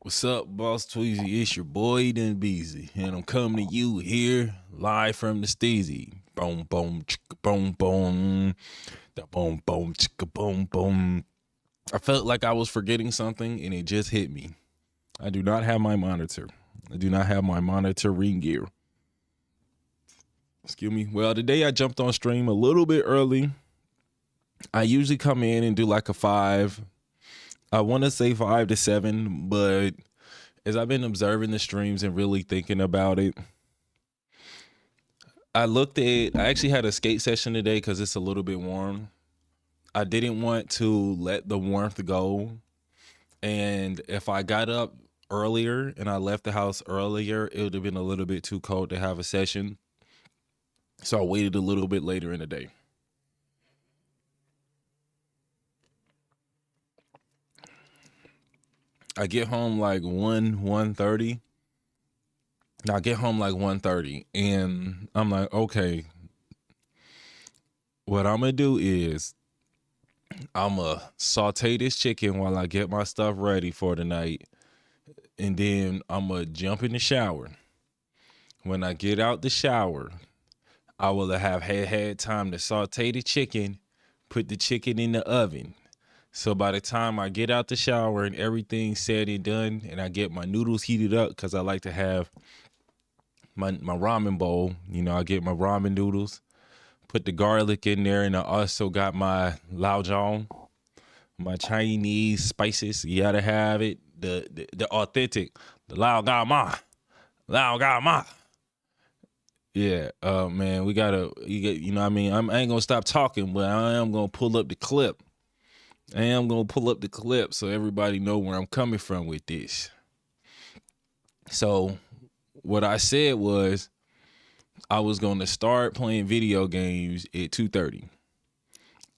What's up, Boss Tweezy? It's your boy, Den Beezy, and I'm coming to you here live from the Steezy. Boom, boom, chicka, boom, boom, da boom, boom, chicka, boom, boom. I felt like I was forgetting something, and it just hit me. I do not have my monitor. I do not have my monitoring gear. Excuse me. Well, today I jumped on stream a little bit early. I usually come in and do like a 5. I want to say 5 to 7, but as I've been observing the streams and really thinking about it, I actually had a skate session today because it's a little bit warm. I didn't want to let the warmth go. And if I got up earlier and I left the house earlier, it would have been a little bit too cold to have a session. So I waited a little bit later in the day. I get home like 1:30. I get home like 1:30 and I'm like, okay, what I'm gonna do is I'm gonna saute this chicken while I get my stuff ready for the night, and then I'm gonna jump in the shower. When I get out the shower, I will have had time to saute the chicken, put the chicken in the oven. So by the time I get out the shower and everything's said and done, and I get my noodles heated up, because I like to have my ramen bowl, I get my ramen noodles, put the garlic in there, and I also got my lao jong, my Chinese spices. You gotta have it, the authentic, the lao ga ma. Yeah, man, we gotta, I ain't gonna stop talking, but I am gonna pull up the clip. So everybody know where I'm coming from with this. So what I said was I was gonna start playing video games at 2:30.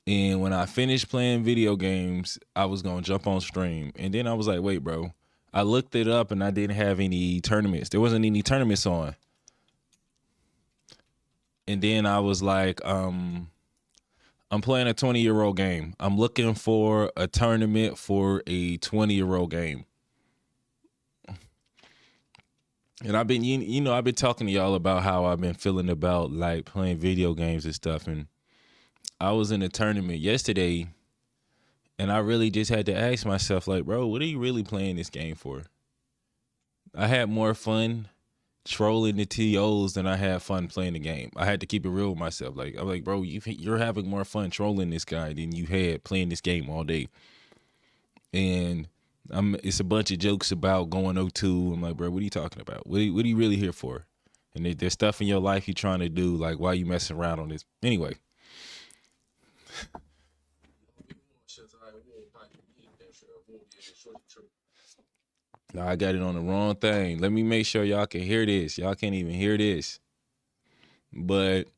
And when I finished playing video games, I was gonna jump on stream. And then I was like, wait, bro. I looked it up and I didn't have any tournaments. There wasn't any tournaments on. And then I was like, I'm playing a 20-year-old game. I'm looking for a tournament for a 20-year-old game. And I've been, I've been talking to y'all about how I've been feeling about like playing video games and stuff. And I was in a tournament yesterday, and I really just had to ask myself, like, bro, what are you really playing this game for? I had more fun trolling the TOs than I had fun playing the game. I had to keep it real with myself. Like, I'm like, bro, you're having more fun trolling this guy than you had playing this game all day. And it's a bunch of jokes about going 0-2. I'm like, bro, what are you talking about? What are you really here for? And there's stuff in your life you're trying to do. Like, why are you messing around on this? Anyway. No, I got it on the wrong thing. Let me make sure y'all can hear this. Y'all can't even hear this. But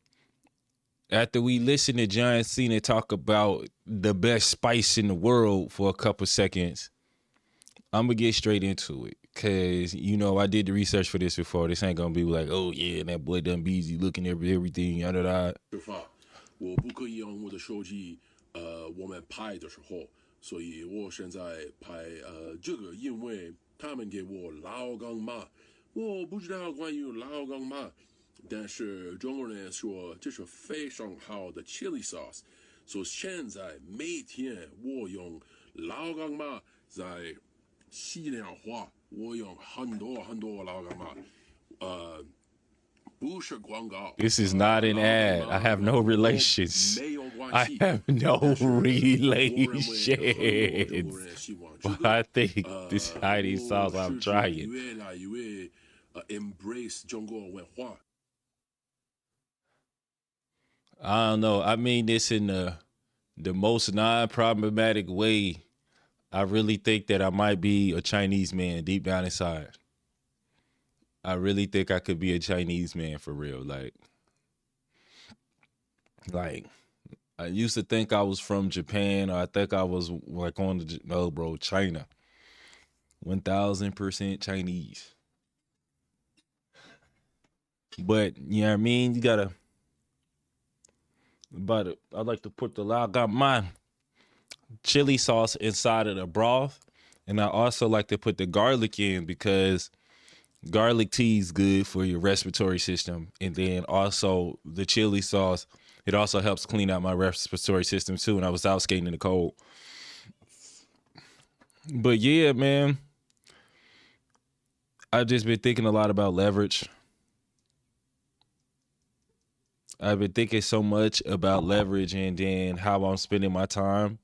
after we listen to John Cena talk about the best spice in the world for a couple seconds, I'm going to get straight into it. Because, I did the research for this before. This ain't going to be like, oh, yeah, that boy done busy looking at everything, yada yada. 我不可以用我的手机，我们拍的时候，所以我现在拍这个，因为他们给我老干妈，我不知道关于老干妈，但是中国人说这是非常好的 chili sauce，所以现在每天我用老干妈在西凉话，我用很多很多老干妈，This is not an ad. I have no relations. I have no relations. But I think this Chinese sauce I'm trying. I don't know. I mean this in the most non-problematic way. I really think that I might be a Chinese man deep down inside. I really think I could be a Chinese man for real. Like I used to think I was from Japan, or I think I was like no, bro, China. 1000% Chinese. But you know what I mean? You gotta, I like to put the lao got my chili sauce inside of the broth, And I also like to put the garlic in because garlic tea is good for your respiratory system. And then also the chili sauce, it also helps clean out my respiratory system too. And I was out skating in the cold. But yeah, man, I've just been thinking a lot about leverage. I've been thinking so much about leverage and then how I'm spending my time.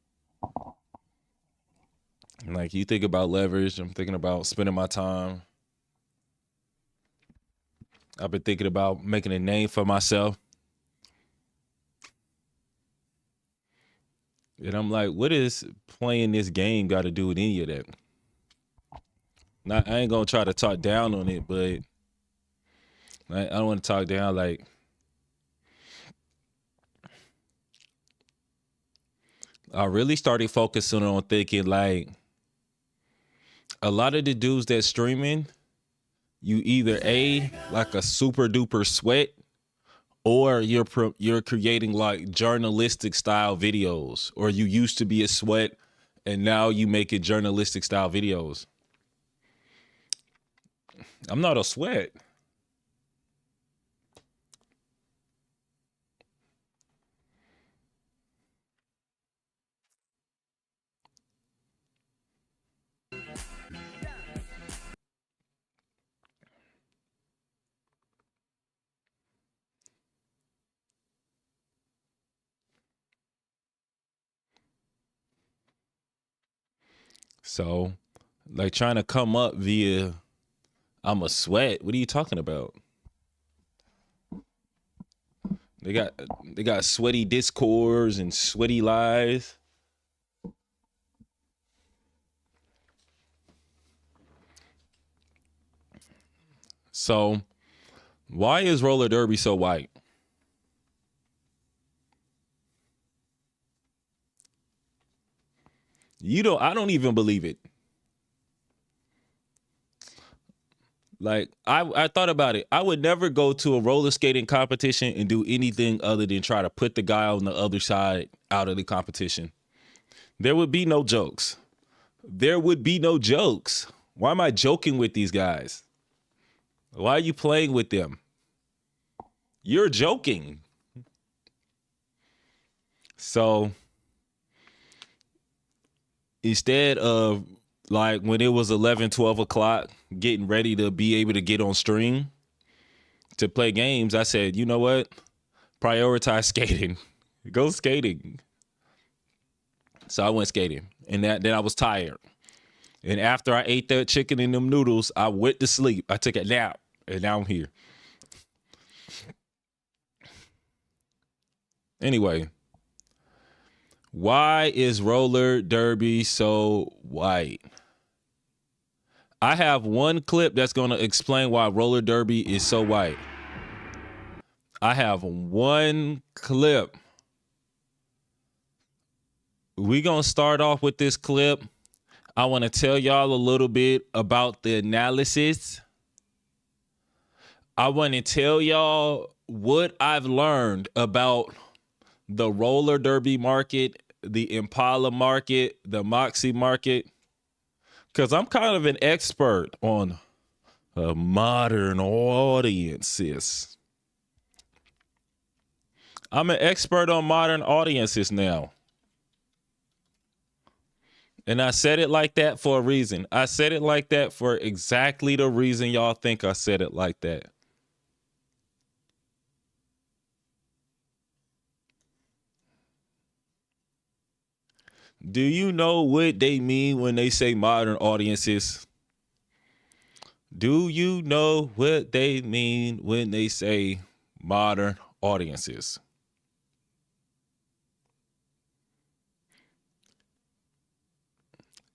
Like you think about leverage, I'm thinking about spending my time. I've been thinking about making a name for myself. And I'm like, what is playing this game got to do with any of that? Not, I ain't gonna try to talk down on it, but I don't want to talk down. Like, I really started focusing on thinking like a lot of the dudes that streaming, you either like a super duper sweat, or you're creating like journalistic style videos, or you used to be a sweat and now you make it journalistic style videos. I'm not a sweat. So, like trying to come up via I'm a sweat. What are you talking about? They got sweaty discords and sweaty lies. So, why is roller derby so white? I don't even believe it. Like I thought about it. I would never go to a roller skating competition and do anything other than try to put the guy on the other side out of the competition. There would be no jokes. There would be no jokes. Why am I joking with these guys? Why are you playing with them? You're joking. So instead of like when it was 11, 12 o'clock, getting ready to be able to get on stream to play games, I said, you know what? Prioritize skating. Go skating. So I went skating. And then I was tired. And after I ate that chicken and them noodles, I went to sleep. I took a nap. And now I'm here. Anyway, why is roller derby so white? I have one clip that's going to explain why roller derby is so white. I have one clip. We're going to start off with this clip. I want to tell y'all a little bit about the analysis. I want to tell y'all what I've learned about the roller derby market, the Impala market, the Moxie market, because I'm kind of an expert on modern audiences. I'm an expert on modern audiences now. And I said it like that for a reason. I said it like that for exactly the reason y'all think I said it like that. Do you know what they mean when they say modern audiences? Do you know what they mean when they say modern audiences?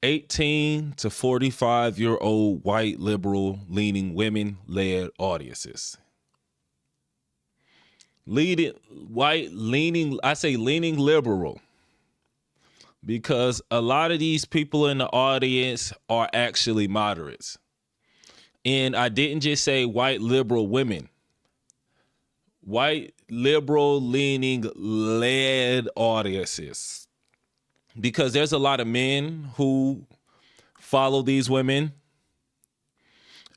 18 to 45-year-old white liberal leaning women led audiences. I say leaning liberal because a lot of these people in the audience are actually moderates. And I didn't just say white liberal women. White liberal leaning led audiences. Because there's a lot of men who follow these women.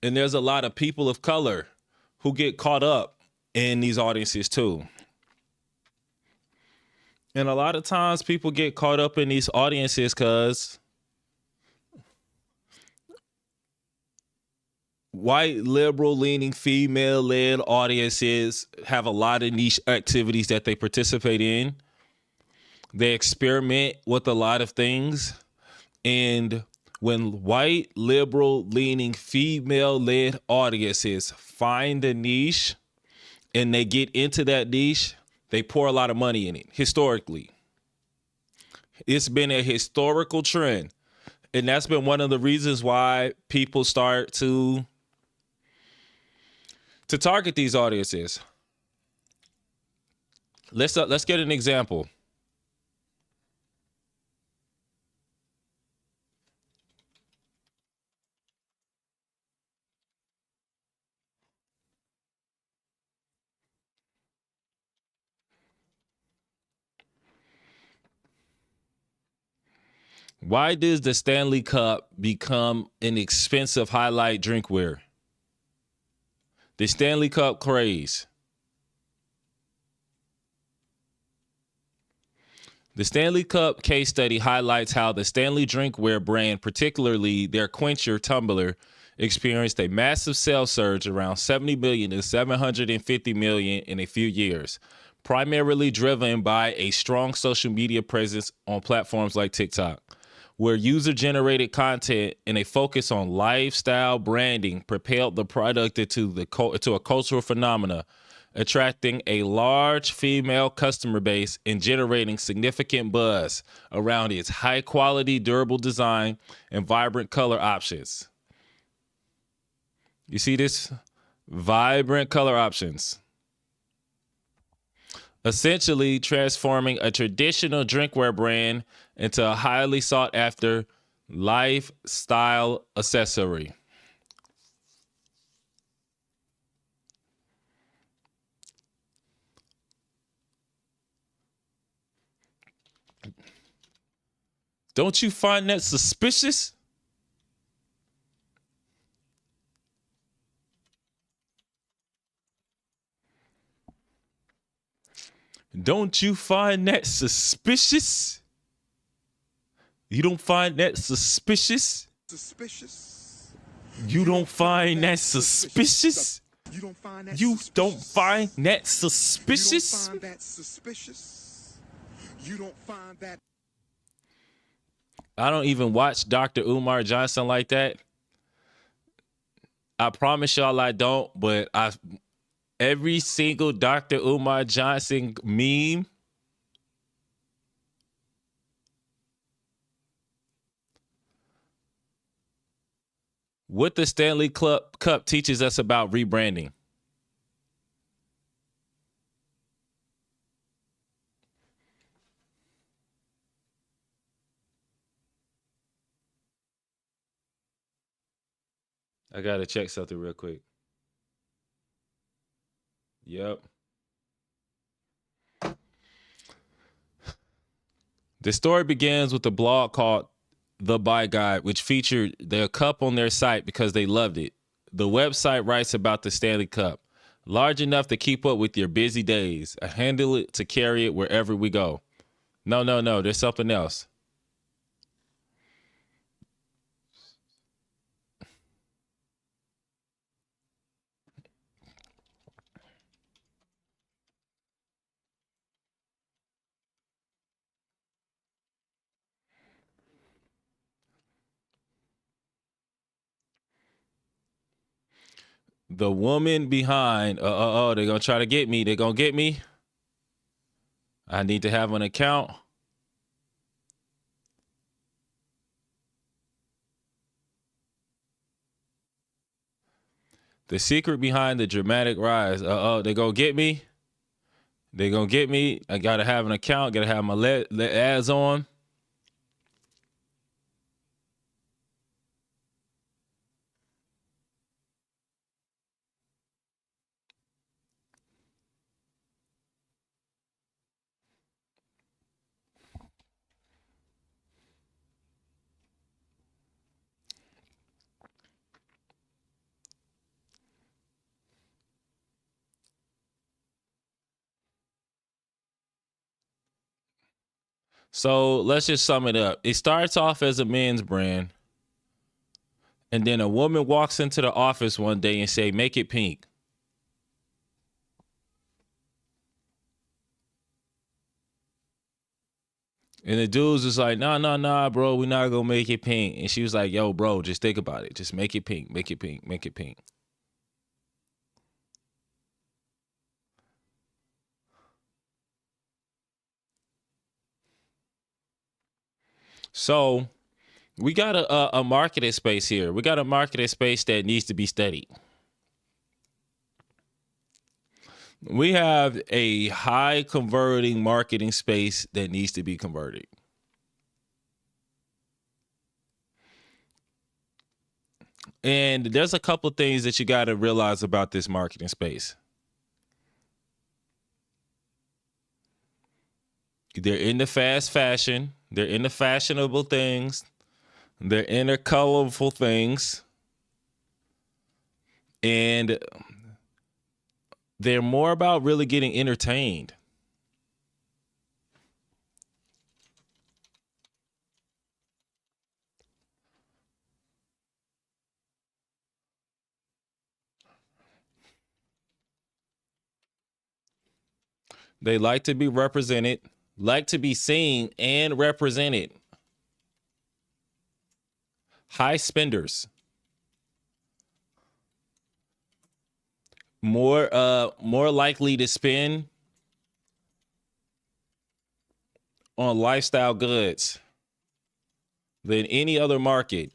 And there's a lot of people of color who get caught up in these audiences too. And a lot of times people get caught up in these audiences because white, liberal leaning, female led audiences have a lot of niche activities that they participate in. They experiment with a lot of things. And when white, liberal leaning, female led audiences find a niche and they get into that niche, they pour a lot of money in it. Historically, it's been a historical trend. And that's been one of the reasons why people start to target these audiences. Let's get an example. Why does the Stanley Cup become an expensive highlight drinkware? The Stanley Cup craze. The Stanley Cup case study highlights how the Stanley drinkware brand, particularly their Quencher tumbler, experienced a massive sales surge around 70 million to 750 million in a few years, primarily driven by a strong social media presence on platforms like TikTok, where user-generated content and a focus on lifestyle branding propelled the product into a cultural phenomena, attracting a large female customer base and generating significant buzz around its high-quality, durable design and vibrant color options. You see this? Vibrant color options. Essentially transforming a traditional drinkware brand into a highly sought-after lifestyle accessory. Don't you find that suspicious? Don't you find that suspicious? You don't find that suspicious? Suspicious. You don't find that suspicious? You don't find that You suspicious. don't find that You suspicious? don't find that suspicious. You don't find that. I don't even watch Dr. Umar Johnson like that. I promise y'all I don't, but every single Dr. Umar Johnson meme what the Stanley Cup teaches us about rebranding. I gotta check something real quick. Yep. The story begins with a blog called The Buy Guide, which featured their cup on their site because they loved it. The website writes about the Stanley Cup, large enough to keep up with your busy days, a handle to carry it wherever we go. No, there's something else. The woman behind, they're gonna try to get me. They're gonna get me. I need to have an account. The secret behind the dramatic rise. They're gonna get me. They're gonna get me. I gotta have an account. Gotta have my ads on. So let's just sum it up. It starts off as a men's brand, and then a woman walks into the office one day and say, "Make it pink." And the dudes was like, "Nah, nah, nah, bro, we're not gonna make it pink." And she was like, "Yo, bro, just think about it. Just make it pink, make it pink, make it pink." So we got a marketing space here. We got a marketing space that needs to be studied. We have a high converting marketing space that needs to be converted. And there's a couple things that you got to realize about this marketing space. They're into fast fashion. They're into fashionable things. They're into colorful things. And they're more about really getting entertained. They like to be represented, like to be seen and represented. High spenders. More likely to spend on lifestyle goods than any other market.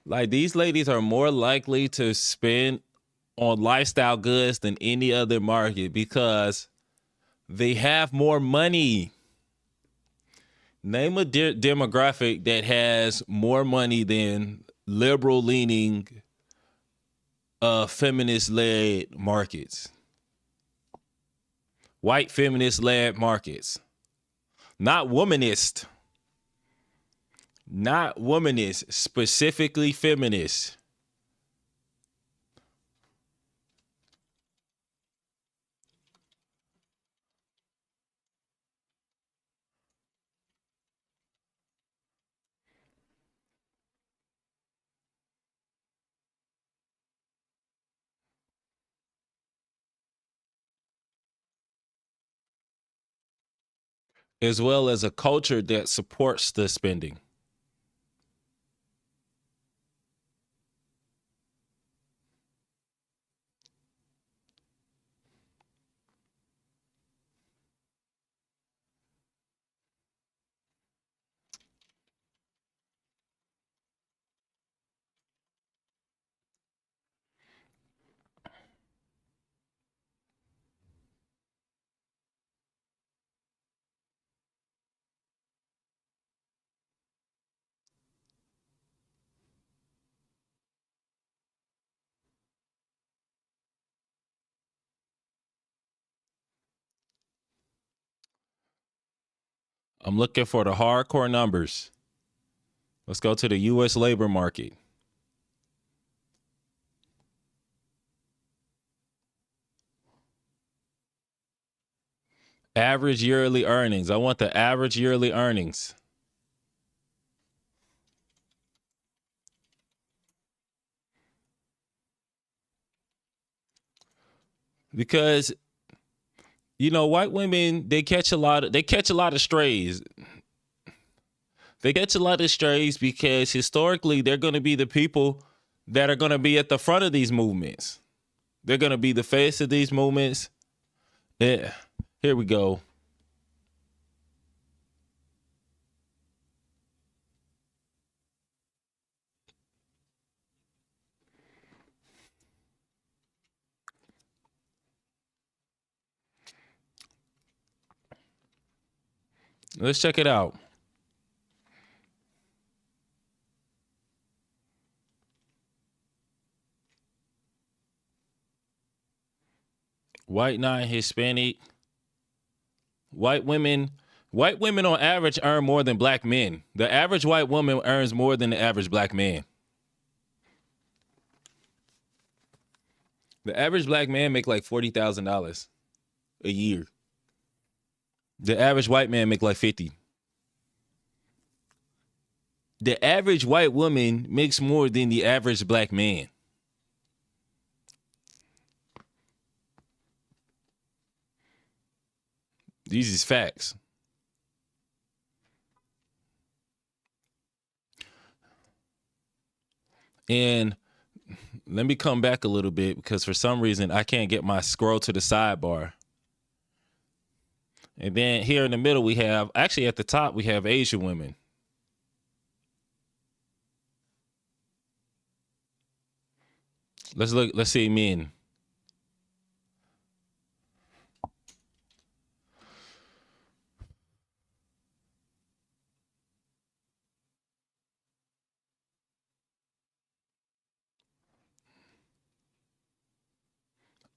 Like, these ladies are more likely to spend on lifestyle goods than any other market because they have more money. Name a demographic that has more money than liberal leaning, feminist led markets. White feminist led markets. Not womanist. Not womanist, specifically feminist. As well as a culture that supports the spending. I'm looking for the hardcore numbers. Let's go to the U.S. labor market. Average yearly earnings. I want the average yearly earnings. Because white women, they catch a lot of strays. They catch a lot of strays because historically they're going to be the people that are going to be at the front of these movements. They're going to be the face of these movements. Yeah. Here we go. Let's check it out. White, non-Hispanic. White women on average earn more than black men. The average white woman earns more than the average black man. The average black man make like $40,000 a year. The average white man make like 50. The average white woman makes more than the average black man. These is facts. And let me come back a little bit because for some reason I can't get my scroll to the sidebar. And then here in the middle we have, actually at the top we have Asian women. Let's see men.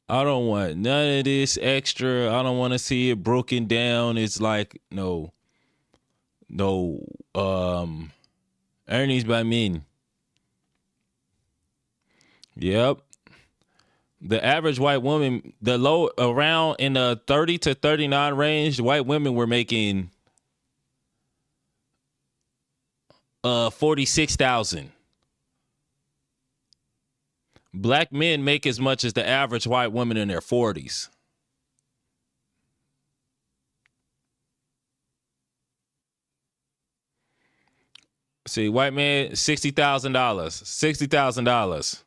I don't want none of this extra. I don't want to see it broken down. It's like no earnings by men. Yep. The average white woman, the low around in the 30 to 39 range, white women were making 46,000. Black men make as much as the average white woman in their 40s. See, white man, $60,000. $60,000.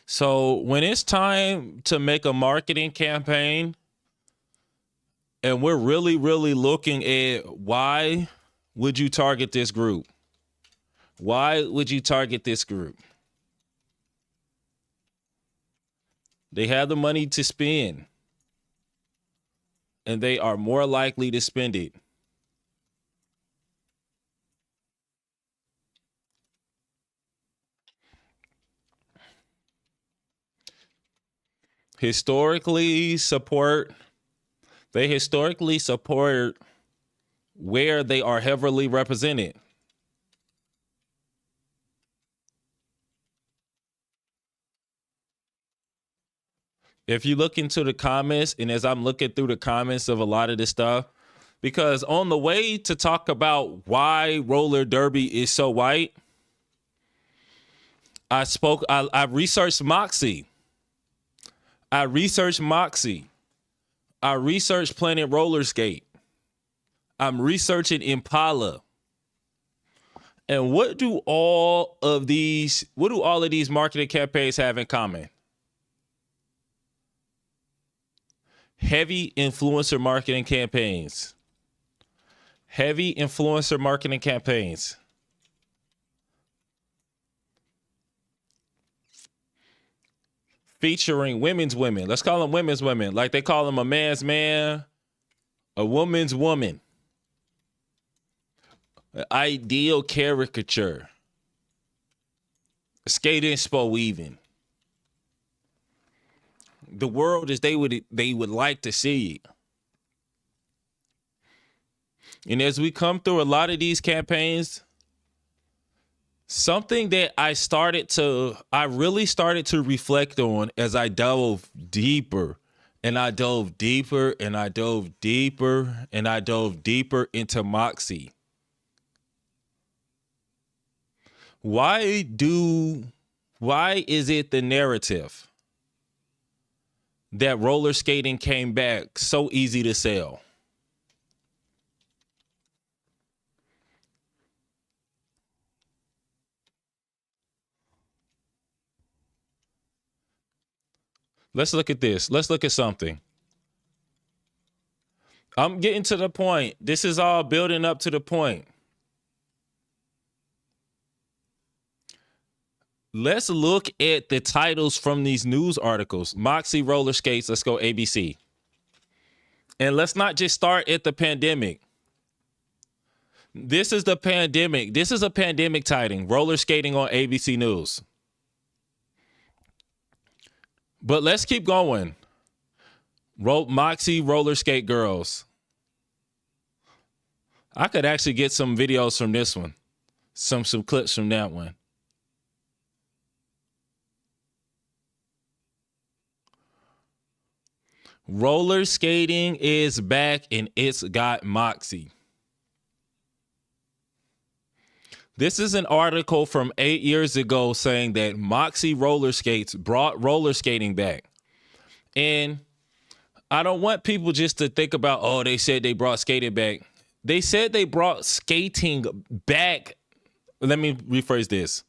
So when it's time to make a marketing campaign, and we're really, really looking at why would you target this group? Why would you target this group? They have the money to spend, and they are more likely to spend it. They historically support where they are heavily represented. If you look into the comments, and as I'm looking through the comments of a lot of this stuff, because on the way to talk about why roller derby is so white, I researched Moxie. I researched Planet Roller Skate. I'm researching Impala. And what do all of these marketing campaigns have in common? Heavy influencer marketing campaigns. Featuring women's women. Let's call them women's women. Like they call them a man's man, a woman's woman. An ideal caricature. Skate inspo even. The world as they would like to see it. And as we come through a lot of these campaigns, something that I really started to reflect on as I dove deeper and I dove deeper and I dove deeper and I dove deeper into Moxie. Why is it the narrative that roller skating came back so easy to sell? Let's look at this. Let's look at something. I'm getting to the point. This is all building up to the point. Let's look at the titles from these news articles. Moxie roller skates. Let's go ABC. And let's not just start at the pandemic. This is the pandemic. This is a pandemic tiding. Roller skating on ABC News. But let's keep going. Moxie roller skate girls. I could actually get some videos from this one. Some clips from that one. Roller skating is back and it's got moxie. This is an article from 8 years ago saying that Moxie roller skates brought roller skating back. And I don't want people just to think about, oh, they said they brought skating back. They said they brought skating back. Let me rephrase this.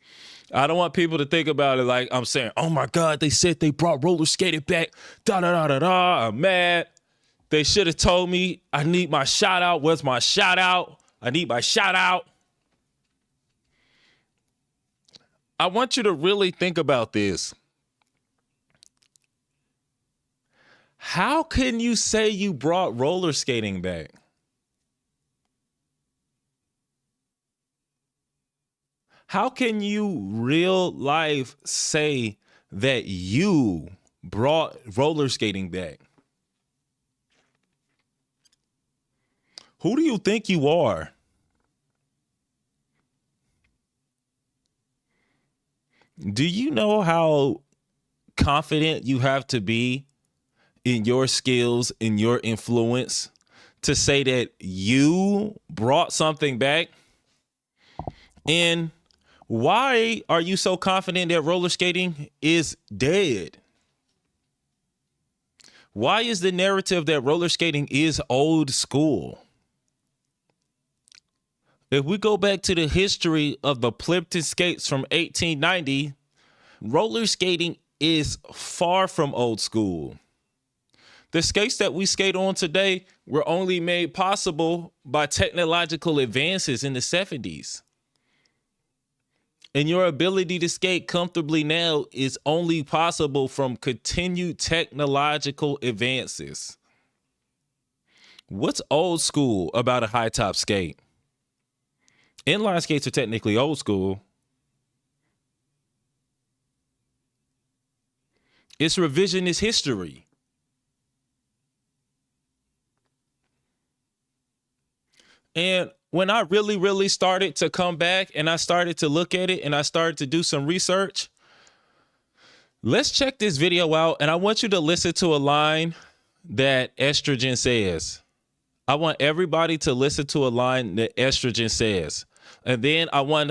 I don't want people to think about it like I'm saying, oh my God, they said they brought roller skating back. Da da da da da. I'm mad. They should have told me I need my shout out. Where's my shout out? I need my shout out. I want you to really think about this. How can you say you brought roller skating back? How can you real life say that you brought roller skating back? Who do you think you are? Do you know how confident you have to be in your skills, in your influence, to say that you brought something back? And why are you so confident that roller skating is dead? Why is the narrative that roller skating is old school? If we go back to the history of the Plimpton skates from 1890, roller skating is far from old school. The skates that we skate on today were only made possible by technological advances in the 70s. And your ability to skate comfortably now is only possible from continued technological advances. What's old school about a high top skate? Inline skates are technically old school. It's revisionist history. And when I really started to come back and I started to look at it and I started to do some research, let's check this video out. And I want you to listen to a line that Estrogen says. I want everybody to listen to a line that Estrogen says. And then I want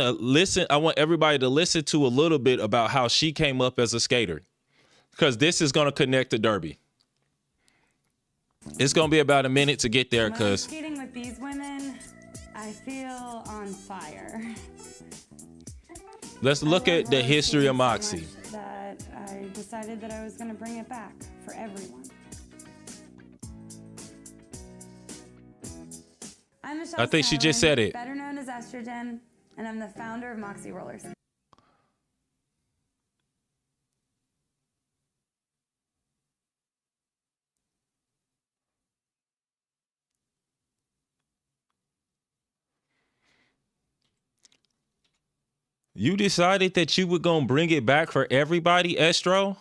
everybody to listen to a little bit about how she came up as a skater, because this is going to connect to Derby. It's going to be about a minute to get there, because skating with these women, I feel on fire. Let's look at the history of Moxie. So that I decided that I was going to bring it back for everyone. I'm Michelle I think she just said it. Better known as Estrogen, and I'm the founder of Moxie Rollers. You decided that you were going to bring it back for everybody, Estro?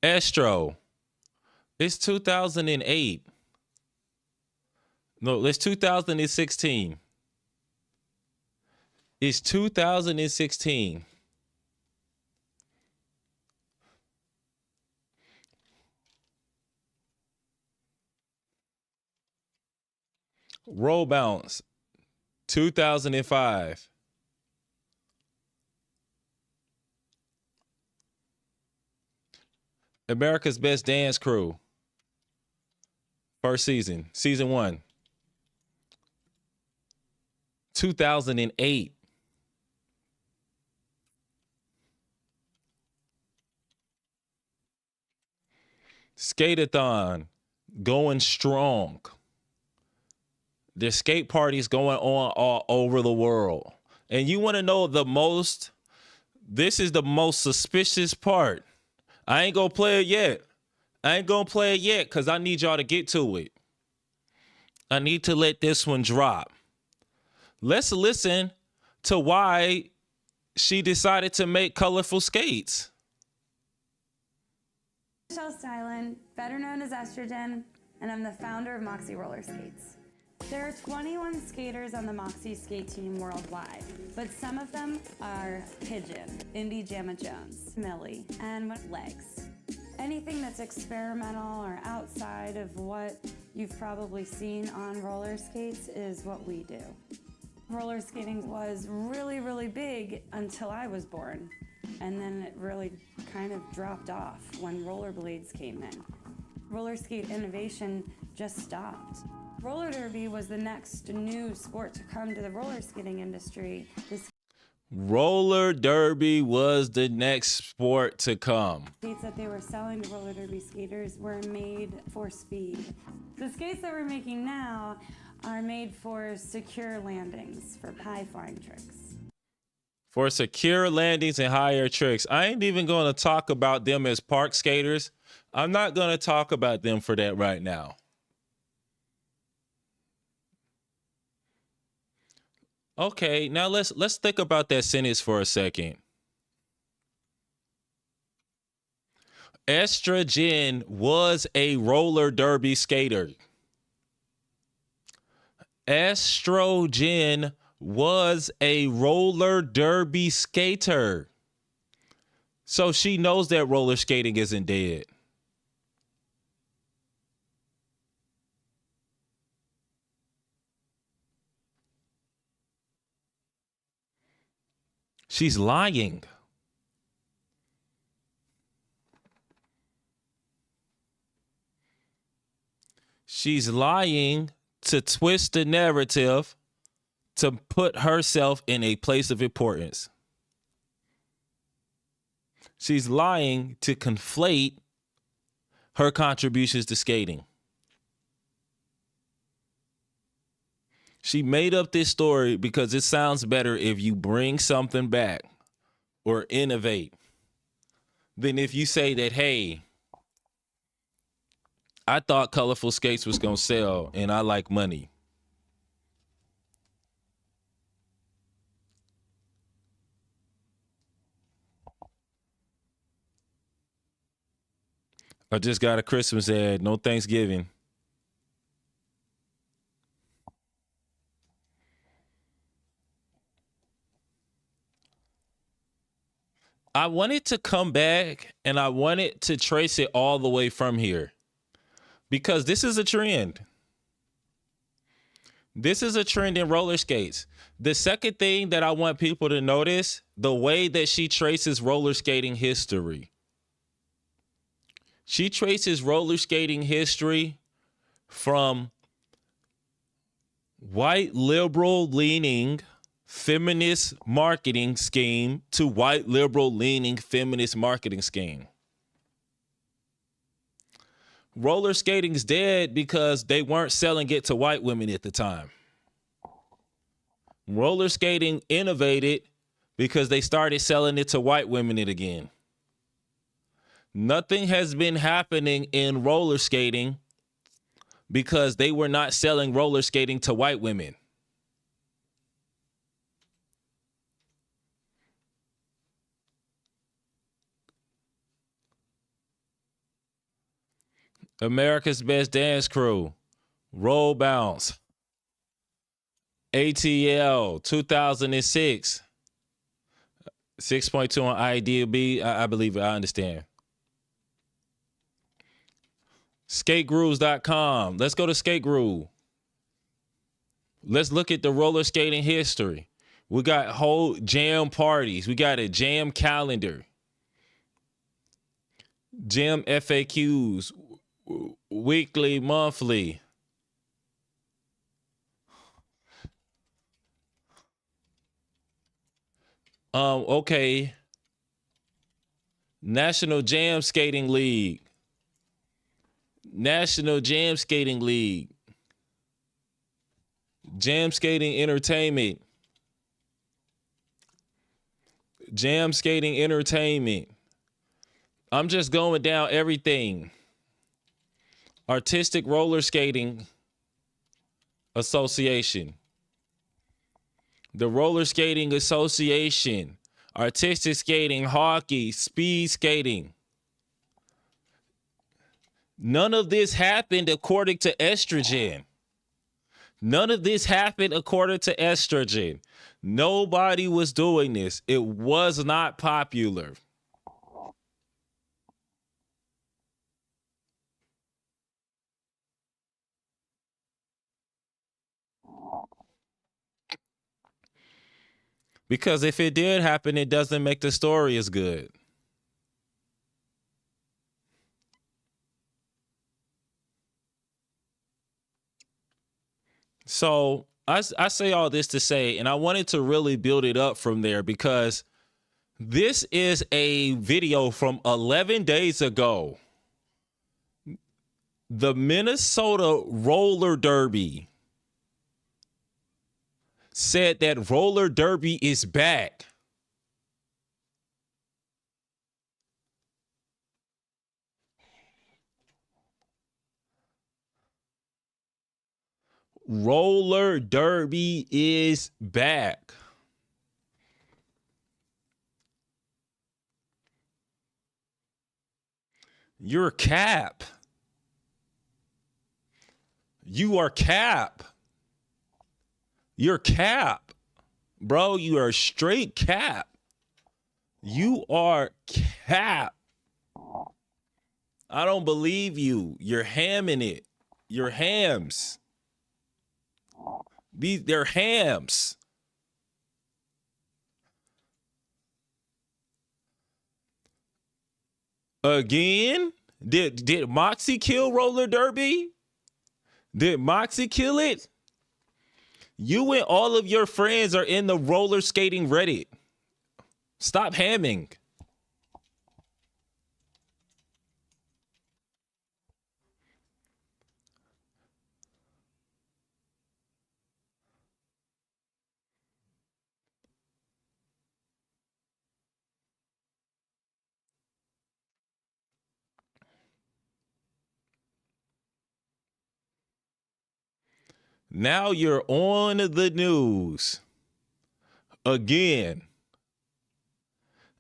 Estro, it's 2008. No, it's 2016. It's 2016. Roll bounce, 2005. America's Best Dance Crew. First season, season 1. 2008. Skate-a-thon, going strong. There's skate parties going on all over the world. And you want to know this is the most suspicious part. I ain't gonna play it yet. Because I need y'all to get to it. I need to let this one drop. Let's listen to why she decided to make colorful skates. Michelle Stylen, better known as Estrogen, and I'm the founder of Moxie Roller Skates. There are 21 skaters on the Moxie skate team worldwide, but some of them are Pigeon, Indy Jamma Jones, Millie, and Legs. Anything that's experimental or outside of what you've probably seen on roller skates is what we do. Roller skating was really, really big until I was born. And then it really kind of dropped off when rollerblades came in. Roller skate innovation just stopped. Roller derby was the next new sport to come to the roller skating industry. Roller derby was the next sport to come. Skates that they were selling to roller derby skaters were made for speed. The skates that we're making now are made for secure landings, for high flying tricks. For secure landings and higher tricks. I ain't even going to talk about them as park skaters. I'm not going to talk about them for that right now. Okay, now let's think about that sentence for a second. Estrogen was a roller derby skater. Estrogen was a roller derby skater. So she knows that roller skating isn't dead. She's lying. She's lying to twist the narrative to put herself in a place of importance. She's lying to conflate her contributions to skating. She made up this story because it sounds better if you bring something back or innovate than if you say that, hey, I thought colorful skates was going to sell and I like money. I just got a Christmas ad. No Thanksgiving. I wanted to come back and I wanted to trace it all the way from here because this is a trend. This is a trend in roller skates. The second thing that I want people to notice, the way that she traces roller skating history. She traces roller skating history from white liberal leaning feminist marketing scheme to white liberal leaning feminist marketing scheme. Roller skating's dead because they weren't selling it to white women at the time. Roller skating innovated because they started selling it to white women again. Nothing has been happening in roller skating because they were not selling roller skating to white women. America's Best Dance Crew, Roll Bounce, ATL 2006, 6.2 on IDB. I believe it. I understand. SkateGrooves.com. Let's go to Skate Groove. Let's look at the roller skating history. We got whole jam parties. We got a jam calendar. Jam FAQs. Weekly, monthly. Okay. National Jam Skating League. National Jam Skating League. Jam Skating Entertainment. Jam Skating Entertainment. I'm just going down everything. Artistic Roller Skating Association. The Roller Skating Association. Artistic skating, hockey, speed skating. None of this happened according to estrogen. None of this happened according to estrogen. Nobody was doing this. It was not popular. Because if it did happen, it doesn't make the story as good. So I say all this to say, and I wanted to really build it up from there because this is a video from 11 days ago. The Minnesota Roller Derby said that roller derby is back. Roller derby is back. You're cap. You are cap. You're cap. Bro, you are straight cap. You are cap. I don't believe you. You're hamming it. You're hams. They're hams. Again? Did Moxie kill roller derby? Did Moxie kill it? You and all of your friends are in the roller skating Reddit. Stop hamming. Now you're on the news again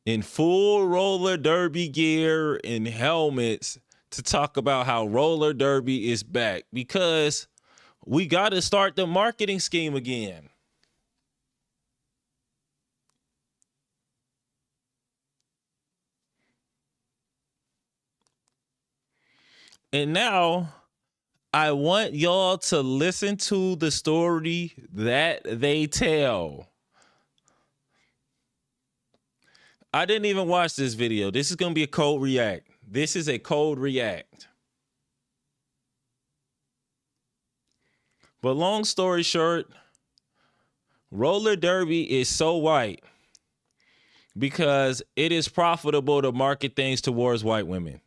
in full roller derby gear and helmets to talk about how roller derby is back because we got to start the marketing scheme again. And now I want y'all to listen to the story that they tell. I didn't even watch this video. This is going to be a cold react. This is a cold react. But long story short, roller derby is so white because it is profitable to market things towards white women.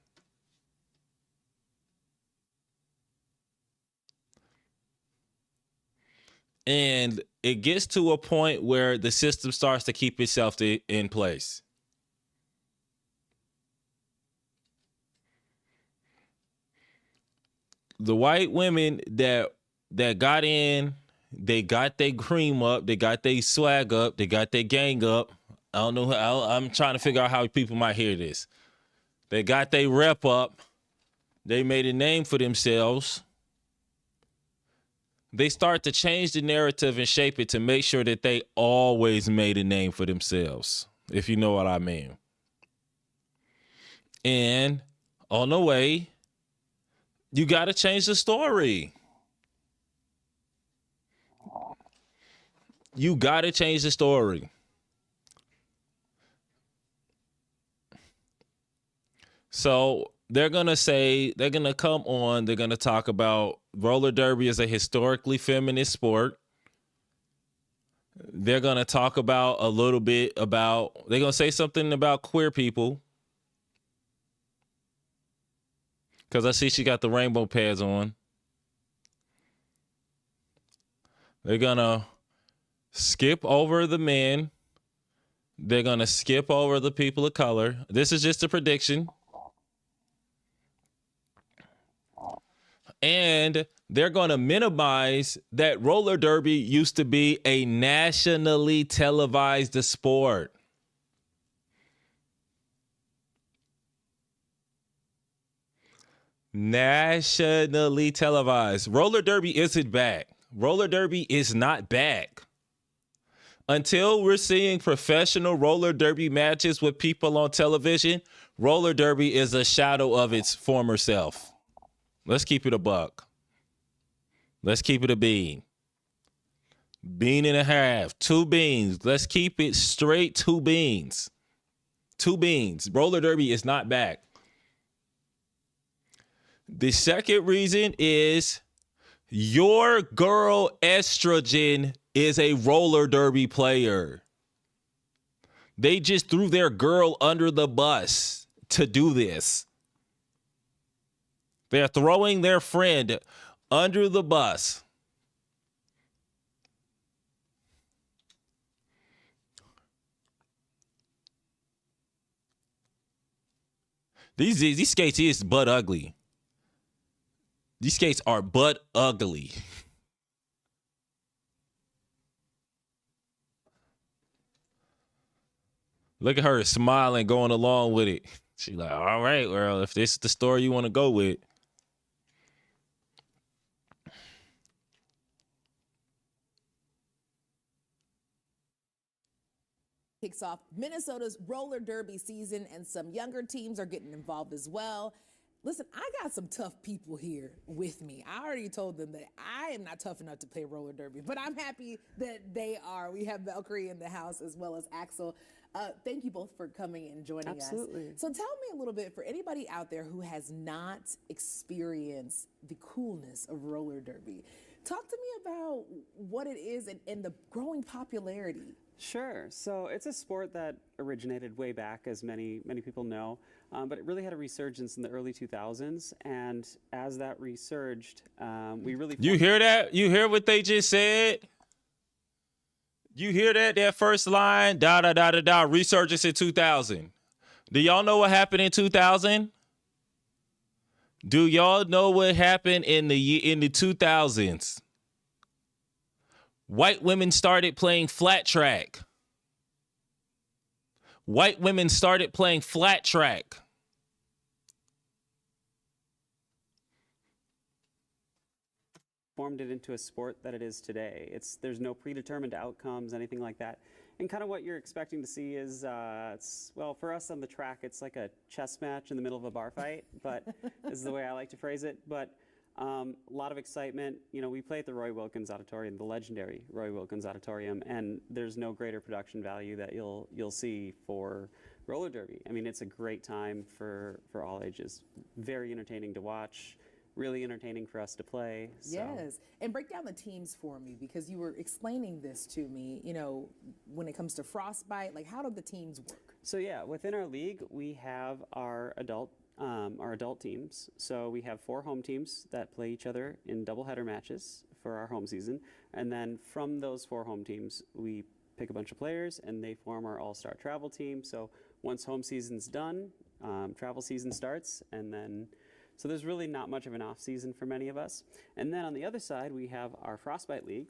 And it gets to a point where the system starts to keep itself in place. The white women that got in, they got their cream up, they got their swag up, they got their gang up. I don't know. I'm trying to figure out how people might hear this. They got their rep up. They made a name for themselves. They start to change the narrative and shape it to make sure that they always made a name for themselves, if you know what I mean. And on the way, you got to change the story. You got to change the story. So they're going to come on, they're going to talk about roller derby is a historically feminist sport. They're going to talk about they're going to say something about queer people. Because I see she got the rainbow pads on. They're going to skip over the men. They're going to skip over the people of color. This is just a prediction. And they're going to minimize that roller derby used to be a nationally televised sport. Nationally televised. Roller derby isn't back. Roller derby is not back. Until we're seeing professional roller derby matches with people on television, roller derby is a shadow of its former self. Let's keep it a buck. Let's keep it a bean. Bean and a half. 2 beans. Let's keep it straight. 2 beans. 2 beans. Roller derby is not back. The second reason is your girl Estrogen is a roller derby player. They just threw their girl under the bus to do this. They're throwing their friend under the bus. These skates is butt ugly. These skates are butt ugly. Look at her smiling, going along with it. She like, all right, well, if this is the story you want to go with. Kicks off Minnesota's roller derby season, and some younger teams are getting involved as well. Listen, I got some tough people here with me. I already told them that I am not tough enough to play roller derby, but I'm happy that they are. We have Valkyrie in the house as well as Axel. Thank you both for coming and joining us. Absolutely. So tell me a little bit, for anybody out there who has not experienced the coolness of roller derby, talk to me about what it is and the growing popularity. Sure. So it's a sport that originated way back, as many people know, but it really had a resurgence in the early 2000s. And as that resurged, we really... You hear that? You hear what they just said? You hear that? That first line, resurgence in 2000. Do y'all know what happened in 2000? Do y'all know what happened in the 2000s? White women started playing flat track. White women started playing flat track. Formed it into a sport that it is today. There's no predetermined outcomes, anything like that. And kind of what you're expecting to see is, well, for us on the track, it's like a chess match in the middle of a bar fight, but this is the way I like to phrase it. But a lot of excitement. You know, we play at the Roy Wilkins Auditorium, the legendary Roy Wilkins Auditorium, and there's no greater production value that you'll see for roller derby. I mean, it's a great time for all ages. Very entertaining to watch. Really entertaining for us to play. So. Yes, and break down the teams for me, because you were explaining this to me, you know, when it comes to Frostbite, like how do the teams work? So yeah, within our league, we have our adult teams. So we have 4 home teams that play each other in doubleheader matches for our home season. And then from those 4 home teams, we pick a bunch of players and they form our all-star travel team. So once home season's done, travel season starts, and then so there's really not much of an off season for many of us. And then on the other side, we have our Frostbite League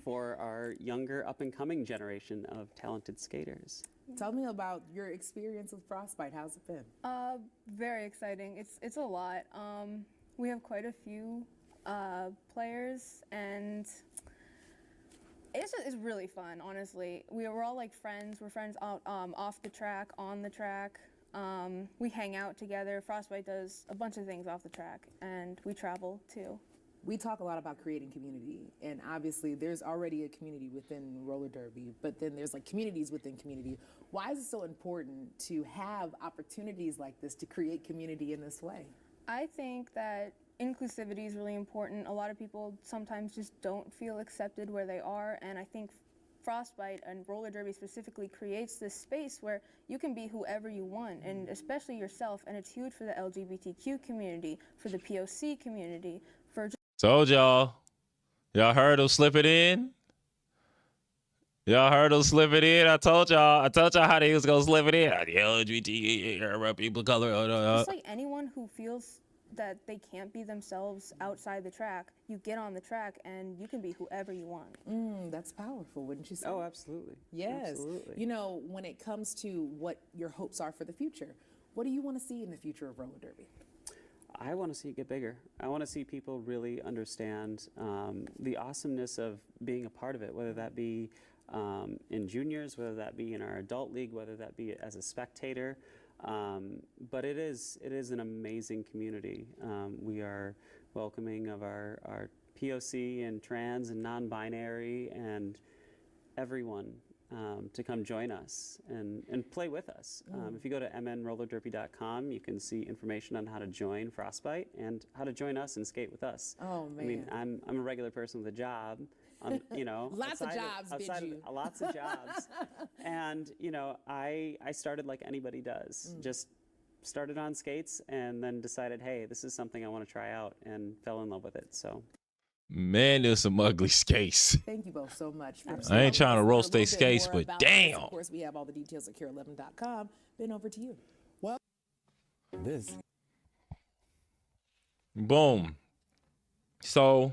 for our younger up and coming generation of talented skaters. Tell me about your experience with Frostbite. How's it been? Very exciting. It's a lot. We have quite a few players, and it's really fun, honestly. We're all like friends. We're friends out, off the track, on the track. We hang out together. Frostbite does a bunch of things off the track, and we travel too. We talk a lot about creating community, and obviously there's already a community within roller derby, but then there's like communities within community. Why is it so important to have opportunities like this to create community in this way? I think that inclusivity is really important. A lot of people sometimes just don't feel accepted where they are, and I think Frostbite and roller derby specifically creates this space where you can be whoever you want, and especially yourself, and it's huge for the LGBTQ community, for the POC community, for... Told y'all. Y'all heard him slip it in? Y'all heard him slip it in? I told y'all how they was gonna slip it in. The LGBT people color. Just like anyone who feels that they can't be themselves outside the track, you get on the track and you can be whoever you want. That's powerful, wouldn't you say? Oh, absolutely. Yes. Absolutely. You know, when it comes to what your hopes are for the future, what do you want to see in the future of roller derby? I want to see it get bigger. I want to see people really understand the awesomeness of being a part of it, whether that be in juniors, whether that be in our adult league, whether that be as a spectator. But it is an amazing community. We are welcoming of our POC and trans and non-binary and everyone to come join us and play with us. If you go to mnrollerderby.com, you can see information on how to join Frostbite and how to join us and skate with us. Oh, man. I mean, I'm a regular person with a job. You know, Lots of jobs, lots of jobs. And, you know, I started like anybody does. Just started on skates and then decided, hey, this is something I want to try out, and fell in love with it. So, Man, there's some ugly skates. Thank you both so much. For I ain't trying to roast they they skates, but damn. Of course, we have all the details at cure11.com. Ben, over to you. This. Boom. So,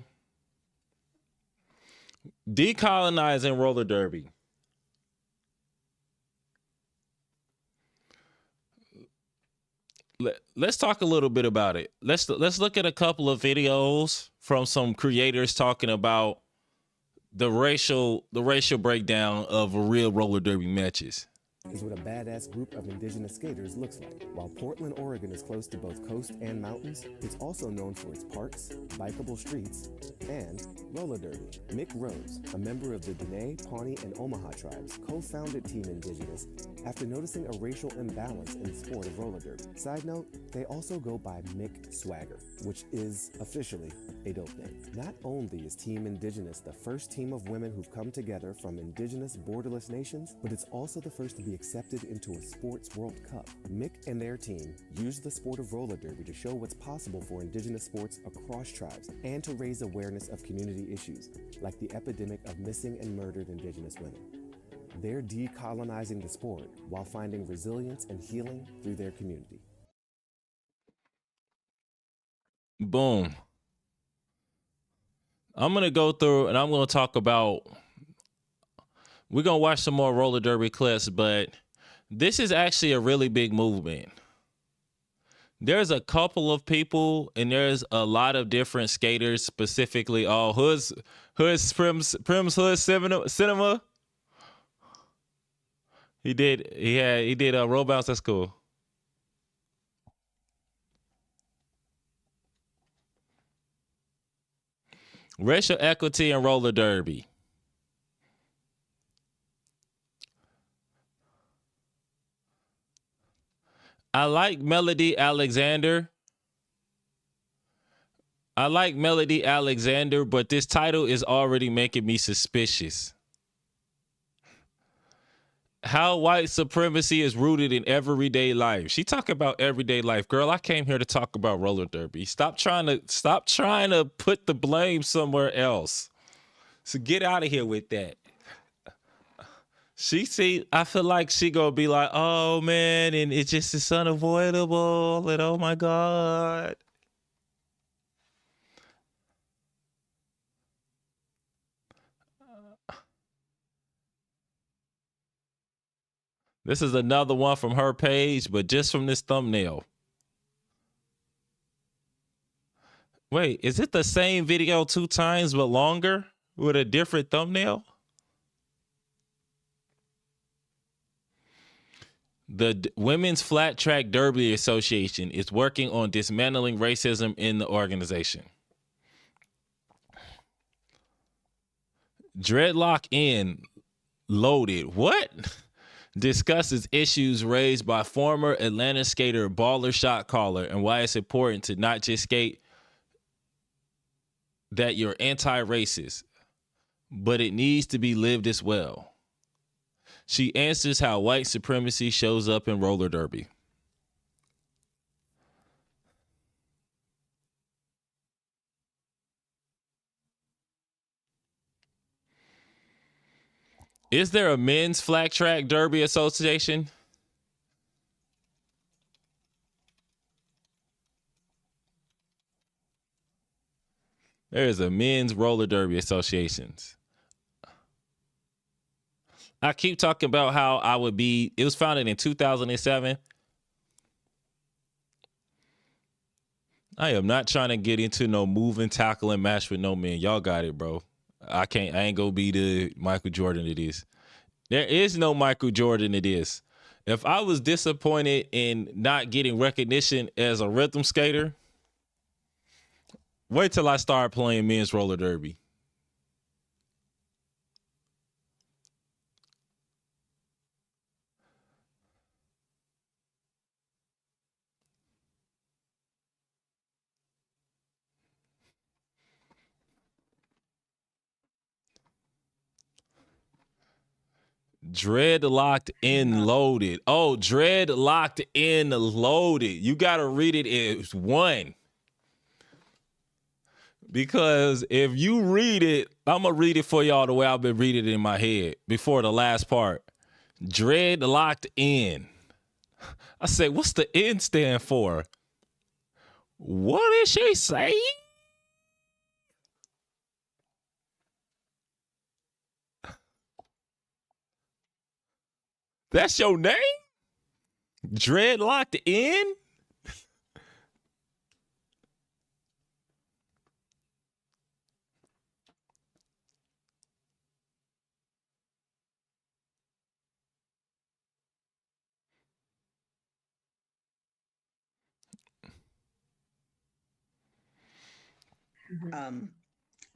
decolonizing roller derby. Let's talk a little bit about it. Let's look at a couple of videos from some creators talking about the racial breakdown of real roller derby matches. Is what a badass group of indigenous skaters looks like. While Portland, Oregon is close to both coast and mountains, it's also known for its parks, bikeable streets, and roller derby. Mick Rose, a member of the Dene, Pawnee, and Omaha tribes, co-founded Team Indigenous after noticing a racial imbalance in the sport of roller derby. Side note, they also go by Mick Swagger, which is officially a dope name. Not only is Team Indigenous the first team of women who've come together from indigenous borderless nations, but it's also the first to be accepted into a sports World Cup. Mick and their team used the sport of roller derby to show what's possible for indigenous sports across tribes and to raise awareness of community issues like the epidemic of missing and murdered indigenous women. They're decolonizing the sport while finding resilience and healing through their community. Boom. I'm going to go through and I'm going to talk about, we're going to watch some more roller derby clips, but this is actually a really big movement. There's a couple of people and there's a lot of different skaters, specifically all Prim's Hood Cinema. He did a roll bounce at school. Racial equity and roller derby. I like Melody Alexander. But this title is already making me suspicious. How white supremacy is rooted in everyday life. She talking about everyday life. Girl, I came here to talk about roller derby. Stop trying to put the blame somewhere else. So get out of here with that. I feel like she gonna be like, oh man, and it's unavoidable, and oh my God. This is another one from her page, but just from this thumbnail. Wait, is it the same video 2 times but longer with a different thumbnail? The Women's Flat Track Derby Association is working on dismantling racism in the organization. Dreadlock in loaded. What? Discusses issues raised by former Atlanta skater Baller Shot Caller and why it's important to not just skate that you're anti-racist, but it needs to be lived as well. She answers how white supremacy shows up in roller derby. Is there a men's flat track derby association? There is a men's roller derby associations. I keep talking about how it was founded in 2007. I am not trying to get into no moving, tackling match with no men. Y'all got it, bro. I ain't gonna be the Michael Jordan it is. There is no Michael Jordan it is. If I was disappointed in not getting recognition as a rhythm skater, Wait till I start playing men's roller derby. Dreadlocked in loaded. Oh, dreadlocked in loaded. You got to read it as one. Because if you read it, I'm going to read it for y'all the way I've been reading it in my head before the last part. Dreadlocked in. I say, what's the N stand for? What is she saying? That's your name? Dreadlocked in?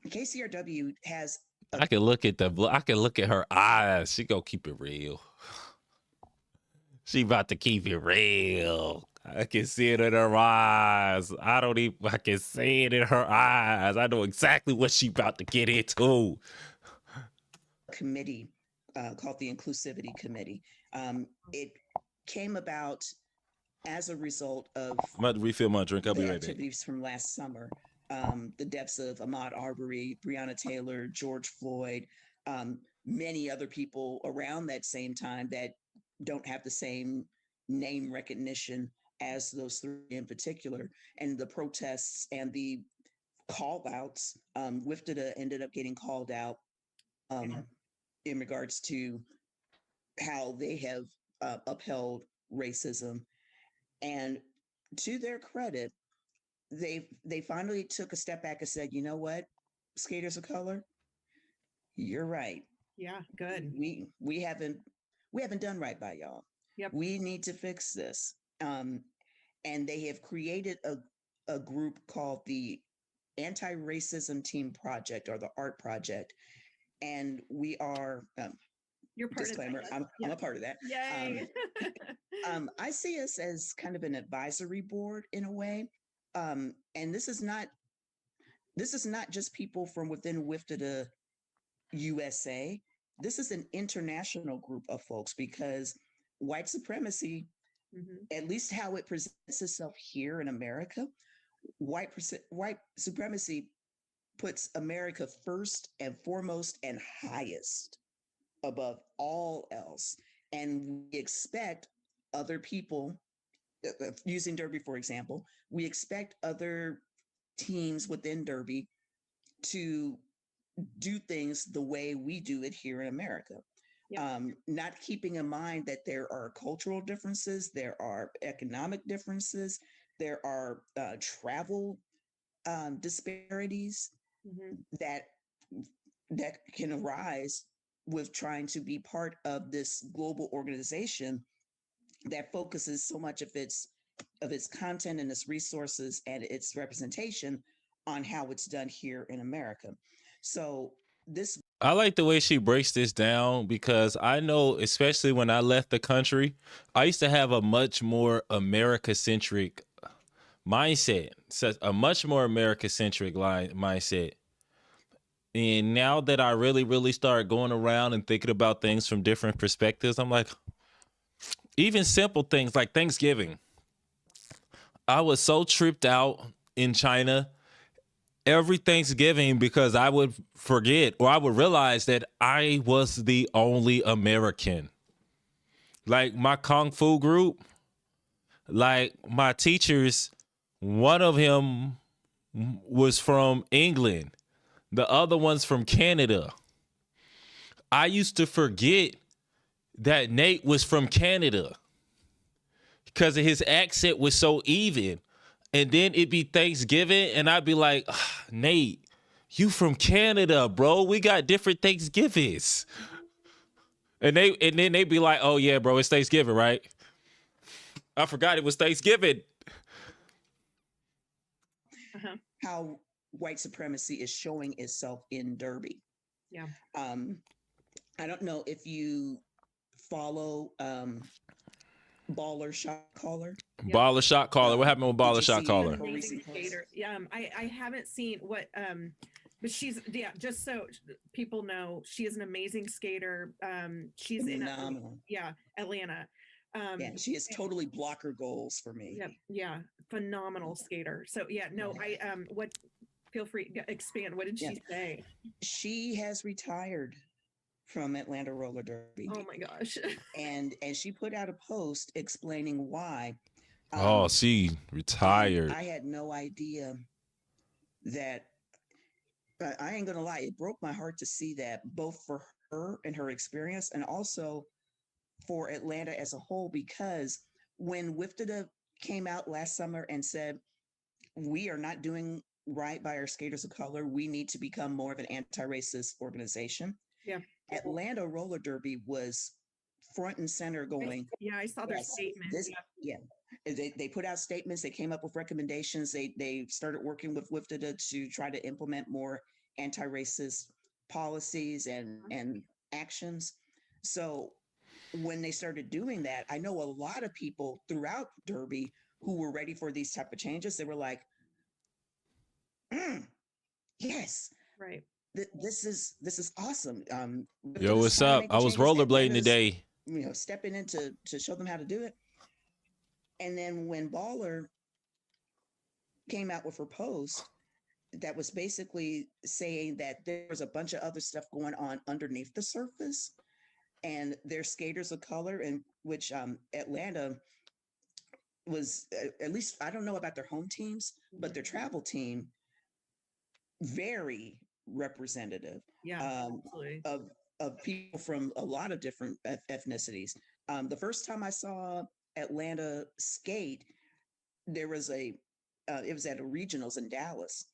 KCRW has. I can look at her eyes. She gonna keep it real. She about to keep it real. I can see it in her eyes. I can see it in her eyes. I know exactly what she about to get into. Committee called the Inclusivity Committee. It came about as a result of I'm about to refill my drink. I'll be the right back. activities from last summer. The deaths of Ahmaud Arbery, Breonna Taylor, George Floyd, many other people around that same time that don't have the same name recognition as those three in particular. And the protests and the call outs, WIFTA ended up getting called out in regards to how they have upheld racism. And to their credit, they finally took a step back and said, you know what, skaters of color, you're right. Yeah, good. We haven't done right by y'all. Yep. We need to fix this. And they have created a group called the Anti-Racism Team Project, or the ART Project. And we are You're part disclaimer, of that. I'm a part of that. Yay. I see us as kind of an advisory board in a way. And this is not just people from within WIFTA USA. This is an international group of folks, because white supremacy, at least how it presents itself here in America, white supremacy puts America first and foremost and highest above all else. And we expect other people, using Derby, for example, we expect other teams within Derby to do things the way we do it here in America. Yep. Not keeping in mind that there are cultural differences, there are economic differences, there are travel disparities that can arise with trying to be part of this global organization that focuses so much of its content and its resources and its representation on how it's done here in America. So this, I like the way she breaks this down, because I know, especially when I left the country, I used to have a much more America-centric mindset, a much more America-centric mindset. And now that I really, really start going around and thinking about things from different perspectives, I'm like, even simple things like Thanksgiving. I was so tripped out in China every Thanksgiving because I would forget, or I would realize that I was the only American. Like my Kung Fu group, like my teachers, one of them was from England. The other one's from Canada. I used to forget that Nate was from Canada because his accent was so even. And then it'd be Thanksgiving, and I'd be like, Nate, you from Canada, bro. We got different Thanksgivings. And then they'd be like, oh, yeah, bro, it's Thanksgiving, right? I forgot it was Thanksgiving. how white supremacy is showing itself in Derby. Yeah. I don't know if you follow Baller Shot Caller. Baller shot caller. What happened with Did baller you shot see caller? her Amazing recent post? skater. Yeah, I haven't seen what but she's just so people know, she is an amazing skater. She's in Phenomenal. Atlanta. Yeah, she is totally blocker goals for me. Yeah, phenomenal skater. So I what feel free expand. What did she say? She has retired from Atlanta Roller Derby. Oh my gosh. And she put out a post explaining why. Oh, she retired. I had no idea that. I ain't gonna lie, it broke my heart to see that, both for her and her experience, and also for Atlanta as a whole. Because when WIFTDA came out last summer and said, we are not doing right by our skaters of color, we need to become more of an anti-racist organization. Yeah. Atlanta Roller Derby was front and center going. I saw their statement. They put out statements. They came up with recommendations. They started working with WIFTDA to try to implement more anti-racist policies and actions. So when they started doing that, I know a lot of people throughout Derby who were ready for these type of changes. They were like, yes, right. This is awesome. Yo, what's up? I was rollerblading today. Stepping in to show them how to do it. And then when Baller came out with her post, that was basically saying that there was a bunch of other stuff going on underneath the surface, and their skaters of color, and which Atlanta was, at least I don't know about their home teams, but their travel team, very representative of people from a lot of different ethnicities. The first time I saw Atlanta skate, there was it was at a regionals in Dallas.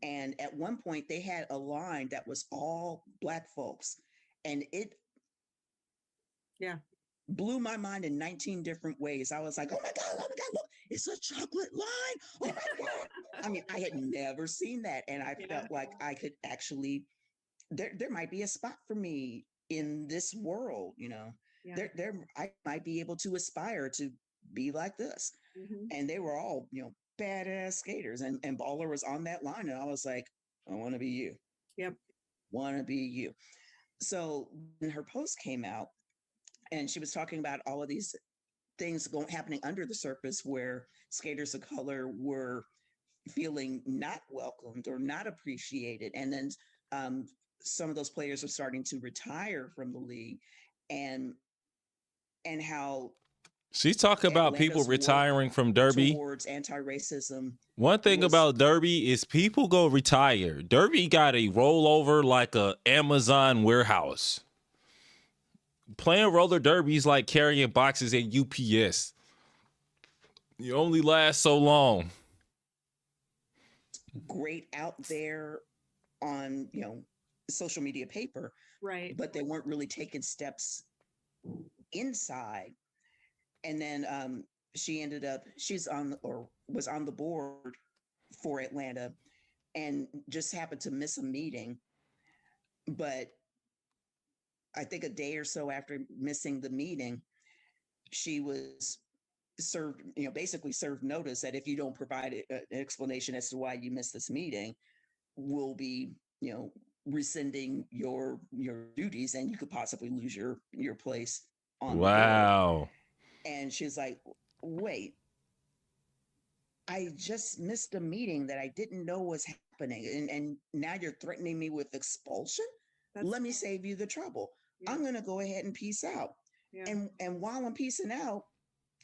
And at one point they had a line that was all Black folks, and it blew my mind in 19 different ways. I was like, oh my God, look, it's a chocolate line. Oh my God. I mean, I had never seen that. And I felt like I could actually, there might be a spot for me in this world, I might be able to aspire to be like this. And they were all, badass skaters. And Baller was on that line. And I was like, I want to be you. Yep. Want to be you. So when her post came out, and she was talking about all of these things happening under the surface where skaters of color were feeling not welcomed or not appreciated. And then some of those players are starting to retire from the league, and how she's talking about people retiring from Derby. Towards anti-racism. One thing about Derby is people go retire. Derby got a rollover like a Amazon warehouse. Playing roller derby is like carrying boxes at UPS. You only last so long. Great out there on, social media paper. Right. But they weren't really taking steps inside. And then she's on, or was on the board for Atlanta, and just happened to miss a meeting. But I think a day or so after missing the meeting, she was served, basically served notice that if you don't provide an explanation as to why you missed this meeting, we'll be, rescinding your duties, and you could possibly lose your place on the board. And she's like, wait, I just missed a meeting that I didn't know was happening, and now you're threatening me with expulsion? Let me save you the trouble. I'm going to go ahead and peace out. And while I'm peacing out,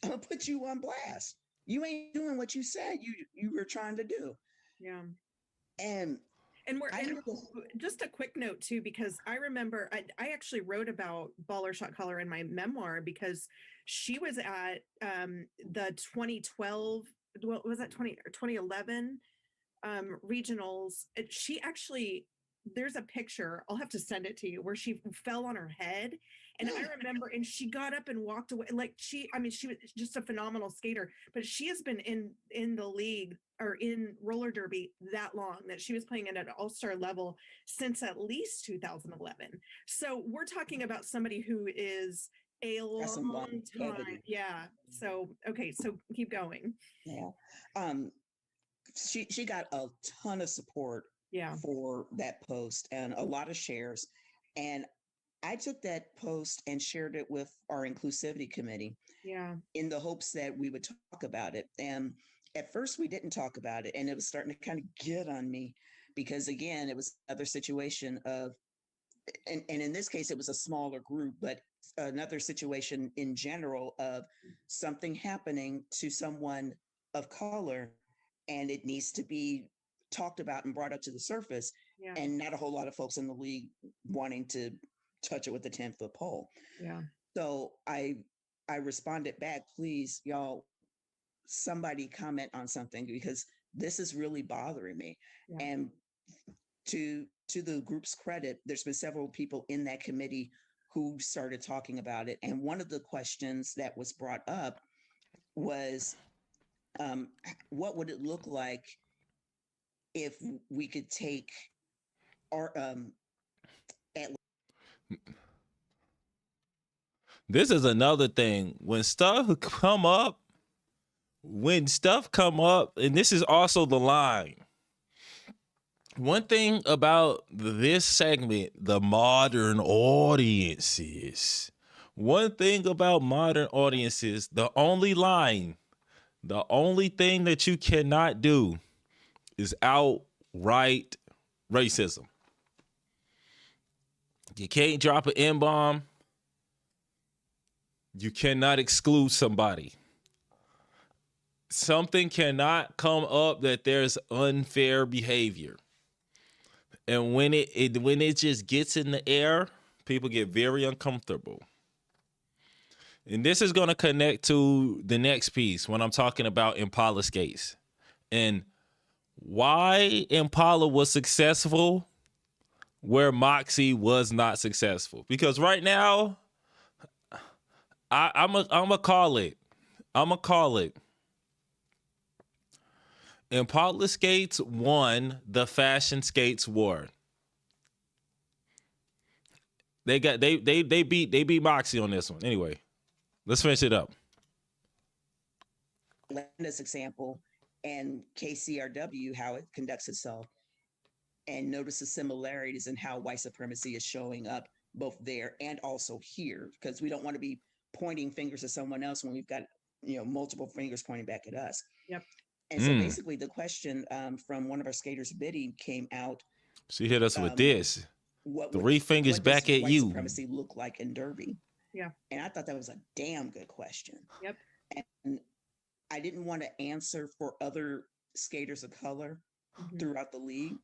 I'm going to put you on blast. You ain't doing what you said you were trying to do. Yeah. And just a quick note too, because I remember I actually wrote about Baller Shot Caller in my memoir, because she was at the 2012, what was that, 2011 regionals. She actually, there's a picture, I'll have to send it to you, where she fell on her head. And I remember, and she got up and walked away. Like she was just a phenomenal skater, but she has been in the league or in roller derby that long, that she was playing at an all-star level since at least 2011. So we're talking about somebody who is a That's some long time. longevity. Yeah. So, okay. So keep going. Yeah. She got a ton of support Yeah. for that post and a lot of shares. And I took that post and shared it with our inclusivity committee Yeah. in the hopes that we would talk about it. And at first we didn't talk about it, and it was starting to kind of get on me because again, it was another situation of, and in this case, it was a smaller group, but another situation in general of something happening to someone of color, and it needs to be talked about and brought up to the surface, Yeah. and not a whole lot of folks in the league wanting to touch it with a 10-foot pole. Yeah. So I responded back, please, y'all, somebody comment on something because this is really bothering me. Yeah. And to the group's credit, there's been several people in that committee who started talking about it. And one of the questions that was brought up was, what would it look like if we could take our This is another thing. When stuff come up, and this is also the line. One thing about this segment, the modern audiences. One thing about modern audiences, the only thing that you cannot do is outright racism. You can't drop an N-bomb. You cannot exclude somebody. Something cannot come up that there's unfair behavior. And when it just gets in the air, people get very uncomfortable. And this is going to connect to the next piece when I'm talking about Impala skates and why Impala was successful where Moxie was not successful. Because right now, I'm a call it. Impala skates won the fashion skates war. They beat Moxie on this one. Anyway, let's finish it up. This example and KCRW, how it conducts itself, and notice the similarities in how white supremacy is showing up both there and also here, because we don't want to be pointing fingers at someone else when we've got multiple fingers pointing back at us. Yep. And so basically the question from one of our skaters, Biddy, came out. She hit us with this. What 3 fingers back at white you. Supremacy look like in Derby? Yeah. And I thought that was a damn good question. Yep. And I didn't want to answer for other skaters of color throughout the league,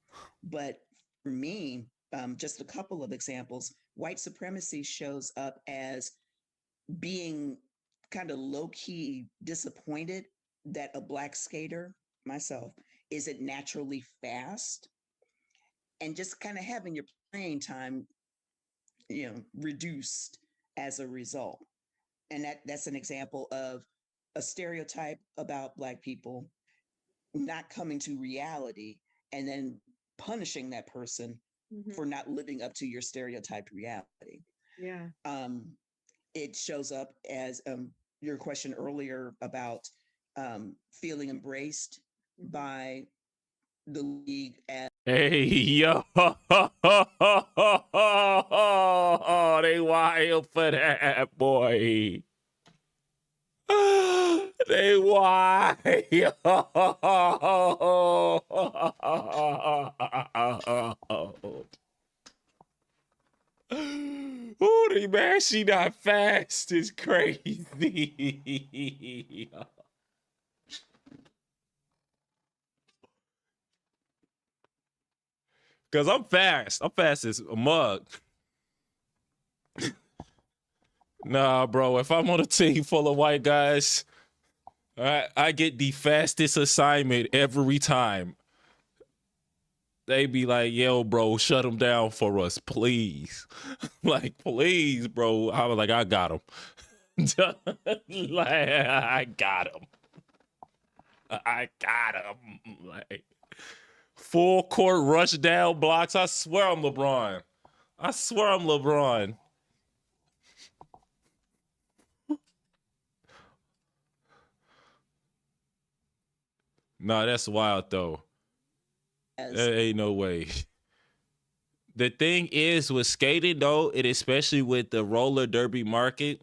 but for me, just a couple of examples. White supremacy shows up as being kind of low-key disappointed that a Black skater, myself, isn't naturally fast, and just kind of having your playing time, reduced as a result. And that's an example of a stereotype about Black people not coming to reality and then punishing that person for not living up to your stereotyped reality. Yeah. It shows up as your question earlier about feeling embraced by the league as Hey, yo. They wild for that, boy. They wild. Oh, they man, she not fast. It's crazy. Cause I'm fast. I'm fast as a mug. Nah, bro. If I'm on a team full of white guys, I get the fastest assignment every time. They be like, yo, bro, shut them down for us, please. Like, please, bro. I was like, I got him. Like, I got him. I got him. Like, full court rush down blocks. I swear I'm LeBron. I swear I'm LeBron. Nah, that's wild though. There ain't no way. The thing is with skating though, and especially with the roller derby market,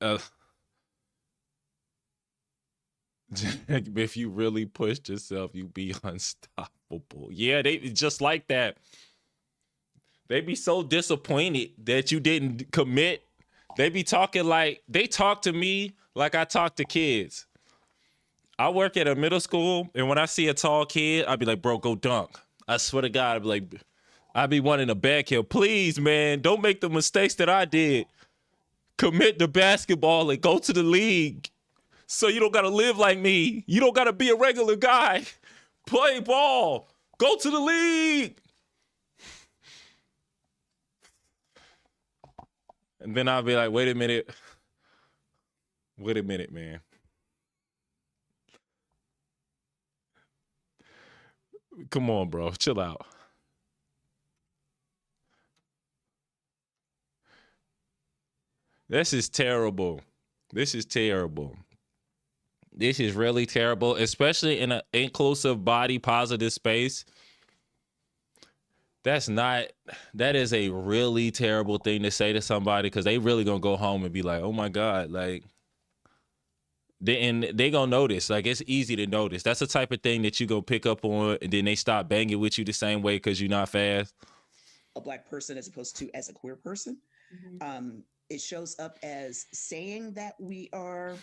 uh, if you really pushed yourself, you be unstoppable. Yeah, they just like that. They be so disappointed that you didn't commit. They be talking like they talk to me like I talk to kids. I work at a middle school, and when I see a tall kid, I'd be like, bro, go dunk. I swear to God, I'd be wanting a back heel. Please, man, don't make the mistakes that I did. Commit to basketball and go to the league so you don't got to live like me. You don't got to be a regular guy. Play ball. Go to the league. And then I'll be like, wait a minute. Wait a minute, man. Come on, bro. Chill out. This is terrible. This is terrible. This is really terrible, especially in an inclusive body positive space. That is a really terrible thing to say to somebody because they really gonna go home and be like, oh my God, like, they gonna notice. Like, it's easy to notice. That's the type of thing that you go pick up on, and then they stop banging with you the same way because you're not fast. A Black person as opposed to as a queer person. It shows up as saying that we are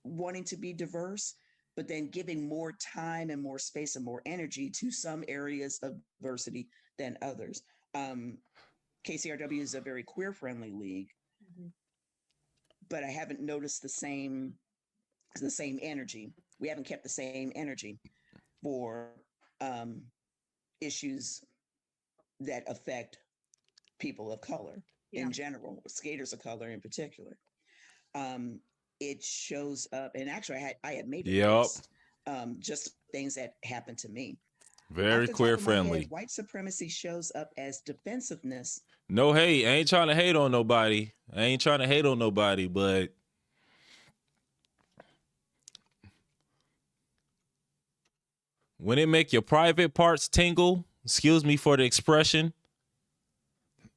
wanting to be diverse, but then giving more time and more space and more energy to some areas of diversity than others. KCRW is a very queer friendly league, but I haven't noticed the same energy. We haven't kept the same energy for issues that affect people of color in general, skaters of color in particular. It shows up, and actually I had made a list, just things that happened to me. Very queer friendly. White supremacy shows up as defensiveness. No hate. I ain't trying to hate on nobody, but when it make your private parts tingle, excuse me for the expression,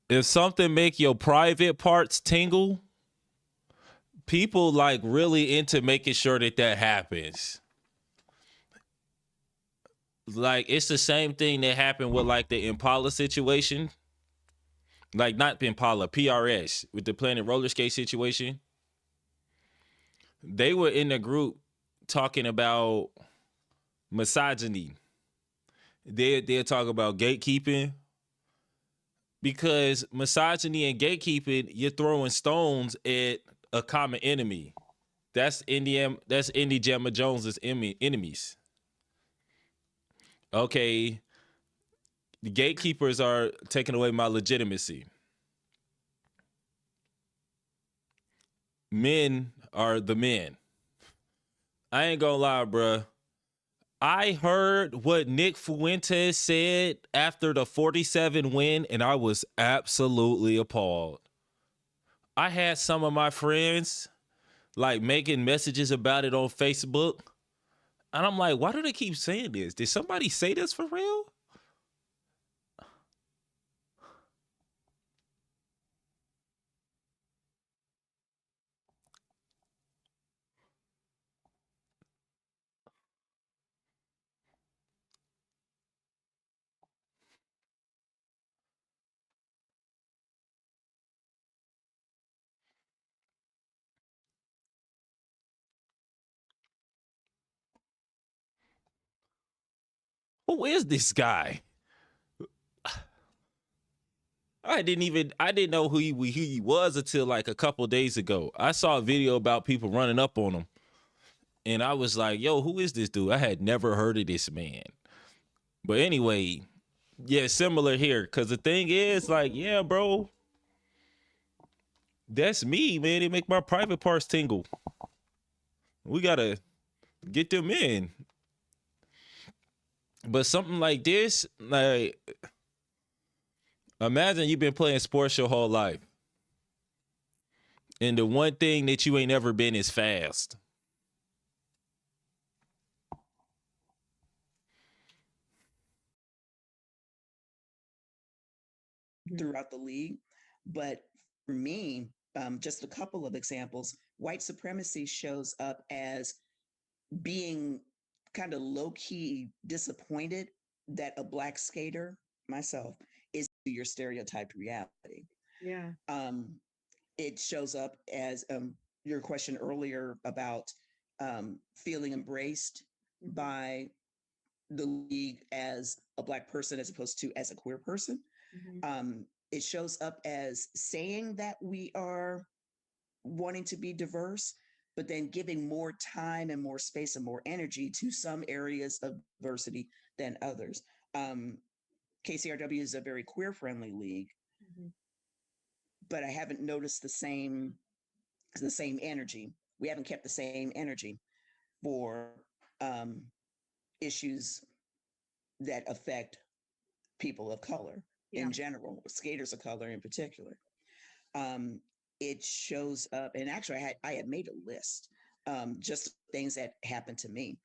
if something make your private parts tingle, people like really into making sure that happens. Like, it's the same thing that happened with like the Impala situation. Like, not Impala, PRS, with the Planet Roller Skate situation. They were in the group talking about misogyny. They'll talk about gatekeeping. Because misogyny and gatekeeping, you're throwing stones at a common enemy. That's Indy Jamma Jones's enemies. Okay, the gatekeepers are taking away my legitimacy. Men are the men. I ain't gonna lie, bruh. I heard what Nick Fuentes said after the 47 win, and I was absolutely appalled. I had some of my friends like making messages about it on Facebook. And I'm like, why do they keep saying this? Did somebody say this for real? Who is this guy? I didn't know who he was until like a couple days ago. I saw a video about people running up on him. And I was like, yo, who is this dude? I had never heard of this man. But anyway, yeah, similar here. Cause the thing is, like, yeah, bro. That's me, man. It make my private parts tingle. We gotta get them in. But something like this, like imagine you've been playing sports your whole life, and the one thing that you ain't ever been is fast. throughout the league. But for me, just a couple of examples, white supremacy shows up as being kind of low key disappointed that a black skater, myself, is your stereotyped reality. Yeah. It shows up as your question earlier about feeling embraced by the league as a black person as opposed to as a queer person. It shows up as saying that we are wanting to be diverse, but then giving more time and more space and more energy to some areas of diversity than others. KCRW is a very queer friendly league, but I haven't noticed the same energy. We haven't kept the same energy for um, issues that affect people of color in general, skaters of color in particular. Um, it shows up, and actually, I had made a list, just things that happened to me.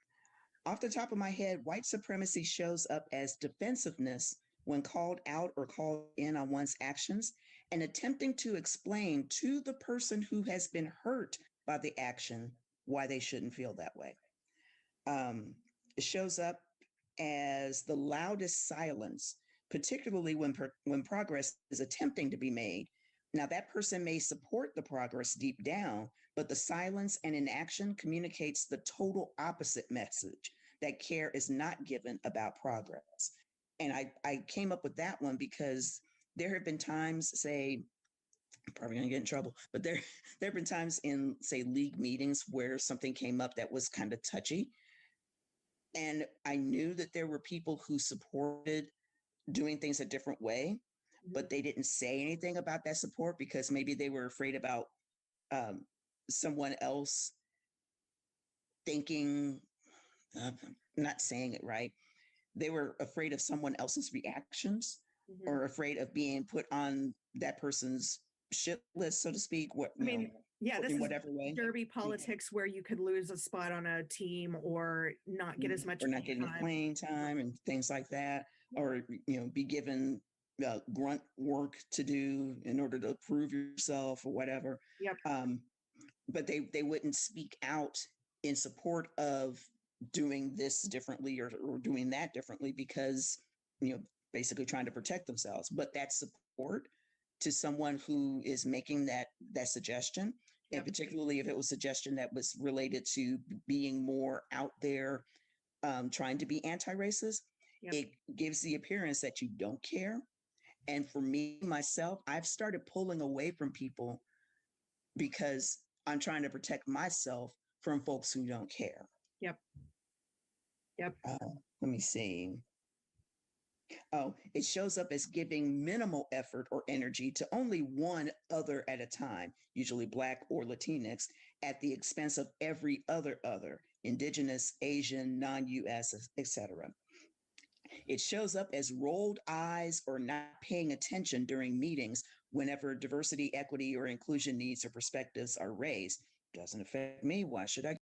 Off the top of my head, white supremacy shows up as defensiveness when called out or called in on one's actions and attempting to explain to the person who has been hurt by the action why they shouldn't feel that way. It shows up as the loudest silence, particularly when progress is attempting to be made. Now, that person may support the progress deep down, but the silence and inaction communicates the total opposite message that care is not given about progress. And I came up with that one because there have been times, say, I'm probably going to get in trouble, but there have been times in, say, league meetings where something came up that was kind of touchy, and I knew that there were people who supported doing things a different way, but they didn't say anything about that support because maybe they were afraid about um, someone else thinking, uh, not saying it right. They were afraid of someone else's reactions or afraid of being put on that person's shit list, so to speak. What I mean, yeah, this in is whatever way. derby politics where you could lose a spot on a team or not get as much or not getting the time. playing time and things like that, or be given grunt work to do in order to prove yourself or whatever. Yep. But they wouldn't speak out in support of doing this differently or doing that differently because basically trying to protect themselves. But that support to someone who is making that suggestion, and particularly if it was a suggestion that was related to being more out there, trying to be anti-racist, it gives the appearance that you don't care. And for me, myself, I've started pulling away from people because I'm trying to protect myself from folks who don't care. Yep. Yep. Let me see. Oh, it shows up as giving minimal effort or energy to only one other at a time, usually Black or Latinx, at the expense of every other, Indigenous, Asian, non-US, etc. It shows up as rolled eyes or not paying attention during meetings whenever diversity, equity, or inclusion needs or perspectives are raised. Doesn't affect me. Why should I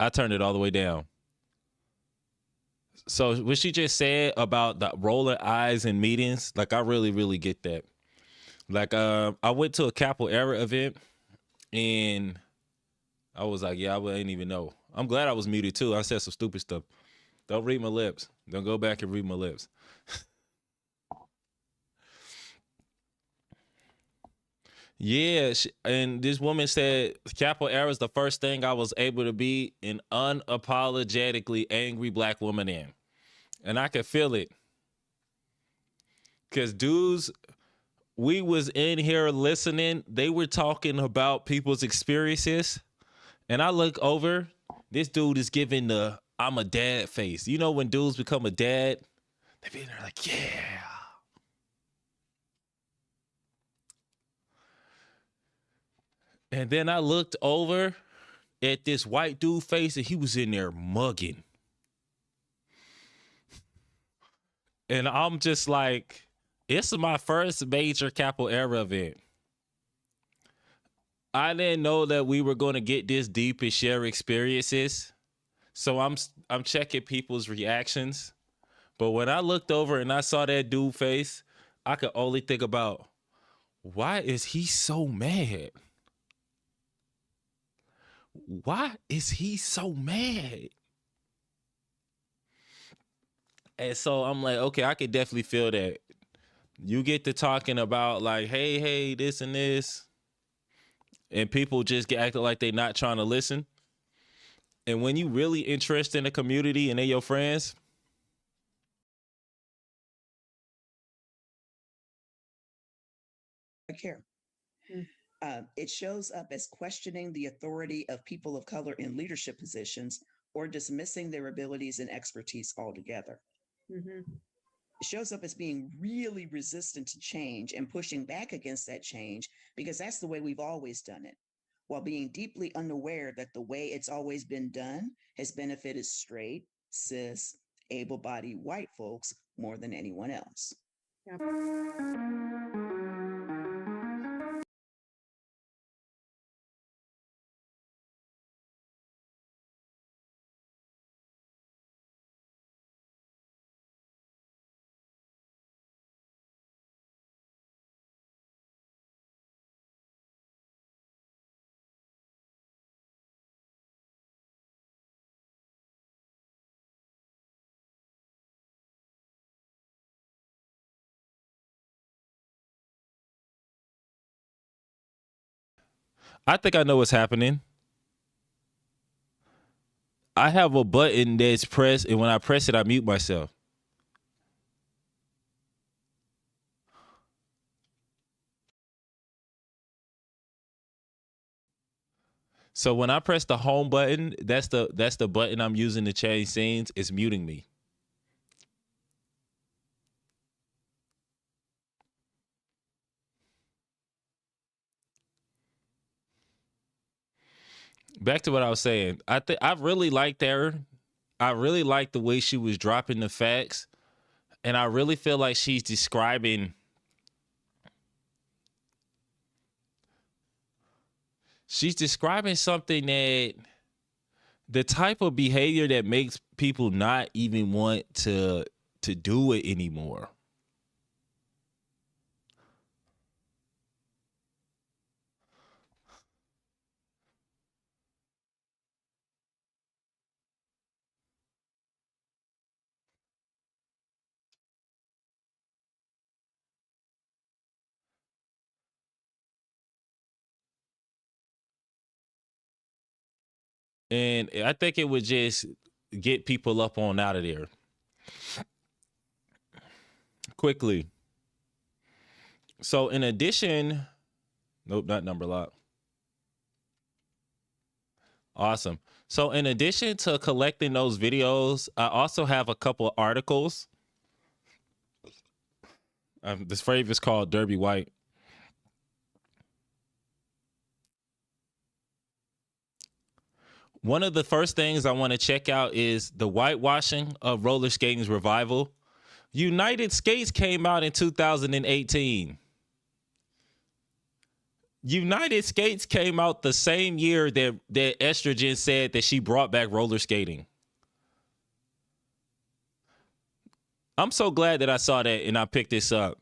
I turned it all the way down. So what she just said about the rolling eyes in meetings, like I really, really get that. Like I went to a Capoeira event and I was like, yeah, I wouldn't even know. I'm glad I was muted too. I said some stupid stuff. Don't read my lips. Don't go back and read my lips. Yeah, and this woman said Capoeira is the first thing I was able to be an unapologetically angry black woman in. And I could feel it. Because dudes, we was in here listening. They were talking about people's experiences. And I look over, this dude is giving the I'm a dad face. You know when dudes become a dad? They be in there like, yeah. And then I looked over at this white dude face and he was in there mugging. And I'm just like, it's my first major Capoeira event. I didn't know that we were going to get this deep and share experiences. So I'm checking people's reactions. But when I looked over and I saw that dude face, I could only think about, why is he so mad? Why is he so mad? And so I'm like, okay, I could definitely feel that. You get to talking about like, hey, this and this. And people just get acting like they're not trying to listen. And when you really interested in the community and they your friends, care. It shows up as questioning the authority of people of color in leadership positions or dismissing their abilities and expertise altogether. Mm-hmm. It shows up as being really resistant to change and pushing back against that change because that's the way we've always done it, while being deeply unaware that the way it's always been done has benefited straight, cis, able-bodied white folks more than anyone else. Yeah. I think I know what's happening. I have a button that's pressed, and when I press it, I mute myself. So when I press the home button, that's the button I'm using to change scenes. It's muting me. Back to what I was saying. I really liked her. I really liked the way she was dropping the facts. And I really feel like she's describing something that the type of behavior that makes people not even want to do it anymore. And I think it would just get people up on out of there quickly. So in addition, nope, not number lock. Awesome. So in addition to collecting those videos, I also have a couple of articles. This phrase is called Derby White. One of the first things I want to check out is the whitewashing of roller skating's revival. United Skates came out in 2018. United Skates came out the same year that Estrogen said that she brought back roller skating. I'm so glad that I saw that and I picked this up.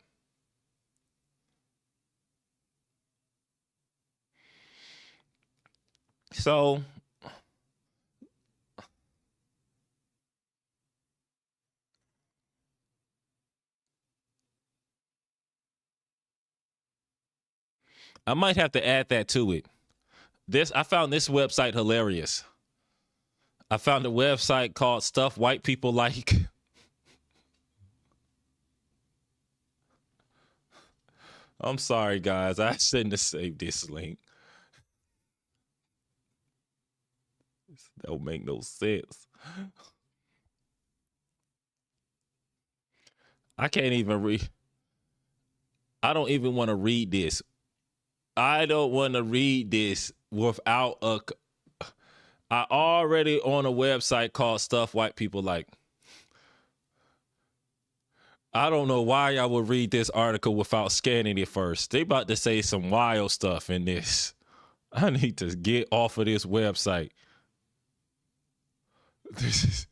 So I might have to add that to it. I found this website hilarious. I found a website called Stuff White People Like. I'm sorry, guys. I shouldn't have saved this link. That don't make no sense. I can't even read. I don't even want to read this. I don't want to read this without a. I already on a website called Stuff White People Like. I don't know why I would read this article without scanning it first. They about to say some wild stuff in this. I need to get off of this website. This is.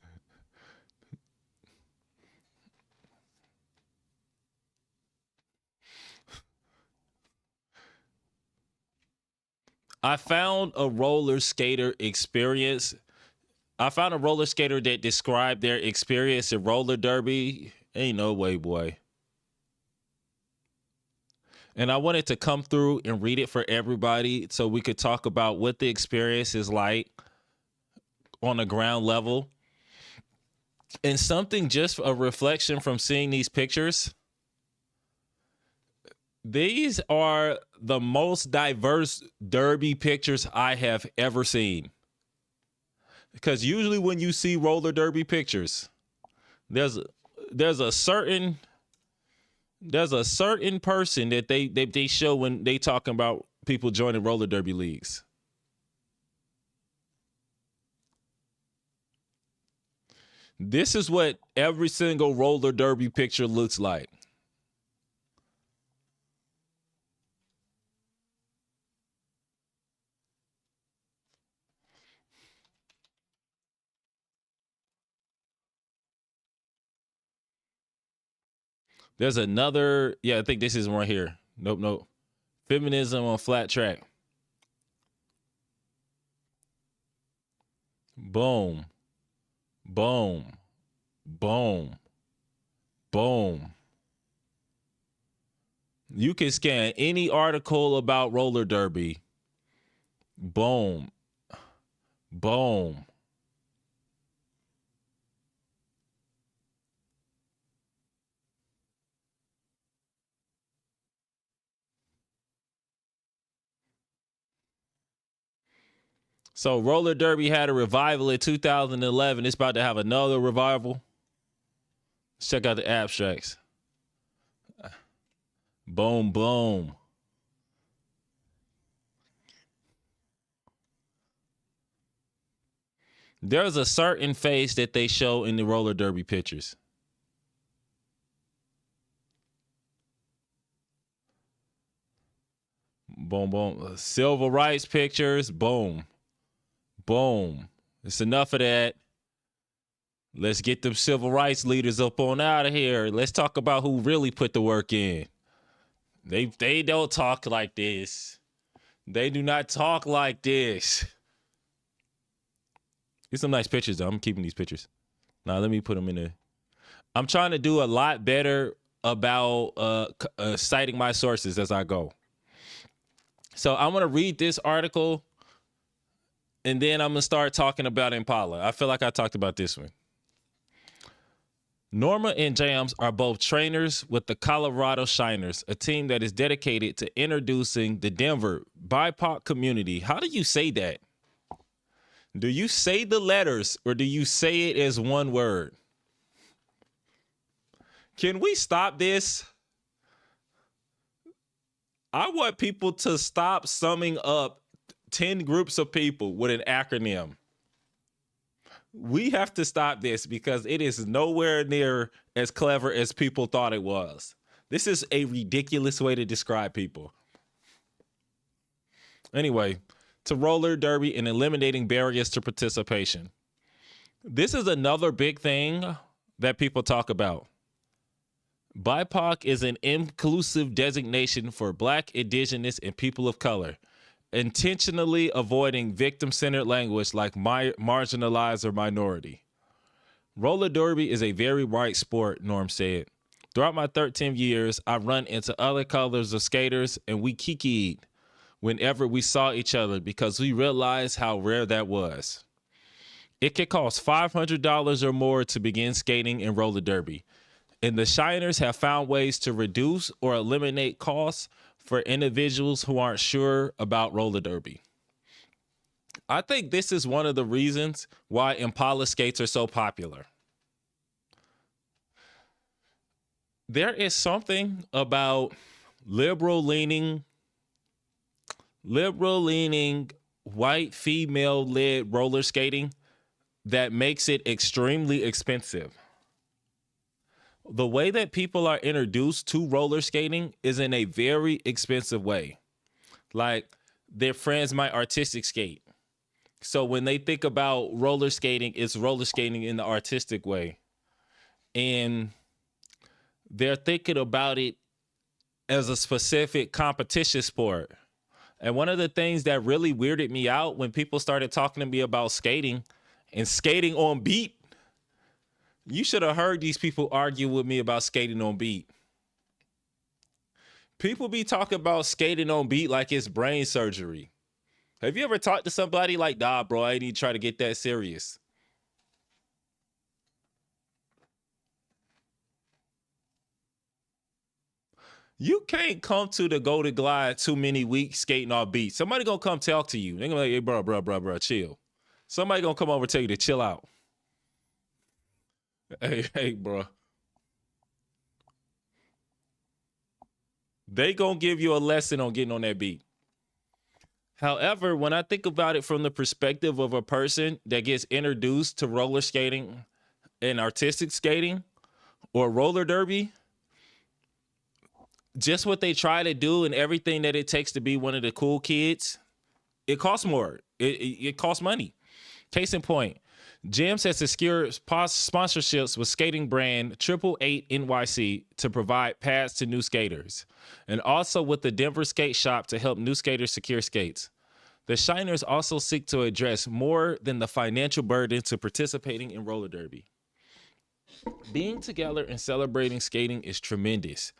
I found a roller skater experience. I found a roller skater that described their experience in roller derby. Ain't no way, boy. And I wanted to come through and read it for everybody so we could talk about what the experience is like on the ground level. And something, just a reflection from seeing these pictures. These are the most diverse derby pictures I have ever seen. Because usually when you see roller derby pictures, there's a certain person that they show when they talking about people joining roller derby leagues. This is what every single roller derby picture looks like. There's another, I think this is one here. Nope. Feminism on flat track. Boom. Boom. Boom. Boom. You can scan any article about roller derby. Boom. Boom. So roller derby had a revival in 2011. It's about to have another revival. Let's check out the abstracts. Boom, boom. There's a certain face that they show in the roller derby pictures. Boom, boom. Civil rights pictures. Boom. Boom. It's enough of that. Let's get them civil rights leaders up on out of here. Let's talk about who really put the work in. They don't talk like this. They do not talk like this. Get some nice pictures, though. I'm keeping these pictures. Now, let me put them in there. I'm trying to do a lot better about citing my sources as I go. So I'm going to read this article, and then I'm going to start talking about Impala. I feel like I talked about this one. Norma and Jams are both trainers with the Colorado Shiners, a team that is dedicated to introducing the Denver BIPOC community. How do you say that? Do you say the letters or do you say it as one word? Can we stop this? I want people to stop summing up 10 groups of people with an acronym. We have to stop this because it is nowhere near as clever as people thought it was. This is a ridiculous way to describe people. Anyway, to roller derby and eliminating barriers to participation. This is another big thing that people talk about. BIPOC is an inclusive designation for Black, Indigenous, and people of color, intentionally avoiding victim-centered language like marginalized or minority. Roller derby is a very white sport, Norm said. Throughout my 13 years, I've run into other colors of skaters, and we kikied whenever we saw each other because we realized how rare that was. It could cost $500 or more to begin skating in roller derby, and the Shiners have found ways to reduce or eliminate costs for individuals who aren't sure about roller derby. I think this is one of the reasons why Impala skates are so popular. There is something about liberal leaning, white female led roller skating that makes it extremely expensive. The way that people are introduced to roller skating is in a very expensive way. Like, their friends might artistic skate. So when they think about roller skating, it's roller skating in the artistic way. And they're thinking about it as a specific competition sport. And one of the things that really weirded me out when people started talking to me about skating and skating on beat, you should have heard these people argue with me about skating on beat. People be talking about skating on beat like it's brain surgery. Have you ever talked to somebody like, nah, bro, I need to try to get that serious? You can't come to the Golden Glide too many weeks skating off beat. Somebody gonna come talk to you. They're gonna be like, hey, bro, chill. Somebody gonna come over and tell you to chill out. Hey, bro. They gonna give you a lesson on getting on that beat. However, when I think about it from the perspective of a person that gets introduced to roller skating and artistic skating or roller derby, just what they try to do and everything that it takes to be one of the cool kids, it costs more. It costs money. Case in point, Gems has secured sponsorships with skating brand 888 NYC to provide pads to new skaters, and also with the Denver Skate Shop to help new skaters secure skates. The Shiners also seek to address more than the financial burden to participating in roller derby. Being together and celebrating skating is tremendous.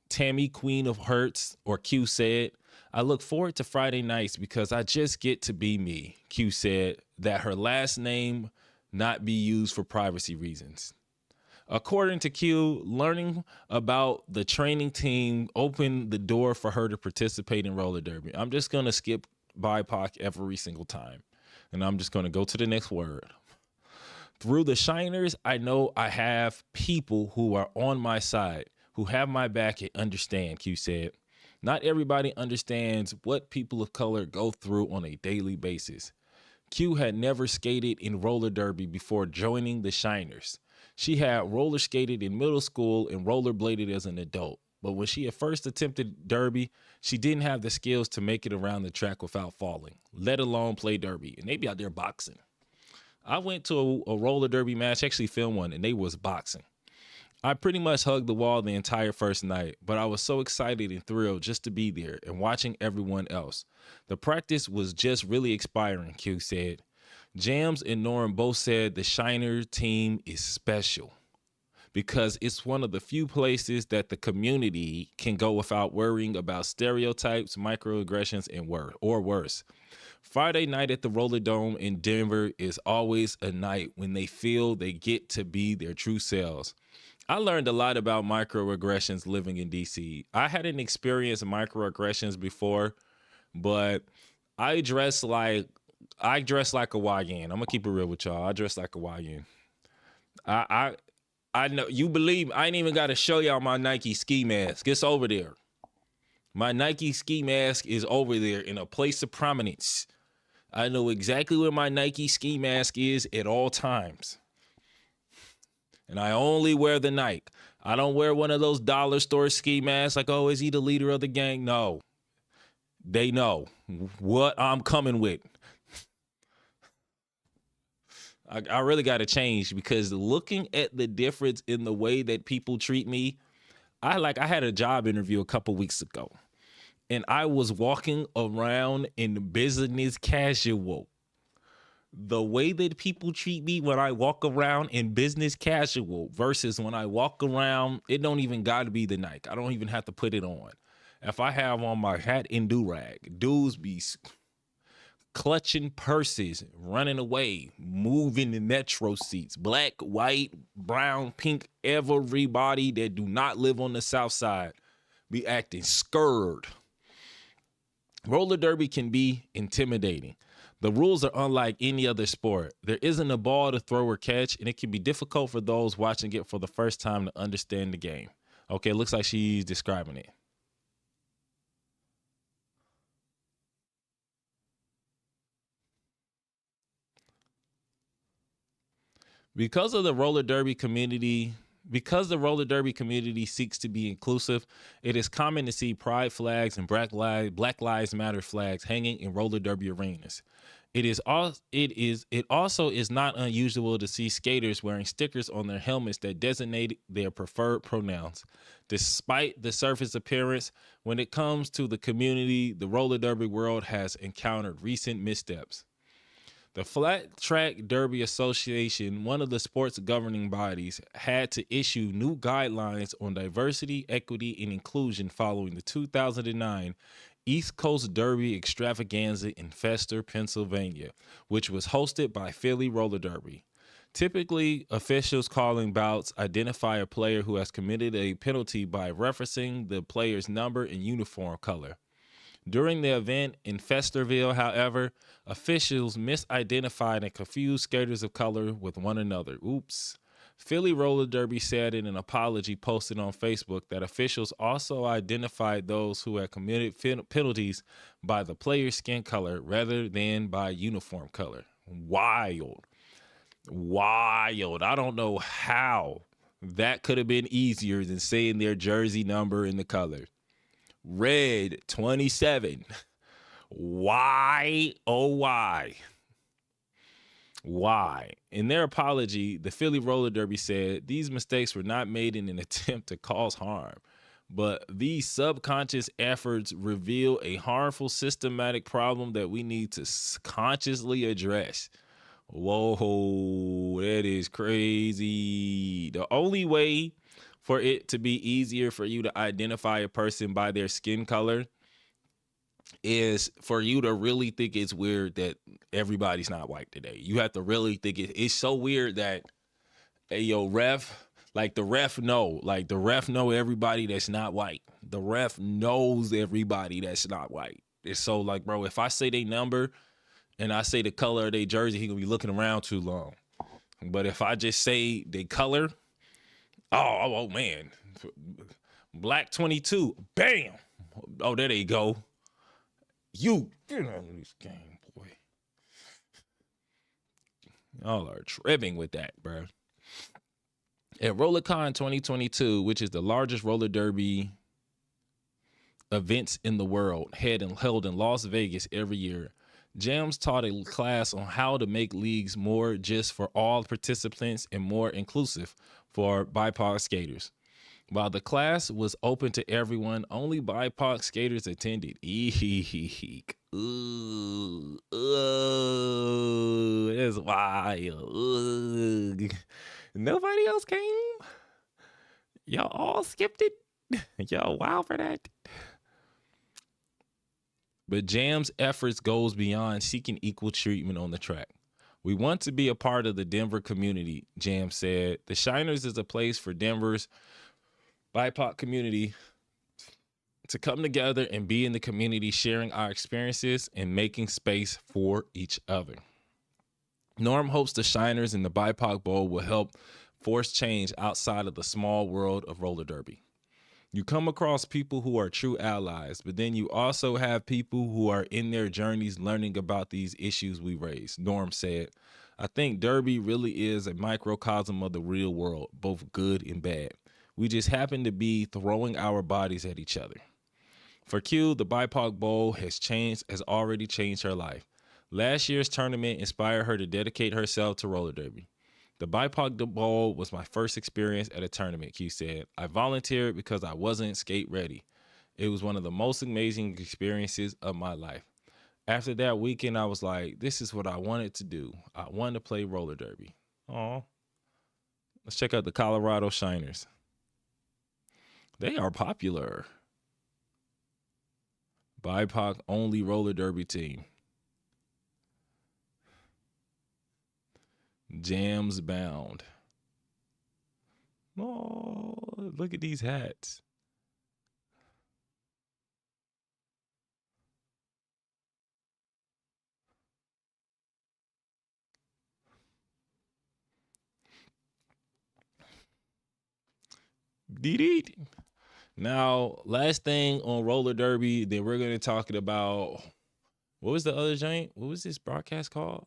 Tammy, Queen of Hertz, or Q said, I look forward to Friday nights because I just get to be me. Q said that her last name not be used for privacy reasons. According to Q, learning about the training team opened the door for her to participate in roller derby. I'm just going to skip BIPOC every single time, and I'm just going to go to the next word. Through the Shiners, I know I have people who are on my side, who have my back and understand, Q said. Not everybody understands what people of color go through on a daily basis. Q had never skated in roller derby before joining the Shiners. She had roller skated in middle school and rollerbladed as an adult. But when she had first attempted derby, she didn't have the skills to make it around the track without falling, let alone play derby. And they be out there boxing. I went to a roller derby match, actually filmed one, and they was boxing. I pretty much hugged the wall the entire first night, but I was so excited and thrilled just to be there and watching everyone else. The practice was just really inspiring, Q said. Jams and Norm both said the Shiner team is special because it's one of the few places that the community can go without worrying about stereotypes, microaggressions, and worse. Friday night at the Roller Dome in Denver is always a night when they feel they get to be their true selves. I learned a lot about microaggressions living in DC. I hadn't experienced microaggressions before, but I dress like a YN. I'm gonna keep it real with y'all. I dress like a YN. I know you believe I ain't even gotta show y'all my Nike ski mask. It's over there. My Nike ski mask is over there in a place of prominence. I know exactly where my Nike ski mask is at all times. And I only wear the Nike. I don't wear one of those dollar store ski masks like, oh, is he the leader of the gang? No. They know what I'm coming with. I really got to change, because looking at the difference in the way that people treat me, I had a job interview a couple weeks ago, and I was walking around in business casual. The way that people treat me when I walk around in business casual versus when I walk around, it don't even got to be the Nike. I don't even have to put it on. If I have on my hat and do-rag, dudes be clutching purses, running away, moving the metro seats, black, white, brown, pink, everybody that do not live on the south side be acting scared. Roller derby can be intimidating. The rules are unlike any other sport. There isn't a ball to throw or catch, and it can be difficult for those watching it for the first time to understand the game. Okay, it looks like she's describing it. Because the roller derby community seeks to be inclusive, it is common to see pride flags and Black Lives Matter flags hanging in roller derby arenas. It also is not unusual to see skaters wearing stickers on their helmets that designate their preferred pronouns. Despite the surface appearance, when it comes to the community, the roller derby world has encountered recent missteps. The Flat Track Derby Association, one of the sport's governing bodies, had to issue new guidelines on diversity, equity, and inclusion following the 2009 East Coast Derby extravaganza in Fester, Pennsylvania, which was hosted by Philly Roller Derby. Typically, officials calling bouts identify a player who has committed a penalty by referencing the player's number and uniform color. During the event in Festerville, however, officials misidentified and confused skaters of color with one another. Oops. Philly Roller Derby said in an apology posted on Facebook that officials also identified those who had committed penalties by the player's skin color rather than by uniform color. Wild. I don't know how that could have been easier than saying their jersey number and the color. Red 27. Why? Oh, why? Why? In their apology, the Philly Roller Derby said these mistakes were not made in an attempt to cause harm, but these subconscious efforts reveal a harmful systematic problem that we need to consciously address. Whoa, that is crazy. The only way for it to be easier for you to identify a person by their skin color is for you to really think it's weird that everybody's not white today. You have to really think it's so weird that, hey, yo, ref, like the ref know everybody that's not white. The ref knows everybody that's not white. It's so like, bro, if I say their number and I say the color of their jersey, he gonna be looking around too long. But if I just say the color, oh man, black 22, bam. Oh, there they go. You get out of this game, boy. Y'all are tripping with that, bro. At RollerCon 2022, which is the largest roller derby events in the world, held in Las Vegas every year, Jams taught a class on how to make leagues more just for all participants and more inclusive for BIPOC skaters. While the class was open to everyone, only BIPOC skaters attended. Eek. Ooh, that's wild. Ugh. Nobody else came? Y'all all skipped it? Y'all wild for that? But Jam's efforts goes beyond seeking equal treatment on the track. We want to be a part of the Denver community, Jam said. The Shiners is a place for Denver's BIPOC community to come together and be in the community, sharing our experiences and making space for each other. Norm hopes the Shiners and the BIPOC Bowl will help force change outside of the small world of roller derby. You come across people who are true allies, but then you also have people who are in their journeys learning about these issues we raise, Norm said. I think derby really is a microcosm of the real world, both good and bad. We just happen to be throwing our bodies at each other. For Q, the BIPOC Bowl has already changed her life. Last year's tournament inspired her to dedicate herself to roller derby. The BIPOC Bowl was my first experience at a tournament, Q said. I volunteered because I wasn't skate ready. It was one of the most amazing experiences of my life. After that weekend, I was like, this is what I wanted to do. I wanted to play roller derby. Aw. Let's check out the Colorado Shiners. They are popular. BIPOC only roller derby team. Jams bound. Oh, look at these hats. Dee. Now, last thing on roller derby, then we're going to talk about, what was the other giant? What was this broadcast called?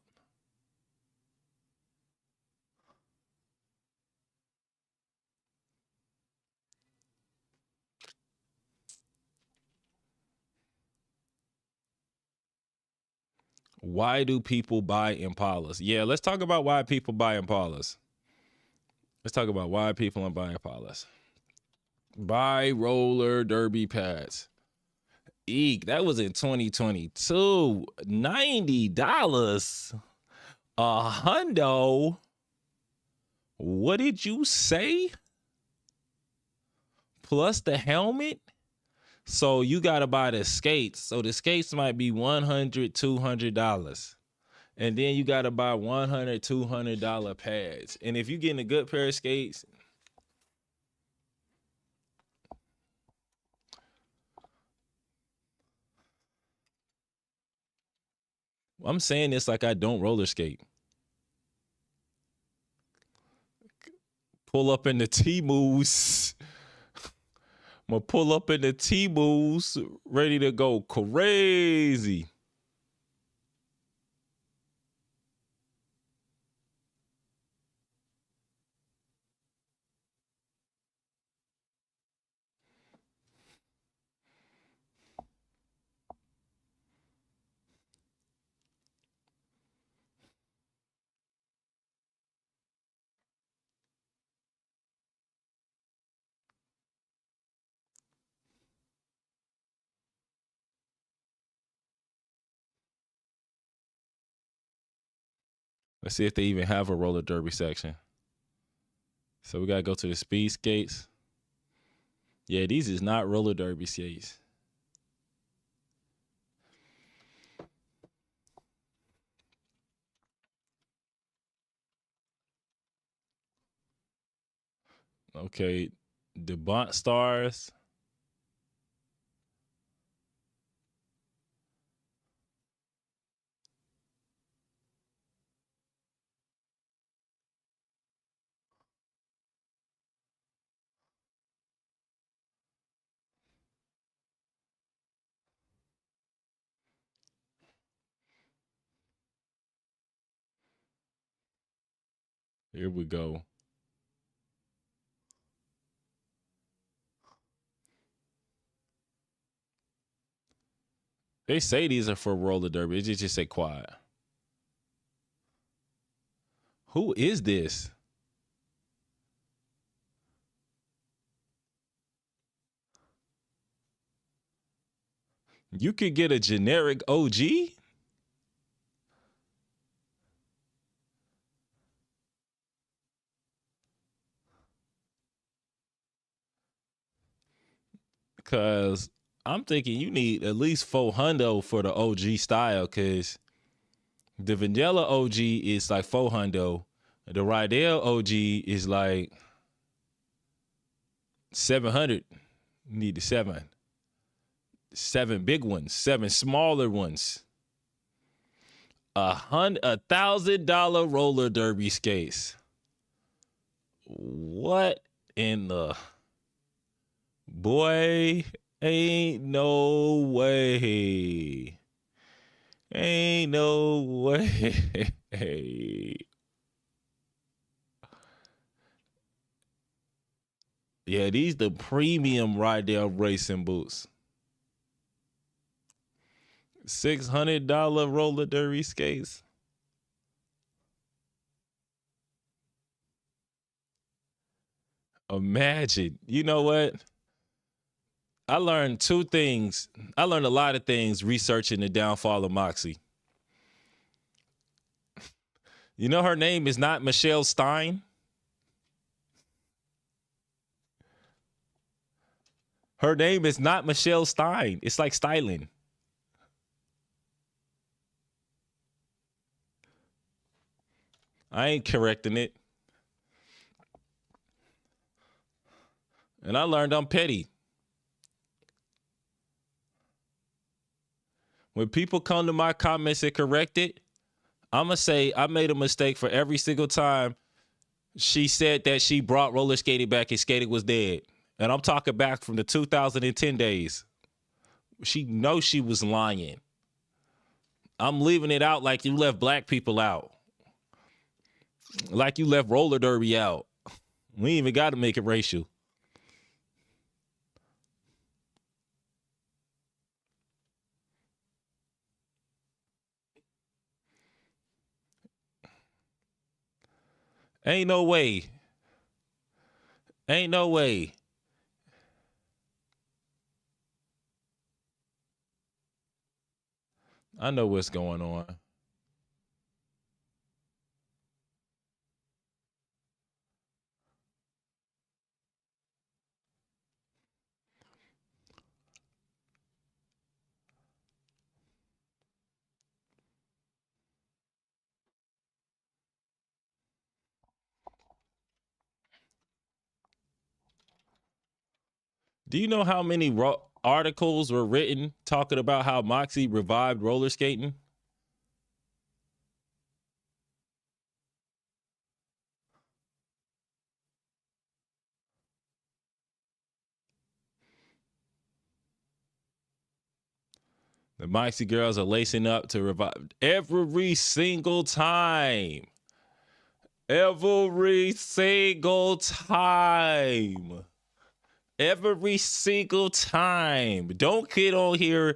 Why do people buy Impalas? Yeah, let's talk about why people buy Impalas. Let's talk about why people are buying Impalas. Buy roller derby pads. Eek, that was in 2022. $90. A hundo. What did you say? Plus the helmet? So you got to buy the skates. So the skates might be $100, $200. And then you got to buy $100, $200 pads. And if you're getting a good pair of skates, I'm saying this like I don't roller skate. Pull up in the T-Moose. I'm going to pull up in the T-Moose, ready to go crazy. Let's see if they even have a roller derby section. So we got to go to the speed skates. Yeah, these is not roller derby skates. Okay, the Bont Stars. Here we go. They say these are for roller derby. It just say quiet. Who is this? You could get a generic OG? Because I'm thinking you need at least $400 for the OG style, because the vanilla OG is like $400. The Rydell OG is like $700. You need the seven big ones, seven smaller ones. $1,000 roller derby skates. What in the boy? Ain't no way. Ain't no way. Yeah, these the premium Rydell racing boots. $600 roller derby skates. Imagine. You know what? I learned two things. I learned a lot of things researching the downfall of Moxie. You know her name is not Michelle Stein? Her name is not Michelle Stein. It's like styling. I ain't correcting it. And I learned I'm petty. When people come to my comments and correct it, I'm going to say I made a mistake for every single time she said that she brought roller skating back and skating was dead. And I'm talking back from the 2010 days. She knows she was lying. I'm leaving it out like you left black people out. Like you left roller derby out. We ain't even got to make it racial. Ain't no way. Ain't no way. I know what's going on. Do you know how many articles were written talking about how Moxie revived roller skating? The Moxie girls are lacing up to revive every single time. Every single time. Every single time. Don't get on here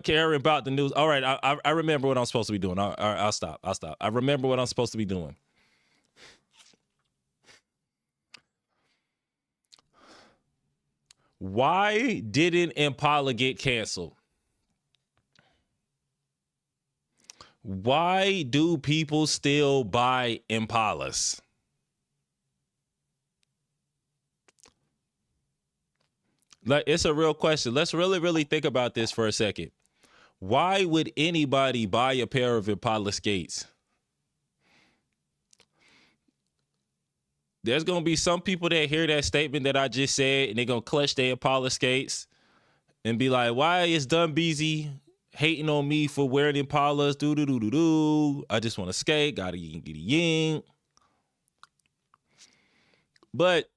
caring about the news. All right, I remember what I'm supposed to be doing. I'll stop. I remember what I'm supposed to be doing. Why didn't Impala get canceled? Why do people still buy Impalas? Like, it's a real question. Let's really think about this for a second. Why would anybody buy a pair of Impala skates? There's going to be some people that hear that statement that I just said, and they're going to clutch their Impala skates and be like, why is Dunbeezy hating on me for wearing Impalas? Do. I just want to skate. Gotta get a ying. But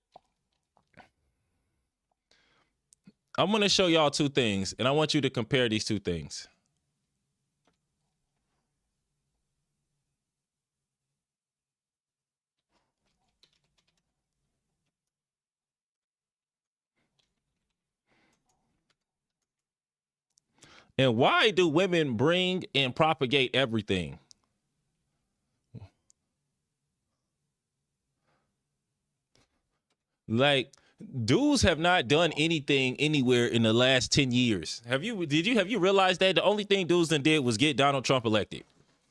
I'm going to show y'all two things, and I want you to compare these two things. And why do women bring and propagate everything? Like, dudes have not done anything anywhere in the last 10 years. Have you realized that the only thing dudes did was get Donald Trump elected?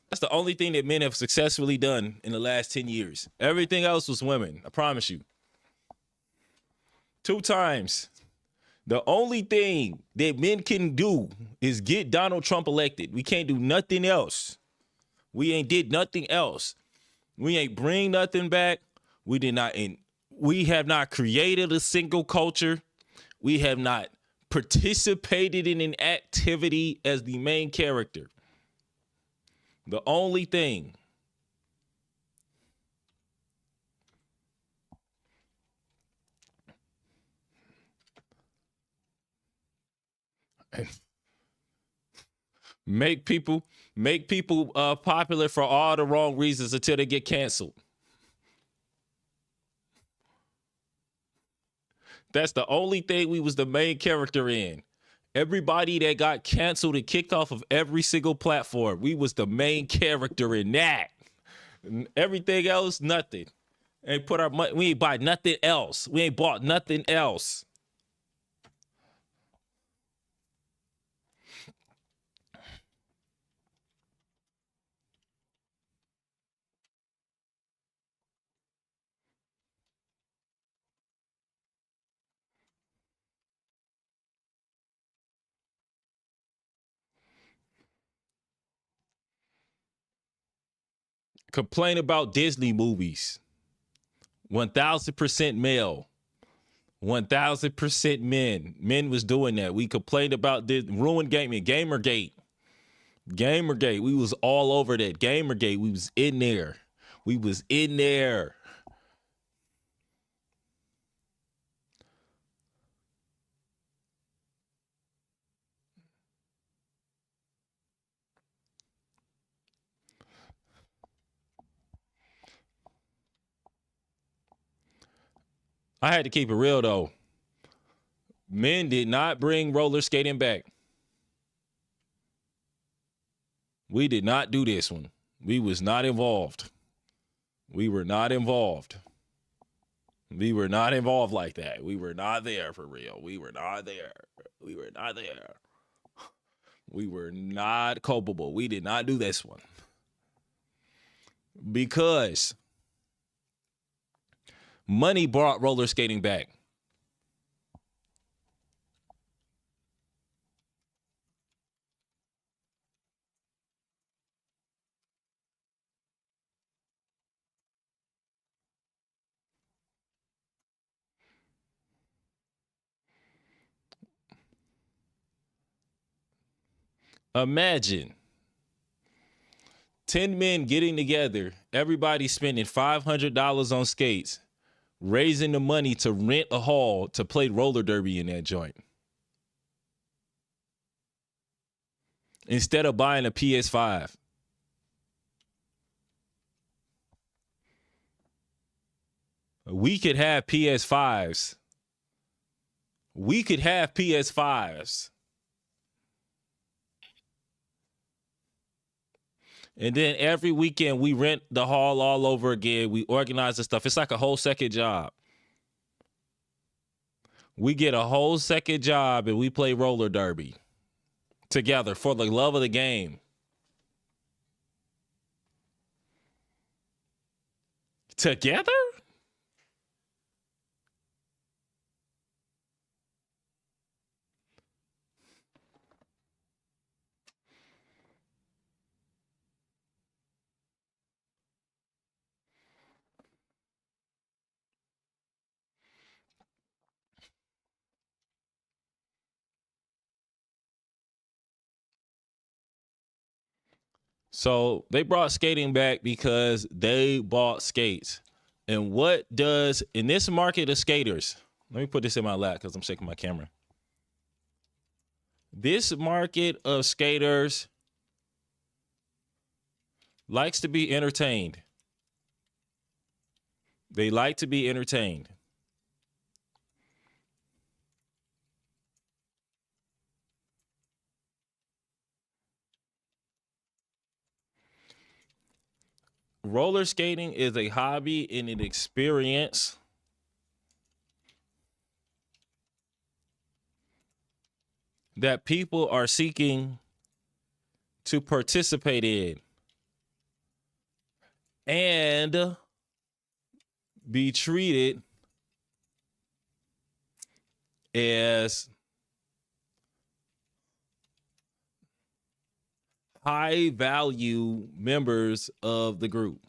That's the only thing that men have successfully done in the last 10 years. Everything else was women. I promise you. 2 times. The only thing that men can do is get Donald Trump elected. We can't do nothing else. We ain't did nothing else. We ain't bring nothing back. We have not created a single culture. We have not participated in an activity as the main character. The only thing. Make people popular for all the wrong reasons until they get canceled. That's the only thing we was the main character in. Everybody that got canceled and kicked off of every single platform, we was the main character in that. Everything else, nothing. Ain't put our money. We ain't buy nothing else. We ain't bought nothing else. Complain about Disney movies. 1,000% male. 1,000% men. Men was doing that. We complained about this ruined gaming. Gamergate. Gamergate. We was all over that. Gamergate. We was in there. We was in there. I had to keep it real though. Men did not bring roller skating back. We did not do this one. We was not involved. We were not involved. We were not involved like that. We were not there for real. We were not there. We were not there. We were not culpable. We did not do this one. Because money brought roller skating back. Imagine 10 men getting together, everybody spending $500 on skates, raising the money to rent a hall to play roller derby in that joint. Instead of buying a PS5. We could have PS5s. We could have PS5s. And then every weekend we rent the hall all over again. We organize the stuff. It's like a whole second job. We get a whole second job and we play roller derby together for the love of the game. Together? So they brought skating back because they bought skates. And what does, in this market of skaters, let me put this in my lap because I'm shaking my camera. This market of skaters likes to be entertained. They like to be entertained. Roller skating is a hobby and an experience that people are seeking to participate in and be treated as high value members of the group.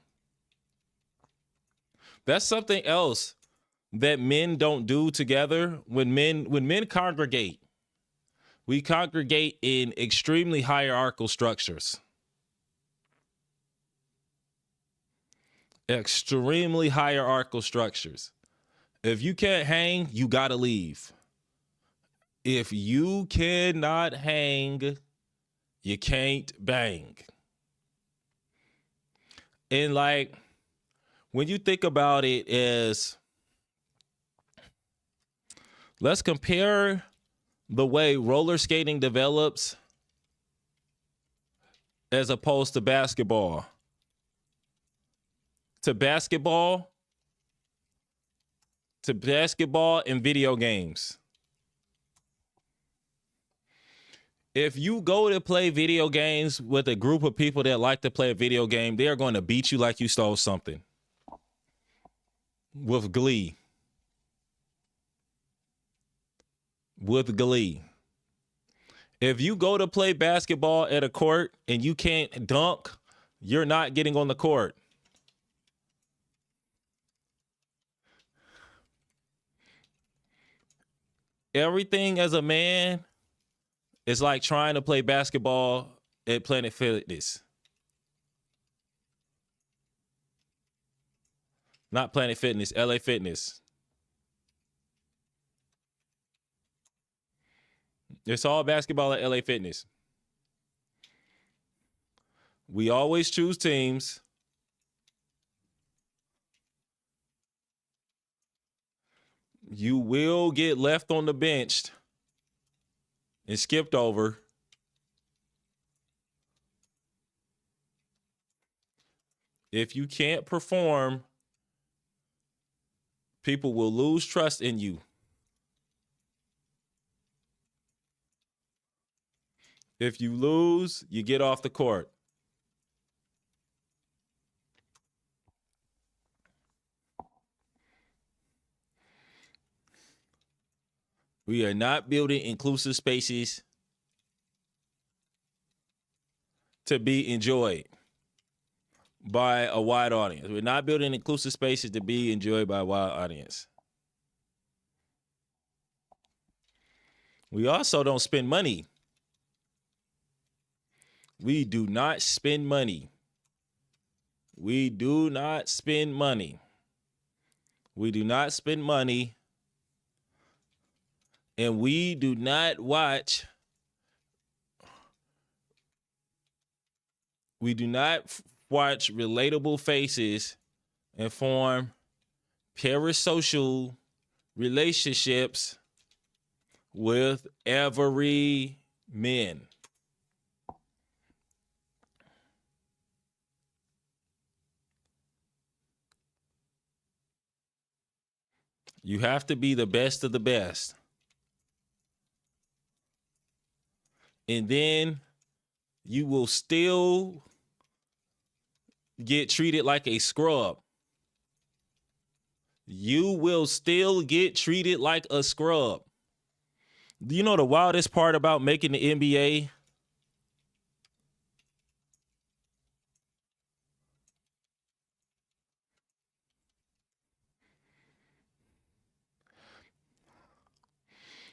That's something else that men don't do together. When men congregate, we congregate in extremely hierarchical structures. Extremely hierarchical structures. If you can't hang, you gotta leave. If you cannot hang, you can't bang. And like, when you think about it as, let's compare the way roller skating develops as opposed to basketball. To basketball and video games. If you go to play video games with a group of people that like to play a video game, they are going to beat you like you stole something. With glee. With glee. If you go to play basketball at a court and you can't dunk, you're not getting on the court. Everything as a man is like trying to play basketball at Planet Fitness. Not Planet Fitness, LA Fitness. It's all basketball at LA Fitness. We always choose teams. You will get left on the bench and skipped over. If you can't perform, people will lose trust in you. If you lose, you get off the court. We are not building inclusive spaces to be enjoyed by a wide audience. We're not building inclusive spaces to be enjoyed by a wide audience. We also don't spend money. We do not spend money. We do not spend money. We do not spend money. And we do not watch. We do not watch relatable faces and form parasocial relationships with every men. You have to be the best of the best. And then you will still get treated like a scrub. You will still get treated like a scrub. Do you know the wildest part about making the NBA?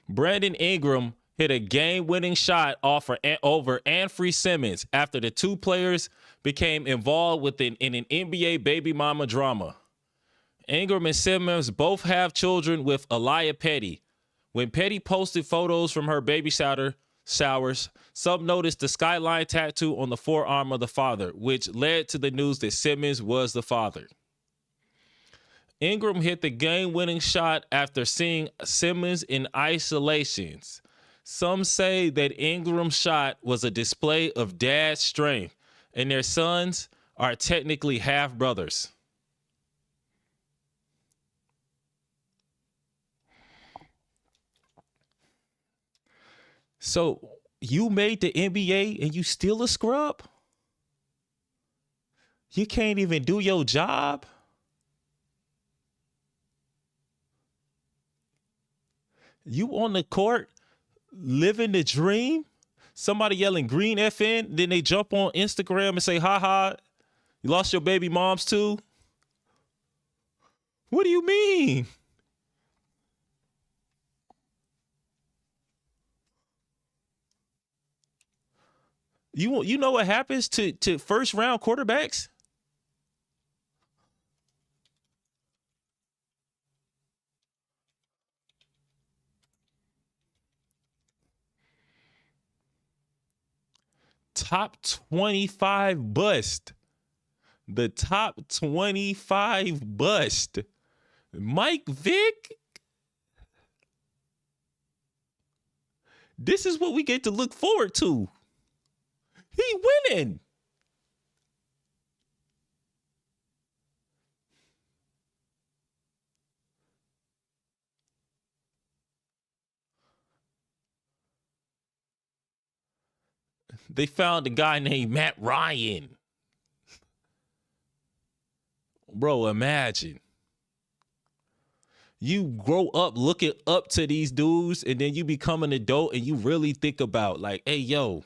Brandon Ingram hit a game-winning shot over Anfernee Simons after the two players became involved in an NBA baby mama drama. Ingram and Simmons both have children with Aaliyah Petty. When Petty posted photos from her baby showers, some noticed the skyline tattoo on the forearm of the father, which led to the news that Simmons was the father. Ingram hit the game-winning shot after seeing Simmons in isolations. Some say that Ingram's shot was a display of dad's strength, and their sons are technically half-brothers. So you made the NBA and you still a scrub? You can't even do your job? You on the court living the dream? Somebody yelling green FN, then they jump on Instagram and say, ha ha, you lost your baby moms too? What do you mean? You know what happens to first round quarterbacks? Top 25 bust. The top 25 bust. Mike Vick. This is what we get to look forward to. He winning. They found a guy named Matt Ryan. Bro, imagine. You grow up looking up to these dudes, and then you become an adult and you really think about like, hey, yo.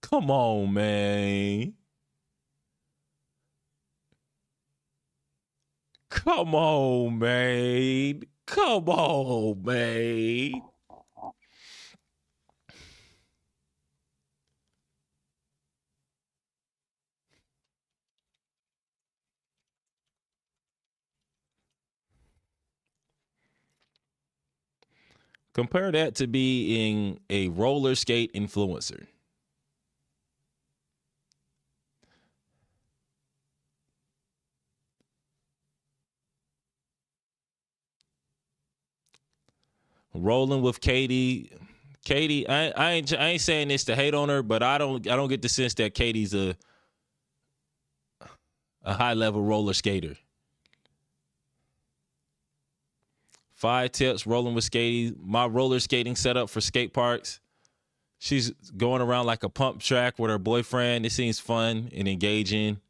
Come on, man. Come on, man. Come on, man. Compare that to being a roller skate influencer. Rolling with Katie. Katie, I ain't saying this to hate on her, but I don't get the sense that Katie's a high level roller skater. 5 tips rolling with Katie. My roller skating setup for skate parks. She's going around like a pump track with her boyfriend. It seems fun and engaging.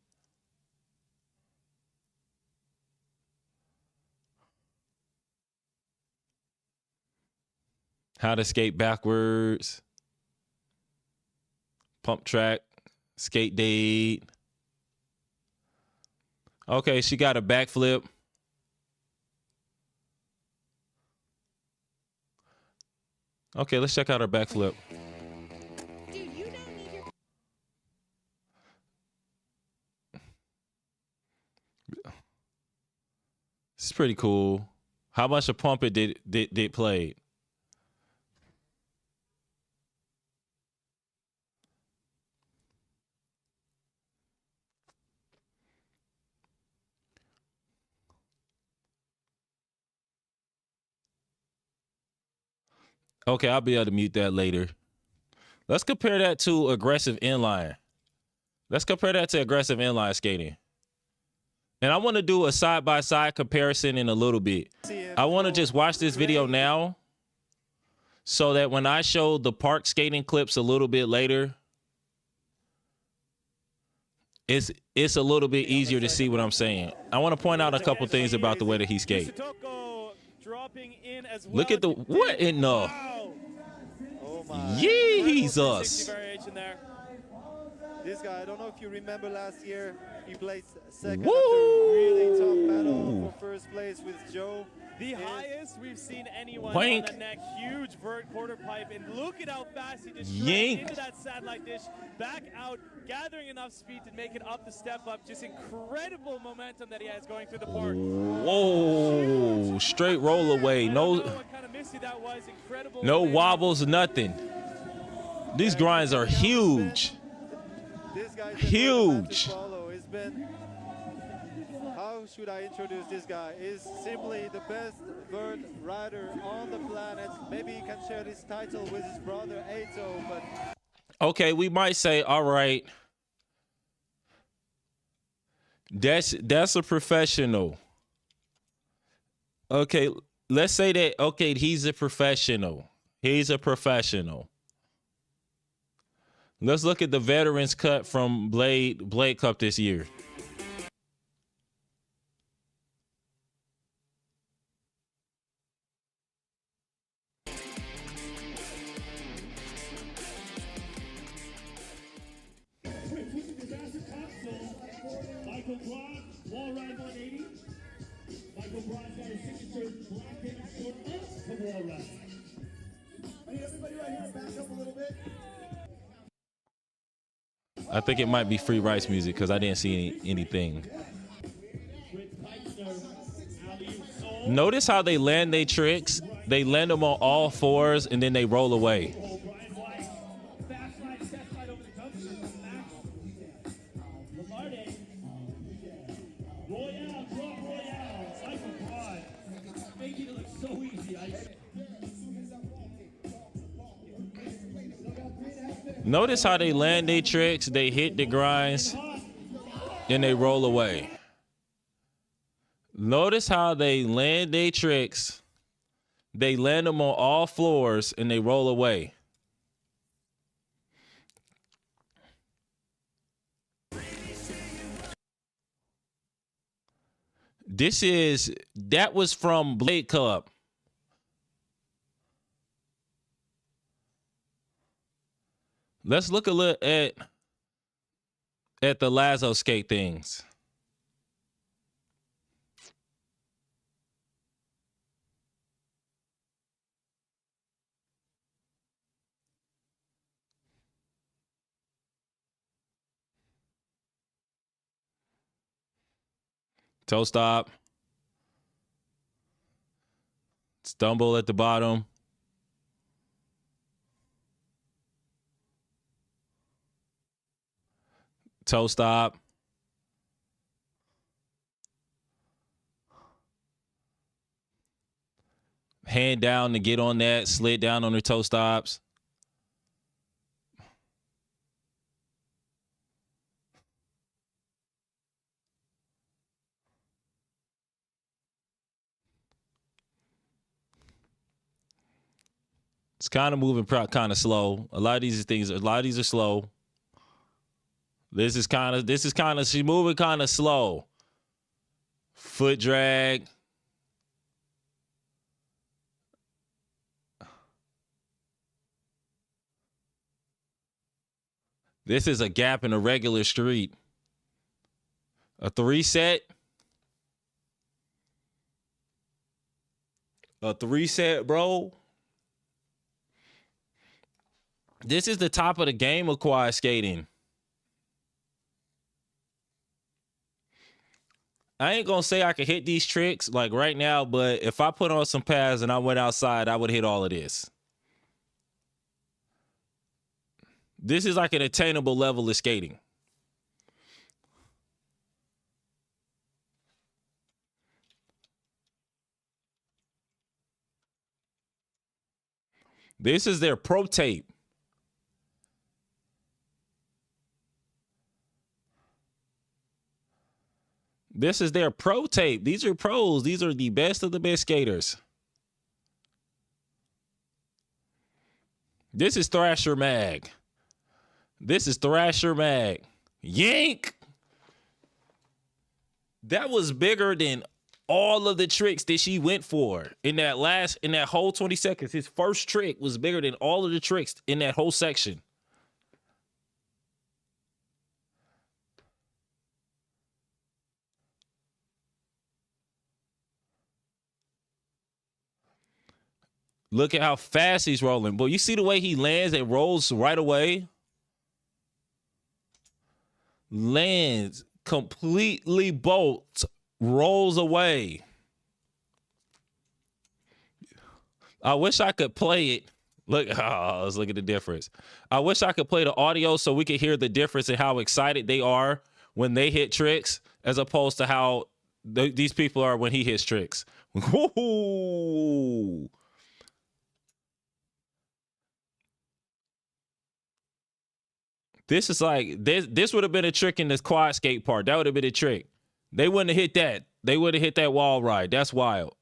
How to skate backwards. Pump track. Skate date. Okay, she got a backflip. Okay, let's check out her backflip. It's pretty cool. How much of pump it did play? Okay, I'll be able to mute that later. Let's compare that to aggressive inline. Let's compare that to aggressive inline skating. And I want to do a side-by-side comparison in a little bit. I want to just watch this video now so that when I show the park skating clips a little bit later, it's a little bit easier to see what I'm saying. I want to point out a couple things about the way that he skates. Look at the, what in the, Jesus. This guy, I don't know if you remember last year, he placed second after a really tough battle for first place with Joe. The highest we've seen anyone Wank. on the neck, huge vert quarter pipe, and look at how fast he just Yank. into that satellite dish, back out, gathering enough speed to make it up the step up. Just incredible momentum that he has going through the park. Whoa, straight roll away. No wobbles, nothing. These grinds are huge. This guy's huge. He's been, how should I introduce this guy? He's simply the best vert rider on the planet. Maybe he can share this title with his brother Eito, but okay, we might say, all right, that's a professional. Okay, let's say that, okay, he's a professional. He's a professional. Let's look at the veterans cut from Blade Cup this year. Michael Brock, wall ride 180. Michael Brock's got his signature black and short up to wall ride. I need everybody right here to back up a little bit. I think it might be free rights music because I didn't see anything. Notice how they land their tricks. They land them on all fours and then they roll away. Notice how they land their tricks, they hit the grinds, then they roll away. Notice how they land their tricks, they land them on all floors, and they roll away. That was from Blade Club. Let's look a little at the Lazo skate things. Toe stop. Stumble at the bottom. Toe stop. Hand down to get on that. Slid down on the toe stops. It's kind of moving kind of slow. A lot of these are slow. This is kind of she's moving kind of slow. Foot drag. This is a gap in a regular street. A 3-set. A 3-set, bro. This is the top of the game of quad skating. I ain't gonna say I could hit these tricks like right now, but if I put on some pads and I went outside, I would hit all of this. This is like an attainable level of skating. This is their pro tape. This is their pro tape. These are pros. These are the best of the best skaters. This is Thrasher Mag. This is Thrasher Mag. Yank! That was bigger than all of the tricks that she went for in that whole 20 seconds. His first trick was bigger than all of the tricks in that whole section. Look at how fast he's rolling. But you see the way he lands and rolls right away? Lands, completely bolts, rolls away. I wish I could play it. Look, let's look at the difference. I wish I could play the audio so we could hear the difference in how excited they are when they hit tricks as opposed to how these people are when he hits tricks. Woo-hoo. This is like, this would have been a trick in this quad skate part. That would have been a trick. They wouldn't have hit that. They would have hit that wall ride. That's wild.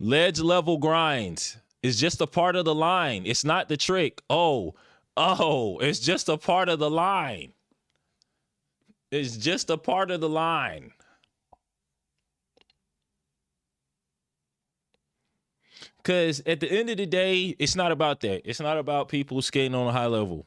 Ledge level grinds is just a part of the line. It's not the trick. Oh, it's just a part of the line. It's just a part of the line. Because at the end of the day, it's not about that. It's not about people skating on a high level.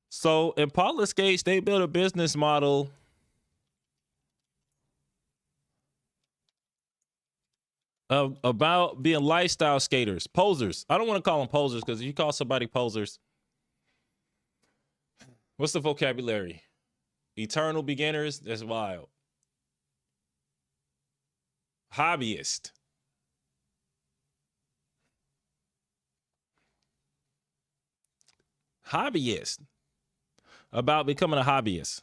So Impala Skates, they built a business model about being lifestyle skaters, posers. I don't want to call them posers because if you call somebody posers, What's the vocabulary? Eternal beginners, that's wild. Hobbyist. Hobbyist. About becoming a hobbyist.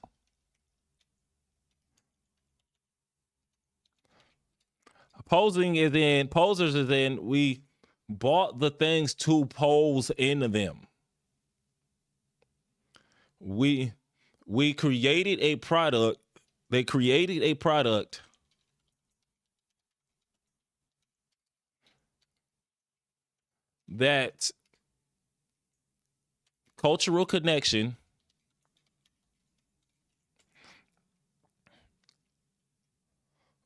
Posers is in we bought the things to pose into them. We created a product. They created a product that cultural connection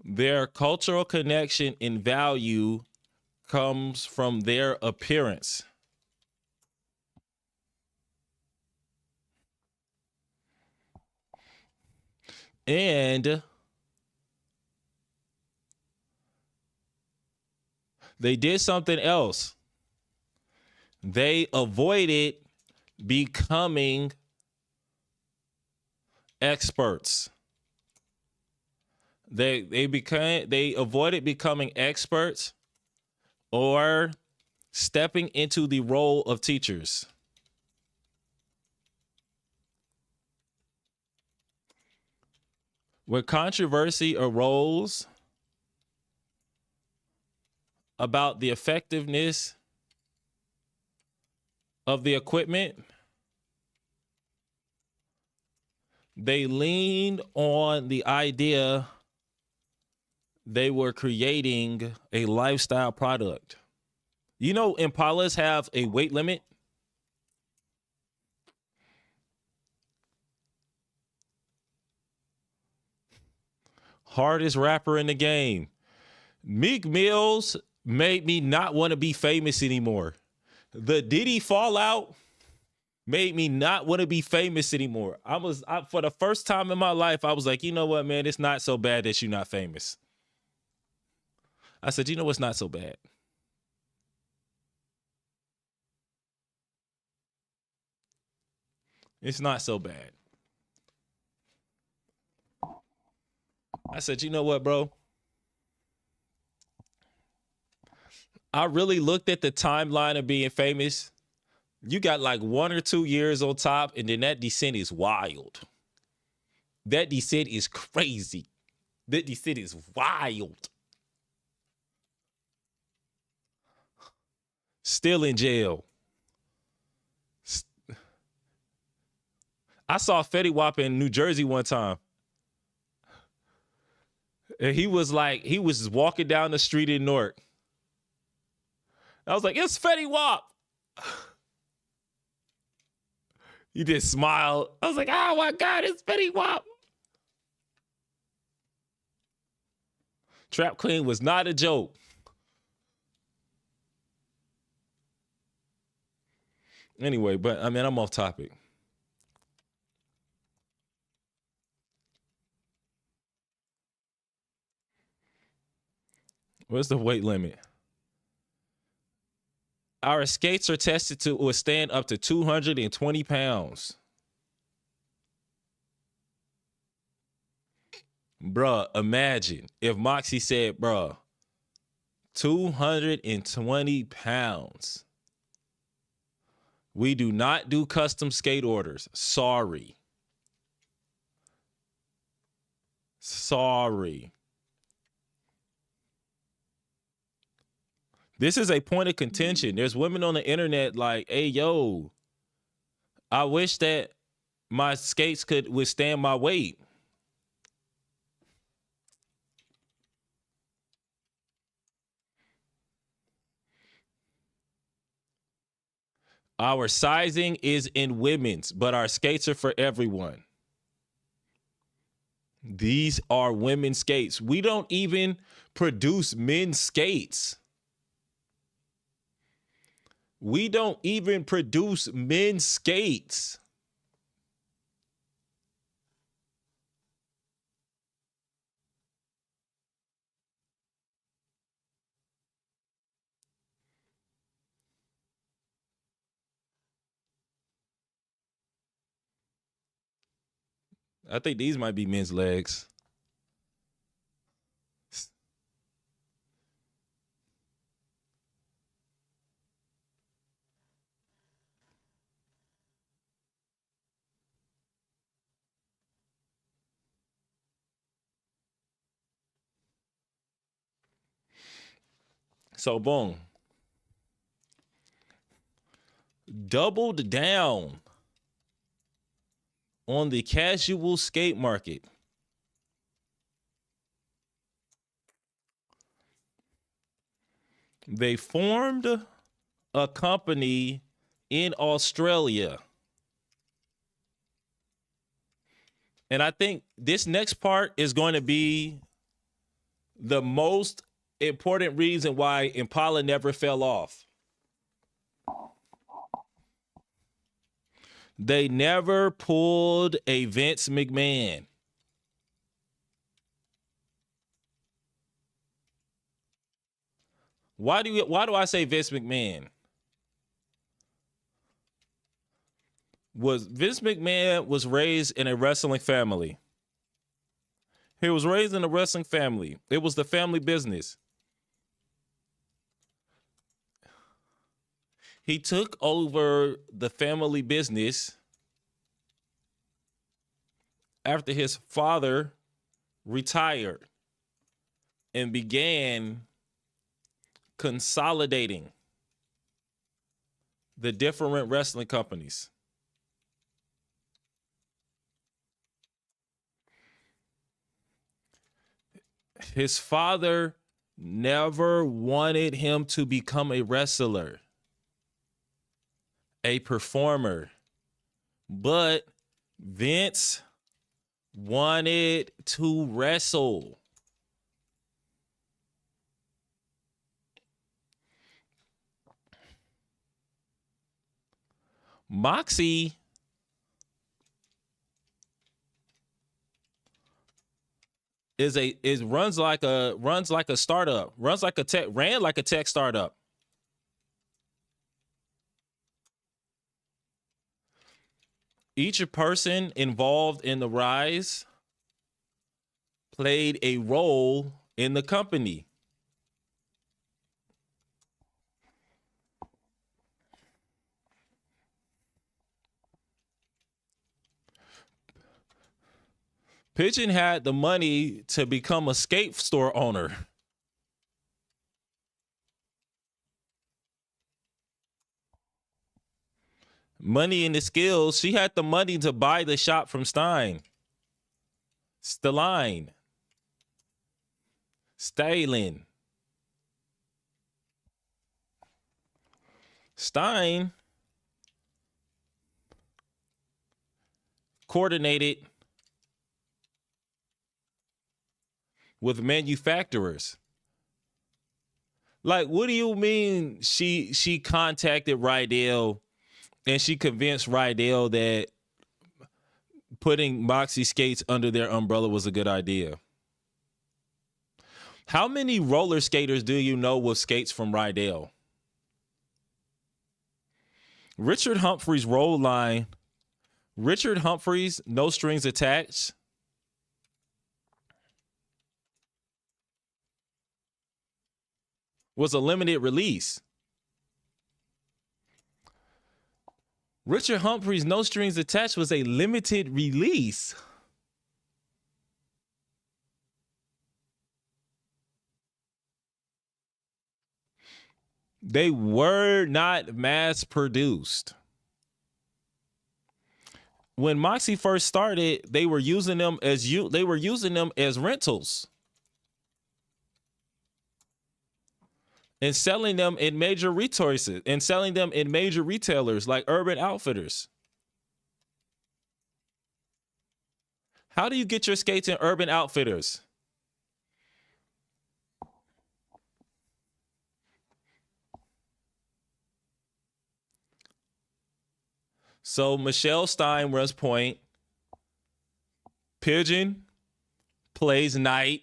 their cultural connection and value comes from their appearance. And they did something else. They avoided becoming experts. They avoided becoming experts or stepping into the role of teachers. When controversy arose about the effectiveness of the equipment, they leaned on the idea they were creating a lifestyle product. You know, Impalas have a weight limit. Hardest rapper in the game. Meek Mills made me not want to be famous anymore. The Diddy fallout made me not want to be famous anymore. For the first time in my life, I was like, you know what, man, it's not so bad that you're not famous. I said, you know what's not so bad? It's not so bad. I said, you know what, bro? I really looked at the timeline of being famous. You got like 1 or 2 years on top, and then that descent is wild. That descent is crazy. That descent is wild. Still in jail. I saw Fetty Wap in New Jersey one time. And he was walking down the street in Newark. I was like, it's Fetty Wap. He just smiled. I was like, oh my God, it's Fetty Wap. Trap Queen was not a joke. Anyway, but I mean, I'm off topic. What's the weight limit? Our skates are tested to withstand up to 220 pounds. Bruh, imagine if Moxie said, bruh, 220 pounds. We do not do custom skate orders. Sorry. This is a point of contention. There's women on the internet like, hey, yo, I wish that my skates could withstand my weight. Our sizing is in women's, but our skates are for everyone. These are women's skates. We don't even produce men's skates. We don't even produce men's skates. I think these might be men's legs. So boom. Doubled down on the casual skate market. They formed a company in Australia. And I think this next part is going to be the most important reason why Impala never fell off. They never pulled a Vince McMahon. Why do I say Vince McMahon? Vince McMahon was raised in a wrestling family. He was raised in a wrestling family. It was the family business. He took over the family business after his father retired and began consolidating the different wrestling companies. His father never wanted him to become a wrestler, a performer, but Vince wanted to wrestle. Moxie runs like a startup, ran like a tech startup. Each person involved in the rise played a role in the company. Pigeon had the money to become a skate store owner. Money and the skills. She had the money to buy the shop from Stein. Stalin. Stein coordinated with manufacturers. Like, what do you mean she contacted Rydell and she convinced Rydell that putting Moxie skates under their umbrella was a good idea? How many roller skaters do you know with skates from Rydell? Richard Humphreys' roll line, Richard Humphreys, no strings attached, was a limited release. Richard Humphreys' no strings attached was a limited release. They were not mass produced. When Moxie first started, they were using them as rentals and selling them in major retailers like Urban Outfitters. How do you get your skates in Urban Outfitters? So Michelle Stein runs point. Pigeon plays night.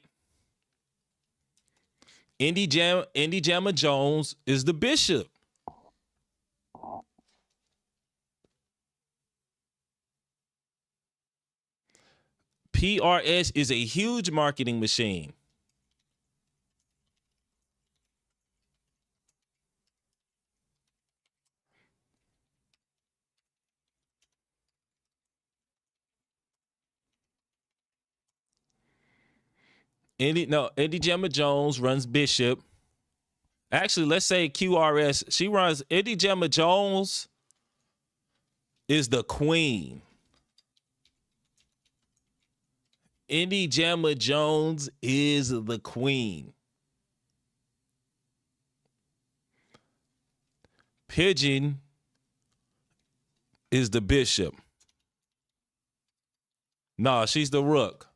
Indy Jamma Jones is the bishop. PRS is a huge marketing machine. Eddie Gemma Jones runs Bishop. Actually, let's say QRS. She runs Eddie Gemma Jones is the queen. Eddie Gemma Jones is the queen. Pigeon is the bishop. Nah, she's the rook.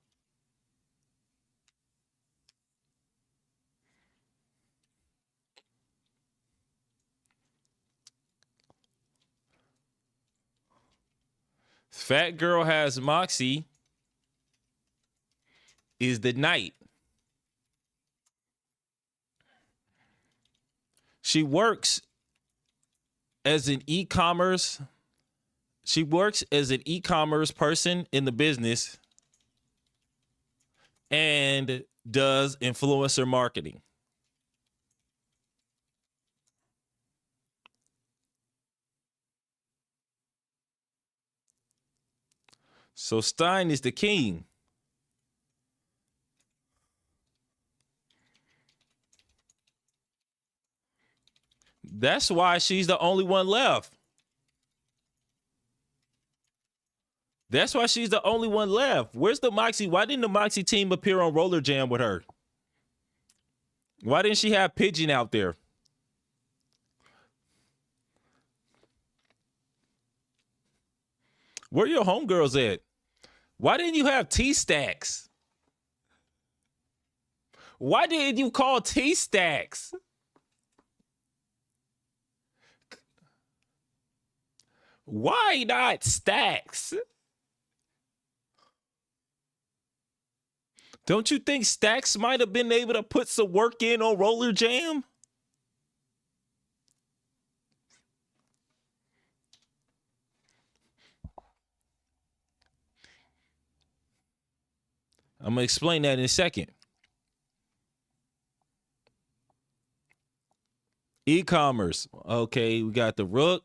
Fat girl has Moxie is the knight. She works as an e-commerce. She works as an e-commerce person in the business and does influencer marketing. So Stein is the king. That's why she's the only one left. That's why she's the only one left. Where's the Moxie? Why didn't the Moxie team appear on Roller Jam with her? Why didn't she have Pigeon out there? Where your homegirls at? Why didn't you have T-Stacks? Why didn't you call T-Stacks? Why not Stacks? Don't you think Stacks might have been able to put some work in on Roller Jam? I'm going to explain that in a second. E-commerce. Okay, we got the rook.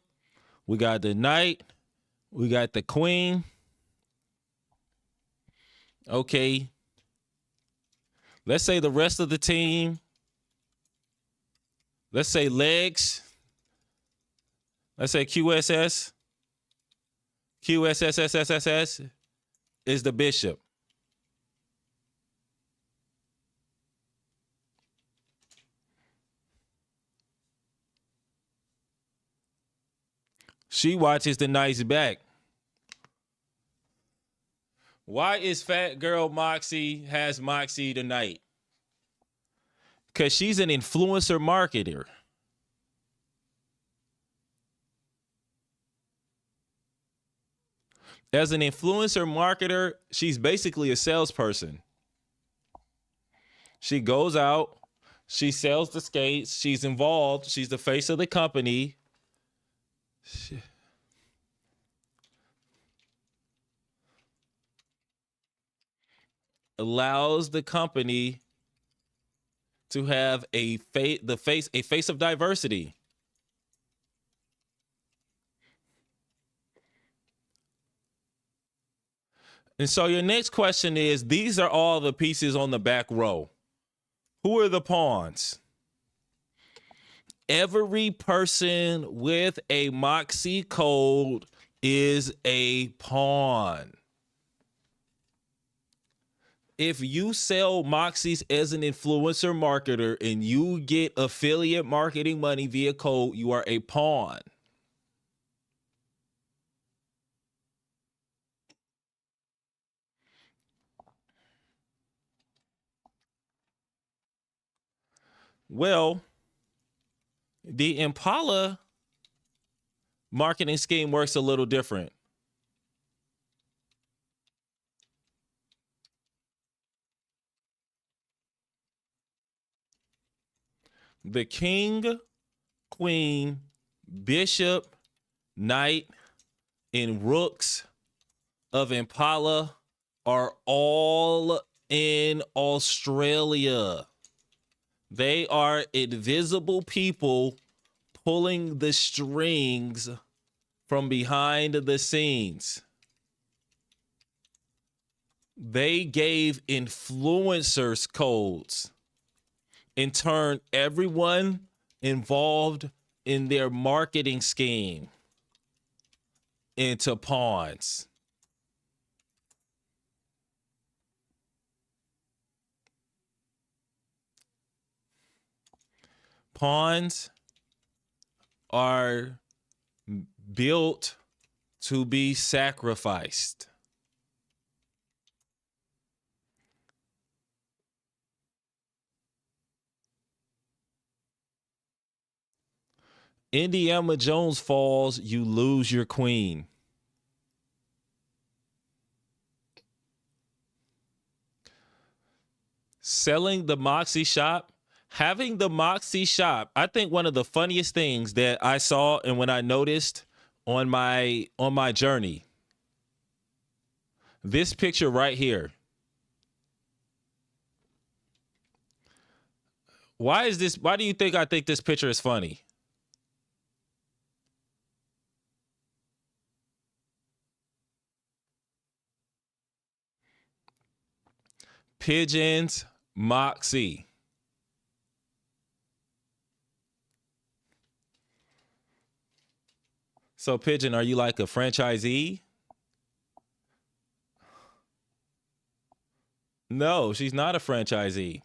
We got the knight. We got the queen. Okay. Let's say the rest of the team. Let's say legs. Let's say QSS. QSSSSSS is the bishop. She watches the knight's back. Why is Fat Girl Moxie has Moxie tonight? Because she's an influencer marketer. As an influencer marketer, she's basically a salesperson. She goes out, she sells the skates, she's involved, she's the face of the company. Allows the company to have a face of diversity. And so your next question is, these are all the pieces on the back row. Who are the pawns? Every person with a Moxie code is a pawn. If you sell Moxies as an influencer marketer and you get affiliate marketing money via code, you are a pawn. Well, the Impala marketing scheme works a little different. The king, queen, bishop, knight, and rooks of Impala are all in Australia. They are invisible people pulling the strings from behind the scenes. They gave influencers codes and turned everyone involved in their marketing scheme into pawns. Pawns are built to be sacrificed. Indiana Jones falls, you lose your queen. Selling the Moxie shop, having the Moxie shop, I think one of the funniest things that I saw and when I noticed on my journey, this picture right here. Why do you think I think this picture is funny? Pigeons, Moxie. So, Pigeon, are you like a franchisee? No, she's not a franchisee.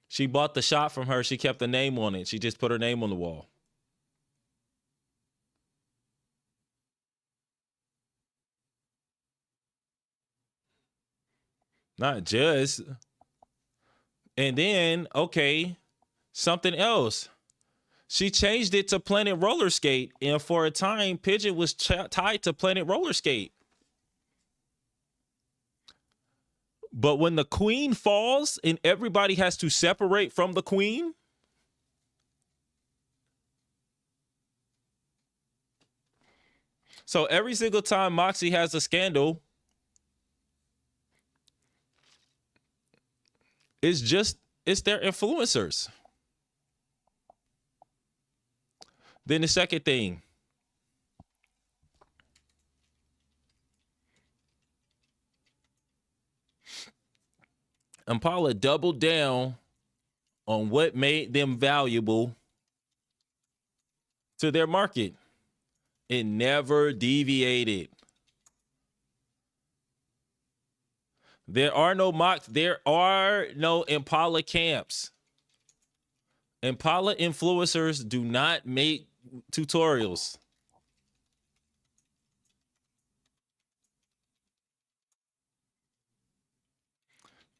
She bought the shop from her. She kept the name on it. She just put her name on the wall. Not just. And then, okay, something else. She changed it to Planet Roller Skate. And for a time, Pigeon was tied to Planet Roller Skate. But when the queen falls and everybody has to separate from the queen, so every single time Moxie has a scandal, it's their influencers. Then the second thing, Impala doubled down on what made them valuable to their market. It never deviated. There are no Impala camps. Impala influencers do not make tutorials.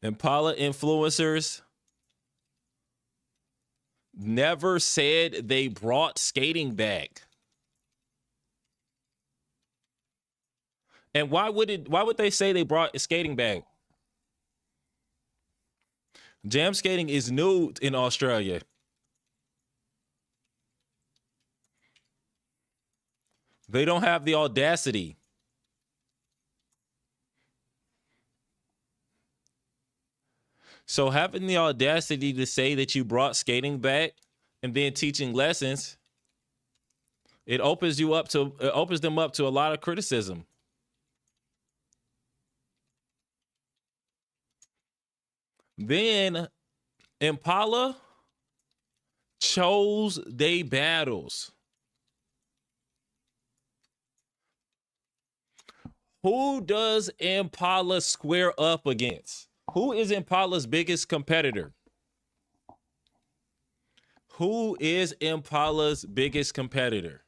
Impala influencers never said they brought skating back. And why would they say they brought skating back? Jam skating is new in Australia. They don't have the audacity. So having the audacity to say that you brought skating back and then teaching lessons, it opens them up to a lot of criticism. Then Impala chose they battles. Who does Impala square up against? Who is Impala's biggest competitor? Who is Impala's biggest competitor?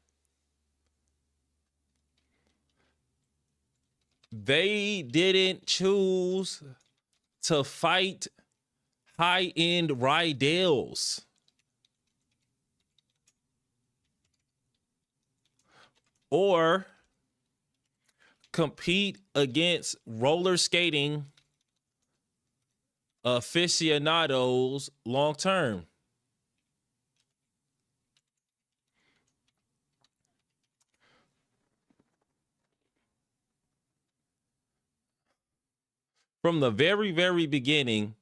They didn't choose to fight high-end Rydales. Or compete against roller skating aficionados long term. from the very, very beginning,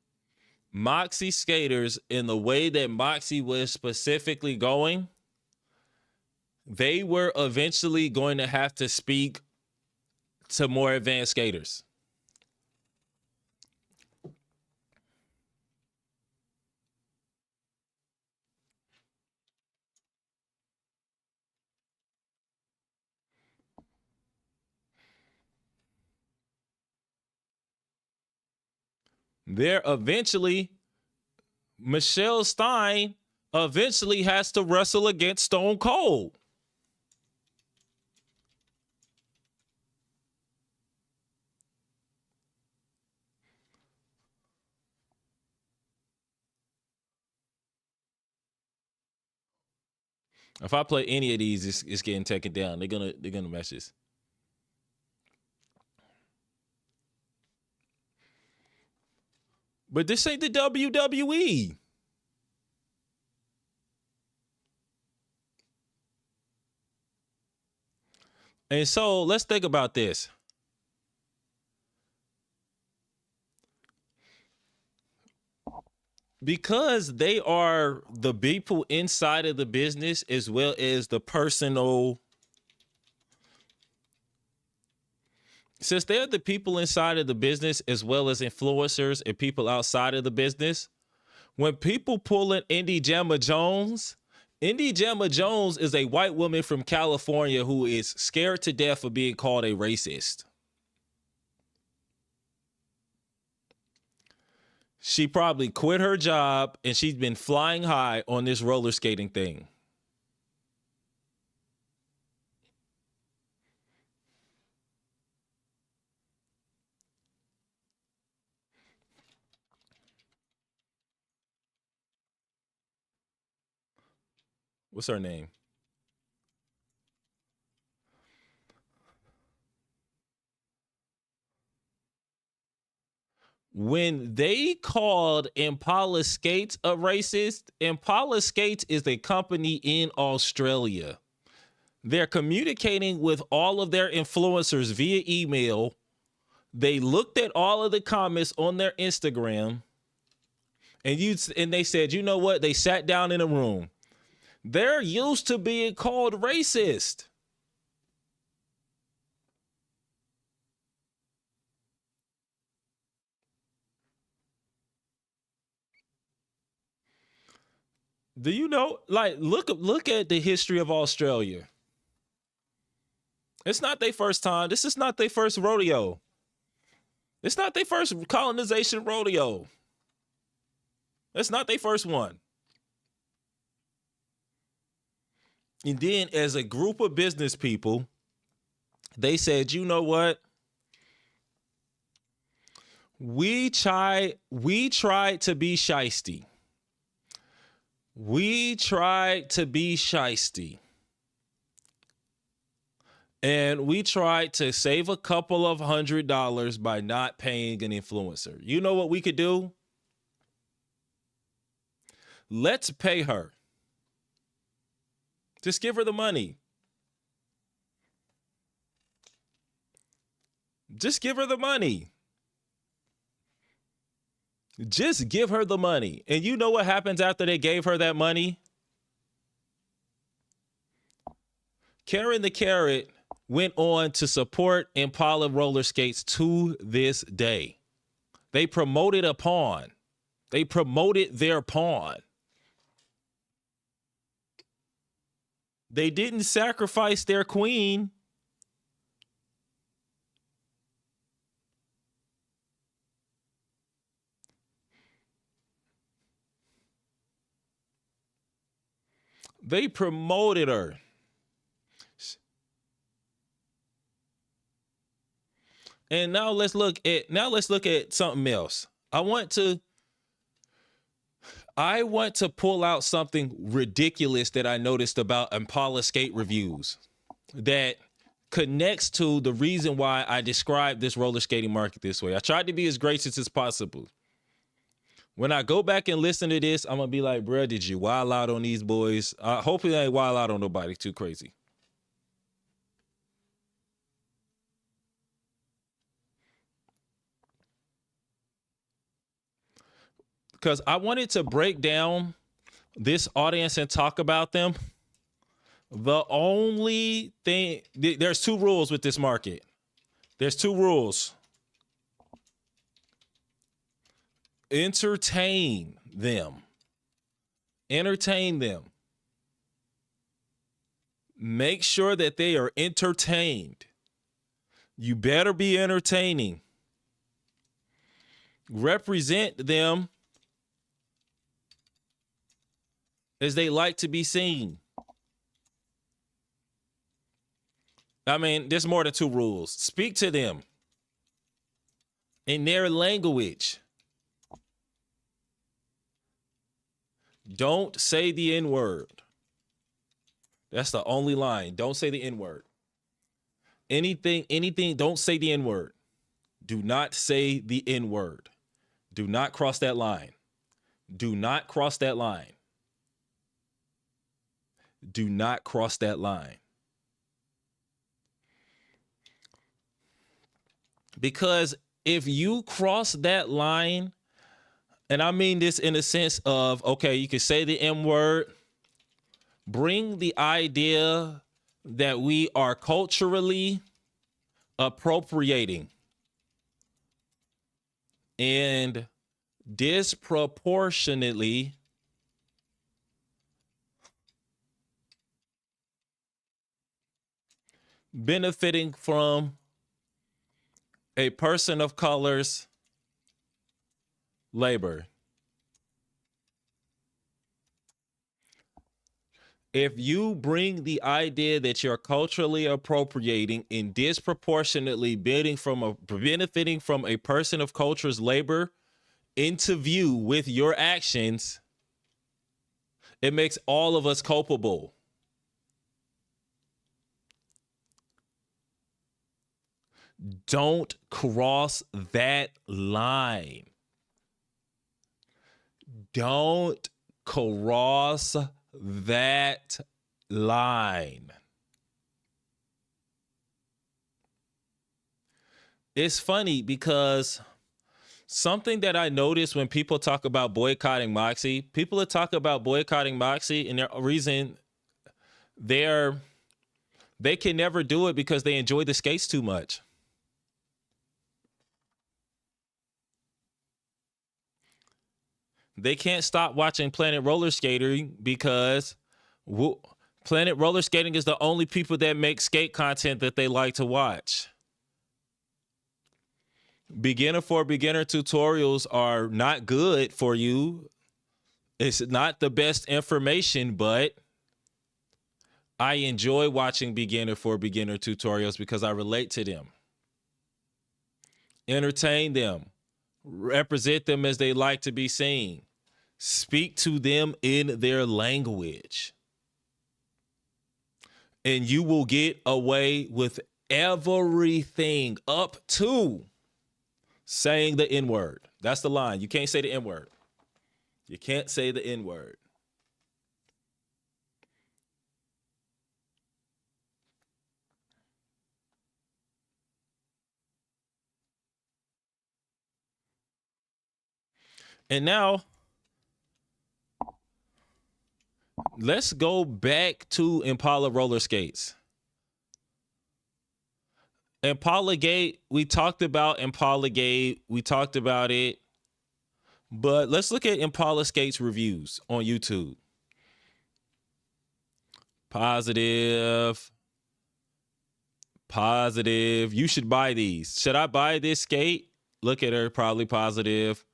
Moxie skaters, in the way that Moxie was specifically going, they were eventually going to have to speak to more advanced skaters. Michelle Stein eventually has to wrestle against Stone Cold. If I play any of these, it's getting taken down. They're gonna mess this. But this ain't the WWE. And so let's think about this. Because they are the people inside of the business as well as the personal. Since they're the people inside of the business as well as influencers and people outside of the business, when people pull in Indie Jamma Jones is a white woman from California who is scared to death of being called a racist. She probably quit her job and she's been flying high on this roller skating thing. What's her name? When they called Impala Skates a racist, Impala Skates is a company in Australia. They're communicating with all of their influencers via email. They looked at all of the comments on their Instagram and they said, you know what? They sat down in a room. They're used to being called racist. Do you know, like, look at the history of Australia. It's not their first time. This is not their first rodeo. It's not their first colonization rodeo. It's not their first one. And then as a group of business people, they said, you know what? We tried to be shiesty. We tried to be shiesty. And we tried to save a couple of $100 by not paying an influencer. You know what we could do? Let's pay her. Just give her the money. Just give her the money. Just give her the money. And you know what happens after they gave her that money? Karen the Carrot went on to support Impala roller skates to this day. They promoted a pawn. They promoted their pawn. They didn't sacrifice their queen. They promoted her. And now let's look at something else. I want to pull out something ridiculous that I noticed about Impala skate reviews that connects to the reason why I described this roller skating market this way. I tried to be as gracious as possible. When I go back and listen to this, I'm going to be like, bruh, did you wild out on these boys? Hopefully I ain't wild out on nobody too crazy. because I wanted to break down this audience and talk about them. The only thing, there's two rules with this market. There's two rules. Entertain them. Entertain them. Make sure that they are entertained. You better be entertaining. Represent them as they like to be seen. I mean, there's more than two rules. Speak to them in their language. Don't say the N-word. That's the only line. Don't say the N-word. Anything, don't say the N-word. Do not say the N-word. Do not cross that line. Do not cross that line. Do not cross that line. Because if you cross that line, and I mean this in the sense of, okay, you can say the M-word, bring the idea that we are culturally appropriating and disproportionately benefiting from a person of color's labor. If you bring the idea that you're culturally appropriating and disproportionately benefiting from a person of culture's labor into view with your actions, it makes all of us culpable. Don't cross that line. Don't cross that line. It's funny because something that I notice when people talk about boycotting Moxie, people that talk about boycotting Moxie and their reason they can never do it because they enjoy the skates too much. They can't stop watching Planet Roller Skating because Planet Roller Skating is the only people that make skate content that they like to watch. Beginner tutorials are not good for you. It's not the best information, but I enjoy watching beginner tutorials because I relate to them. Entertain them. Represent them as they like to be seen. Speak to them in their language. And you will get away with everything up to saying the N-word. That's the line. You can't say the N-word. You can't say the N-word. And now, let's go back to Impala roller skates. Impala Gate, we talked about Impala Gate. We talked about it. But let's look at Impala Skates reviews on YouTube. Positive. You should buy these. Should I buy this skate? Look at her, probably positive.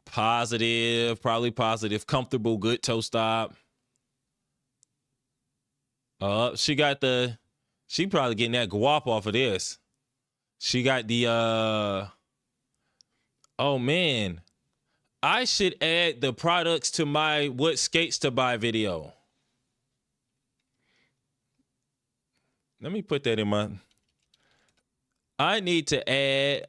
Probably positive. Comfortable, good toe stop. She probably getting that guap off of this. She got the, oh man. I should add the products to my what skates to buy video. Let me put that in my, I need to add,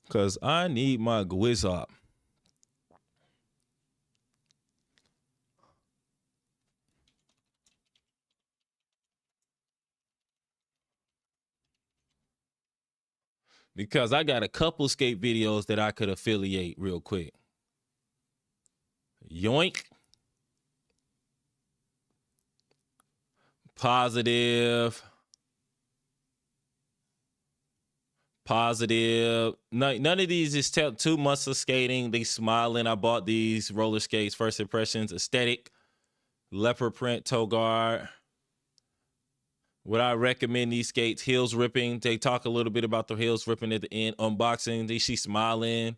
because I need my Gwiz up. because I got a couple skate videos that I could affiliate real quick. Yoink. Positive. None of these is 2 months of skating. They smiling. I bought these roller skates. First impressions. Aesthetic. Leopard print toe guard. Would I recommend these skates? Heels ripping. They talk a little bit about the heels ripping at the end. Unboxing. She smiling.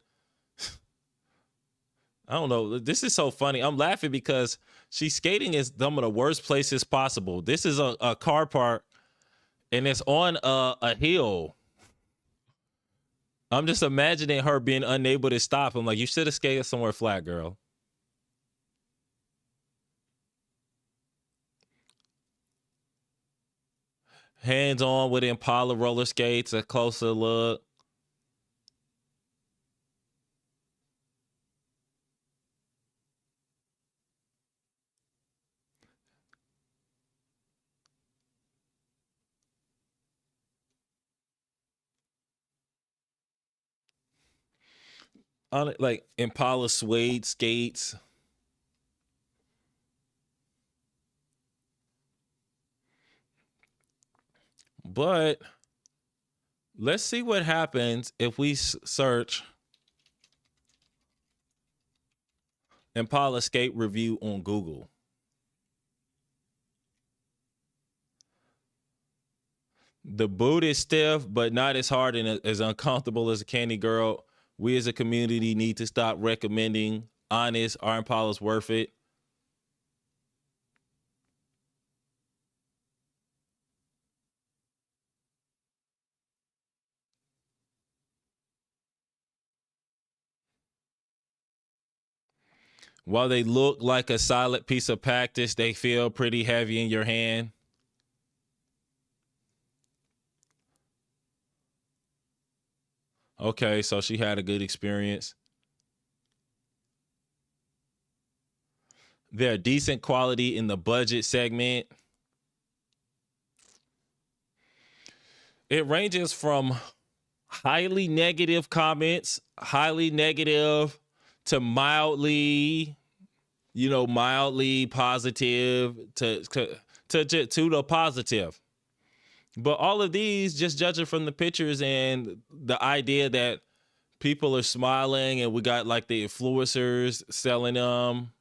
I don't know. This is so funny. I'm laughing because she's skating in some of the worst places possible. This is a car park, and it's on a hill. I'm just imagining her being unable to stop. I'm like, you should have skated somewhere flat, girl. Hands on with Impala roller skates, a closer look. On it, like Impala suede skates. But let's see what happens if we search Impala skate review on Google. The boot is stiff, but not as hard and as uncomfortable as a Candy Girl. We as a community need to stop recommending honest. Are Impalas worth it? While they look like a solid piece of practice, they feel pretty heavy in your hand. Okay, so she had a good experience. They're decent quality in the budget segment. It ranges from highly negative comments, highly negative, to mildly, mildly positive to the positive. But all of these, just judging from the pictures and the idea that people are smiling and we got like the influencers selling them.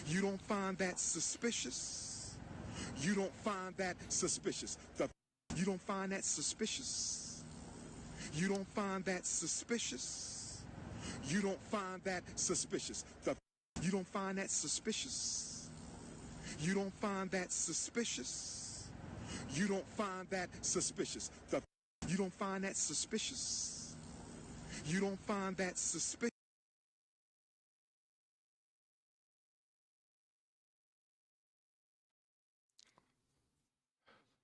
You don't find that suspicious? You don't find that suspicious? You don't find that suspicious? You don't find that suspicious? You don't find that suspicious? You don't find that suspicious? You don't find that suspicious? You don't find that suspicious? You don't find that suspicious? You don't find that suspicious?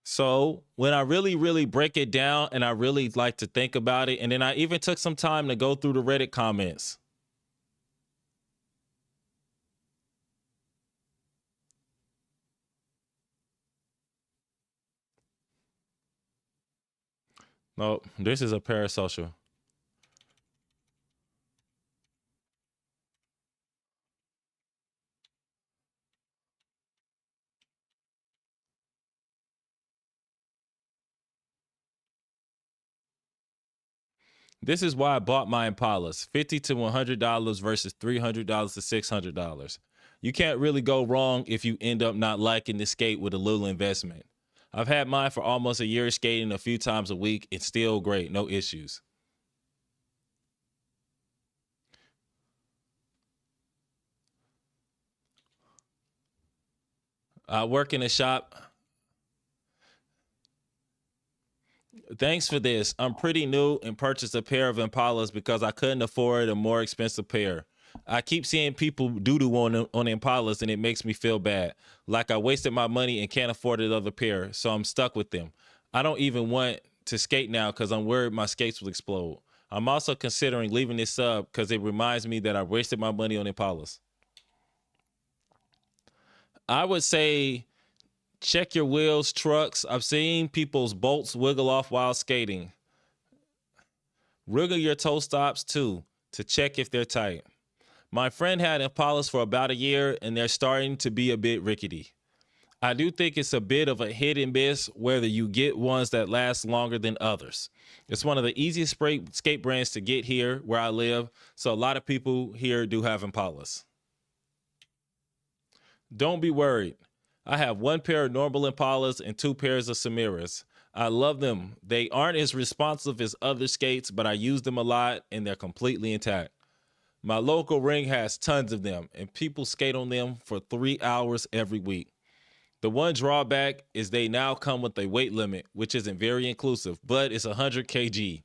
So when I really, really break it down and I really like to think about it, and then I even took some time to go through the Reddit comments. No, this is a parasocial. This is why I bought my Impalas. $50 to $100 versus $300 to $600. You can't really go wrong if you end up not liking the skate with a little investment. I've had mine for almost a year, skating a few times a week. It's still great, no issues. I work in a shop. Thanks for this. I'm pretty new and purchased a pair of Impalas because I couldn't afford a more expensive pair. I keep seeing people doo-doo on Impalas and it makes me feel bad. Like I wasted my money and can't afford another pair, so I'm stuck with them. I don't even want to skate now because I'm worried my skates will explode. I'm also considering leaving this sub because it reminds me that I wasted my money on Impalas. I would say check your wheels, trucks. I've seen people's bolts wiggle off while skating. Wriggle your toe stops too to check if they're tight. My friend had Impalas for about a year and they're starting to be a bit rickety. I do think it's a bit of a hit and miss whether you get ones that last longer than others. It's one of the easiest skate brands to get here where I live, so a lot of people here do have Impalas. Don't be worried. I have one pair of normal Impalas and 2 pairs of Samiras. I love them. They aren't as responsive as other skates, but I use them a lot and they're completely intact. My local ring has tons of them, and people skate on them for 3 hours every week. The one drawback is they now come with a weight limit, which isn't very inclusive, but it's 100 kg.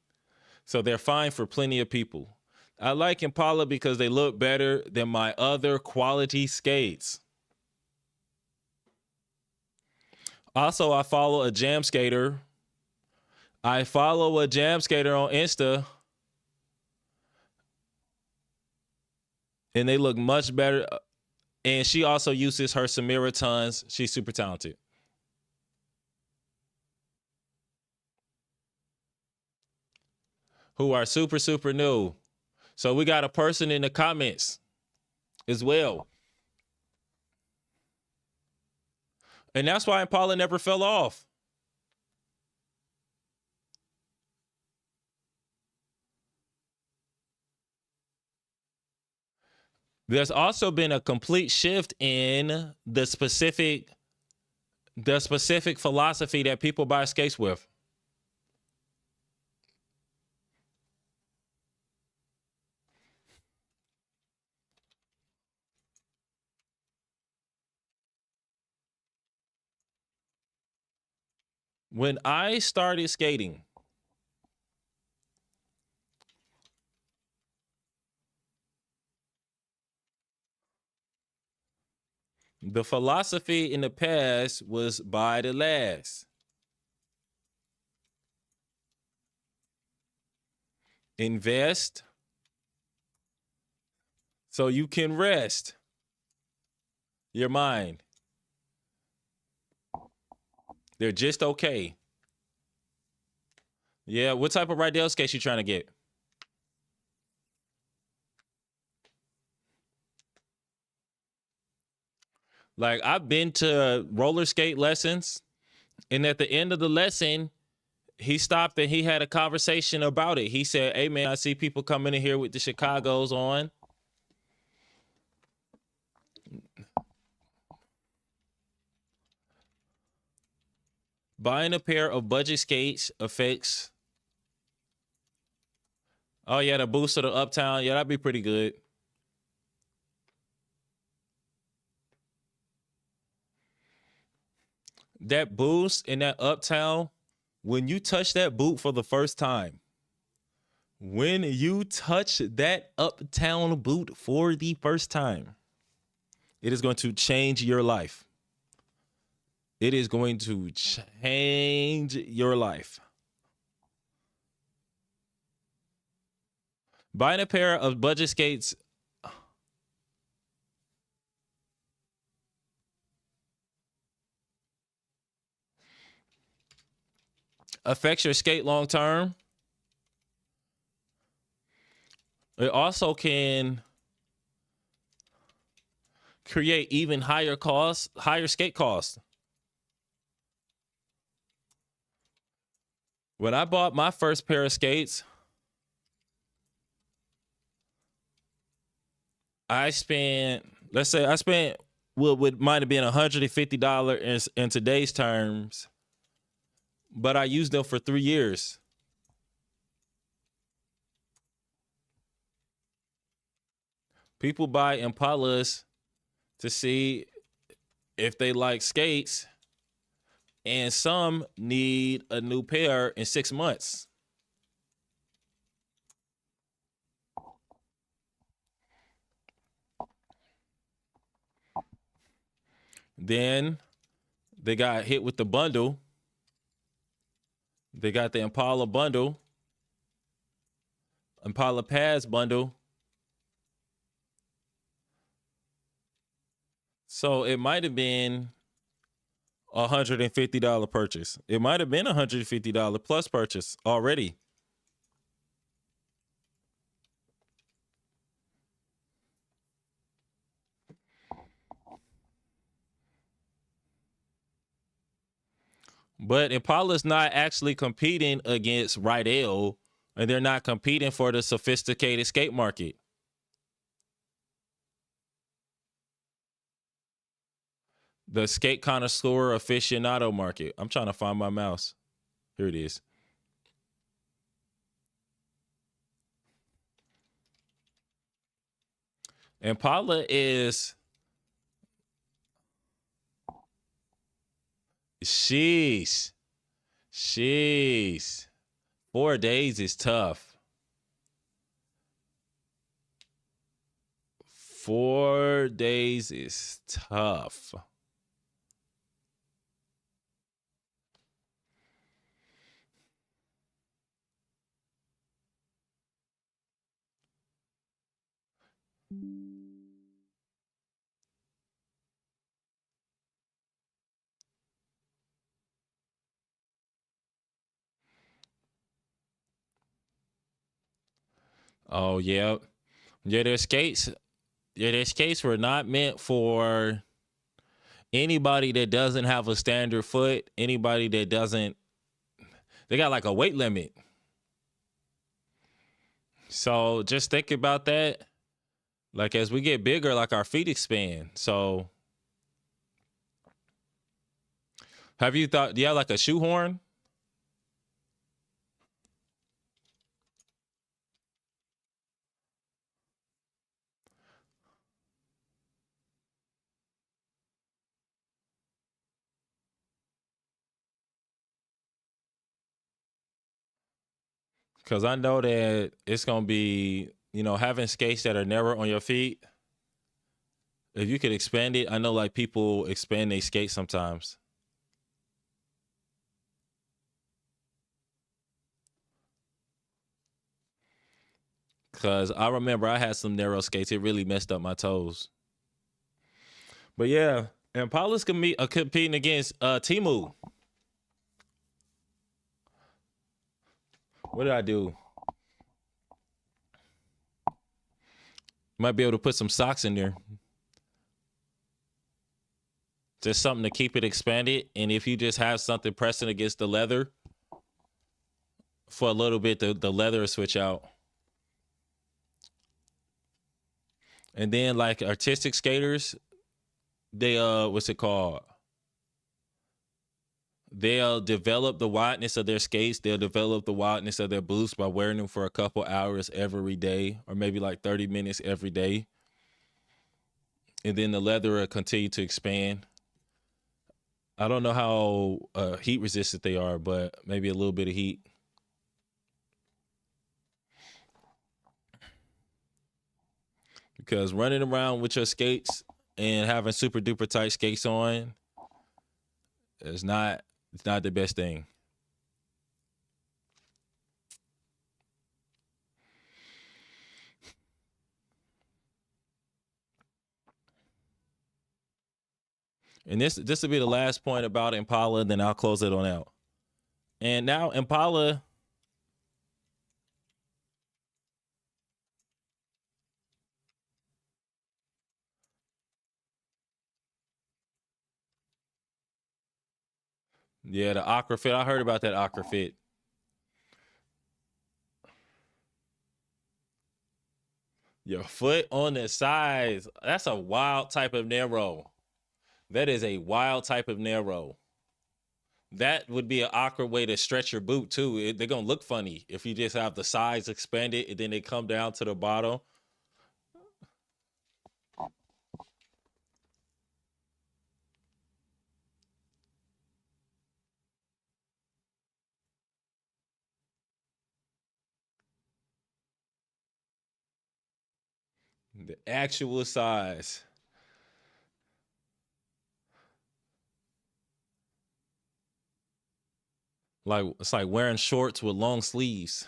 So they're fine for plenty of people. I like Impala because they look better than my other quality skates. Also, I follow a jam skater. on Insta, and they look much better. And she also uses her Samira tons. She's super talented. Who are super, super new. So we got a person in the comments as well. And that's why Impala never fell off. There's also been a complete shift in the specific philosophy that people buy skates with. When I started skating, the philosophy in the past was buy the last. Invest so you can rest your mind. They're just okay. Yeah, what type of Rydell skates you trying to get? Like, I've been to roller skate lessons, and at the end of the lesson, he stopped and he had a conversation about it. He said, "Hey, man, I see people coming in here with the Chicagos on. Buying a pair of budget skates affects." Oh, yeah, the boost of the Uptown. Yeah, that'd be pretty good. That boost in that Uptown, when you touch that boot for the first time, when you touch that Uptown boot for the first time, it is going to change your life. It is going to change your life. Buying a pair of budget skates affects your skate long term. It also can create even higher skate costs. When I bought my first pair of skates, I spent what might have been $150 in today's terms, but I used them for 3 years. People buy Impalas to see if they like skates, and some need a new pair in 6 months. Then they got hit with the bundle. They got the Impala bundle, Impala pads bundle. So it might have been $150 purchase. It might have been $150 plus purchase already. But Impala's not actually competing against Rydell, and they're not competing for the sophisticated skate market. The skate connoisseur aficionado market. I'm trying to find my mouse. Here it is. Impala is sheesh. 4 days is tough. 4 days is tough. Oh yeah. Yeah, their skates. Yeah, their skates were not meant for anybody that doesn't have a standard foot, anybody that doesn't, they got like a weight limit. So just think about that. Like as we get bigger, like our feet expand. So have you thought, do you have like a shoehorn? Because I know that it's going to be, having skates that are never on your feet. If you could expand it, I know like people expand their skates sometimes. Because I remember I had some narrow skates. It really messed up my toes. But yeah, Impalas competing against Timu. What did I do? Might be able to put some socks in there. Just something to keep it expanded. And if you just have something pressing against the leather for a little bit, the leather will switch out. And then like artistic skaters, they what's it called? They'll develop the wideness of their skates. They'll develop the wideness of their boots by wearing them for a couple hours every day, or maybe like 30 minutes every day. And then the leather will continue to expand. I don't know how heat resistant they are, but maybe a little bit of heat. Because running around with your skates and having super duper tight skates on is not, it's not the best thing. And this will be the last point about Impala, then I'll close it on out. And now Impala, yeah, the Aqua Fit. I heard about that Aqua Fit. Your foot on the sides. That's a wild type of narrow. That is a wild type of narrow. That would be an awkward way to stretch your boot too. They're gonna look funny if you just have the sides expanded and then they come down to the bottom. The actual size. Like it's like wearing shorts with long sleeves.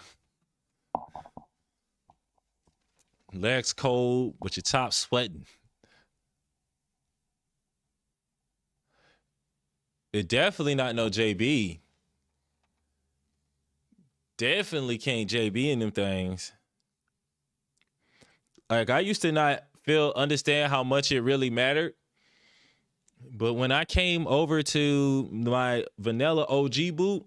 Legs cold, but your top sweating. It definitely not no JB. Definitely can't JB in them things. Like, I used to not understand how much it really mattered. But when I came over to my vanilla OG boot,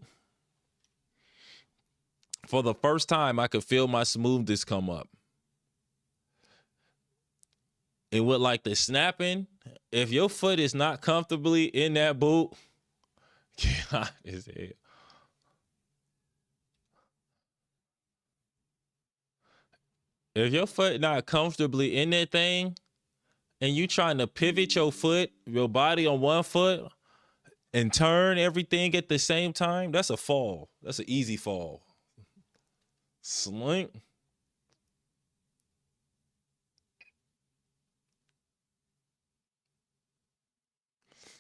for the first time, I could feel my smoothness come up. And with like the snapping, if your foot is not comfortably in that boot, God is hell. If your foot not comfortably in that thing, and you trying to pivot your foot, your body on one foot, and turn everything at the same time, that's a fall. That's an easy fall. Slink.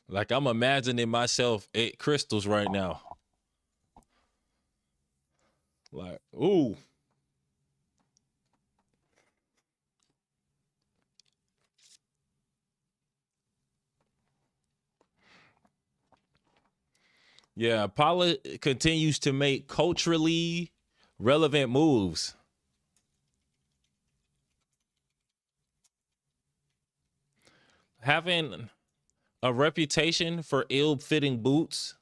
Like, I'm imagining myself at Crystals right now. Like, ooh. Yeah, Paula continues to make culturally relevant moves. Having a reputation for ill-fitting boots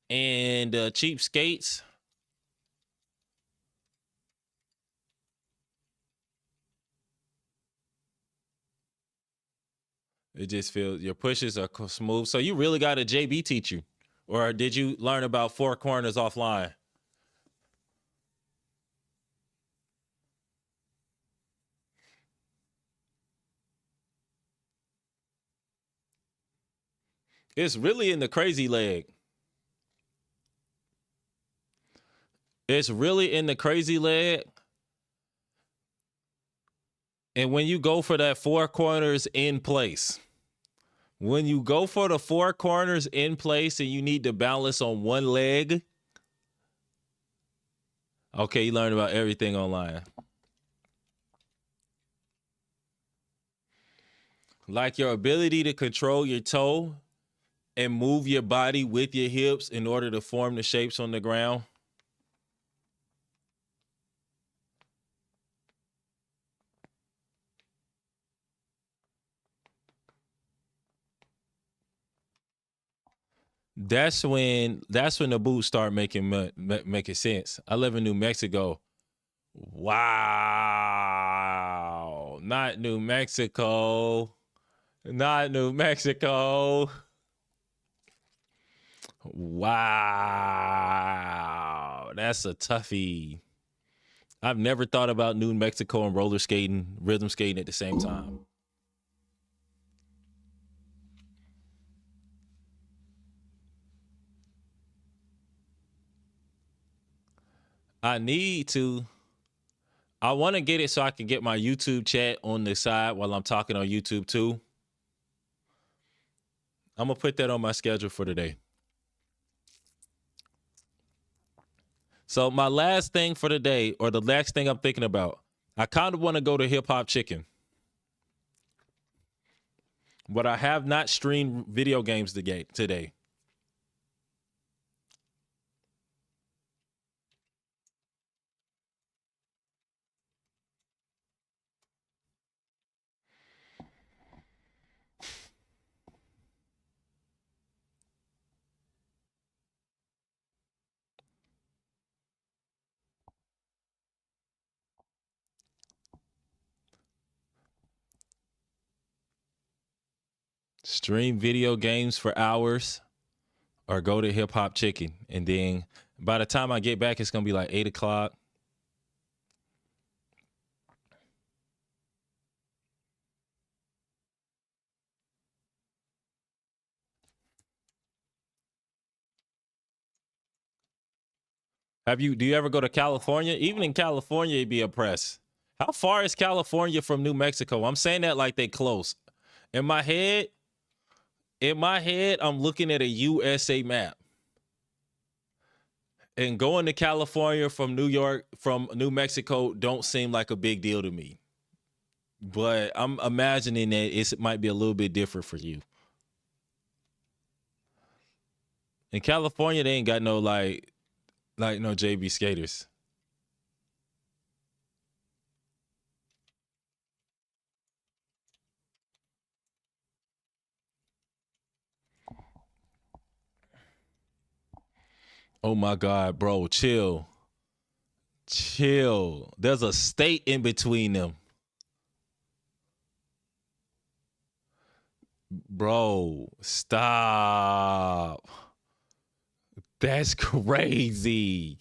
and cheap skates. It just feels your pushes are smooth. So you really got a JB teach you, or did you learn about four corners offline? It's really in the crazy leg. It's really in the crazy leg. And when you go for that four corners in place, when you go for the four corners in place and you need to balance on one leg, okay, you learn about everything online. Like your ability to control your toe and move your body with your hips in order to form the shapes on the ground. That's when the boots start making sense. I live in New Mexico. Wow. Not New Mexico. Not New Mexico. Wow. That's a toughie. I've never thought about New Mexico and roller skating, rhythm skating at the same time. I want to get it so I can get my YouTube chat on the side while I'm talking on YouTube too. I'm going to put that on my schedule for today. So my last thing for the day, or the last thing I'm thinking about, I kind of want to go to Hip Hop Chicken. But I have not streamed video games today. Stream video games for hours or go to Hip Hop Chicken. And then by the time I get back, it's going to be like 8 o'clock. Do you ever go to California? Even in California, you'd be oppressed. How far is California from New Mexico? I'm saying that like they close. In my head, I'm looking at a USA map. And going to California from New Mexico don't seem like a big deal to me. but I'm imagining that it might be a little bit different for you. In California, they ain't got no like no JB skaters. Oh my God, bro, chill. Chill. There's a state in between them. Bro, stop. That's crazy.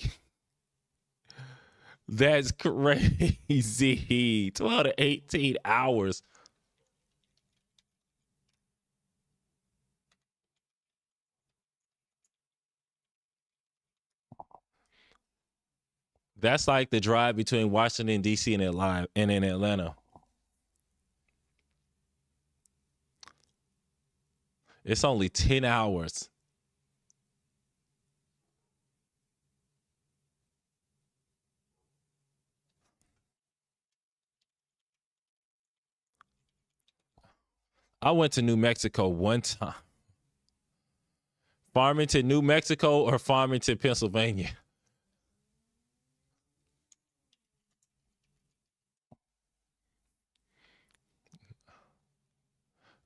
That's crazy. 12 to 18 hours. That's like the drive between Washington, D.C. and in Atlanta. It's only 10 hours. I went to New Mexico one time. Farmington, New Mexico or Farmington, Pennsylvania?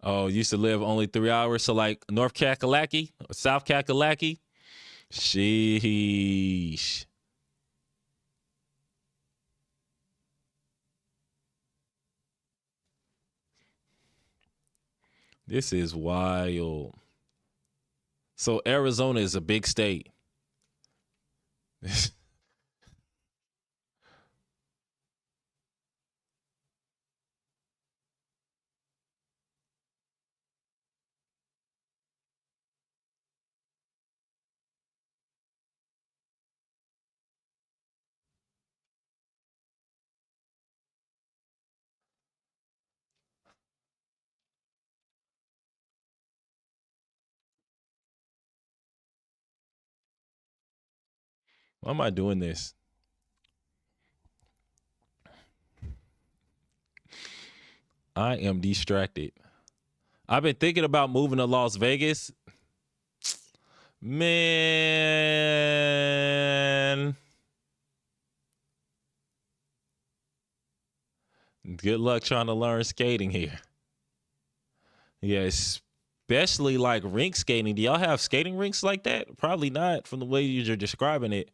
Oh, used to live only 3 hours. So like North Kakalaki or South Kakalaki? Sheesh. This is wild. So Arizona is a big state. Why am I doing this? I am distracted. I've been thinking about moving to Las Vegas. Man. Good luck trying to learn skating here. Yeah, especially like rink skating. Do y'all have skating rinks like that? Probably not from the way you're describing it.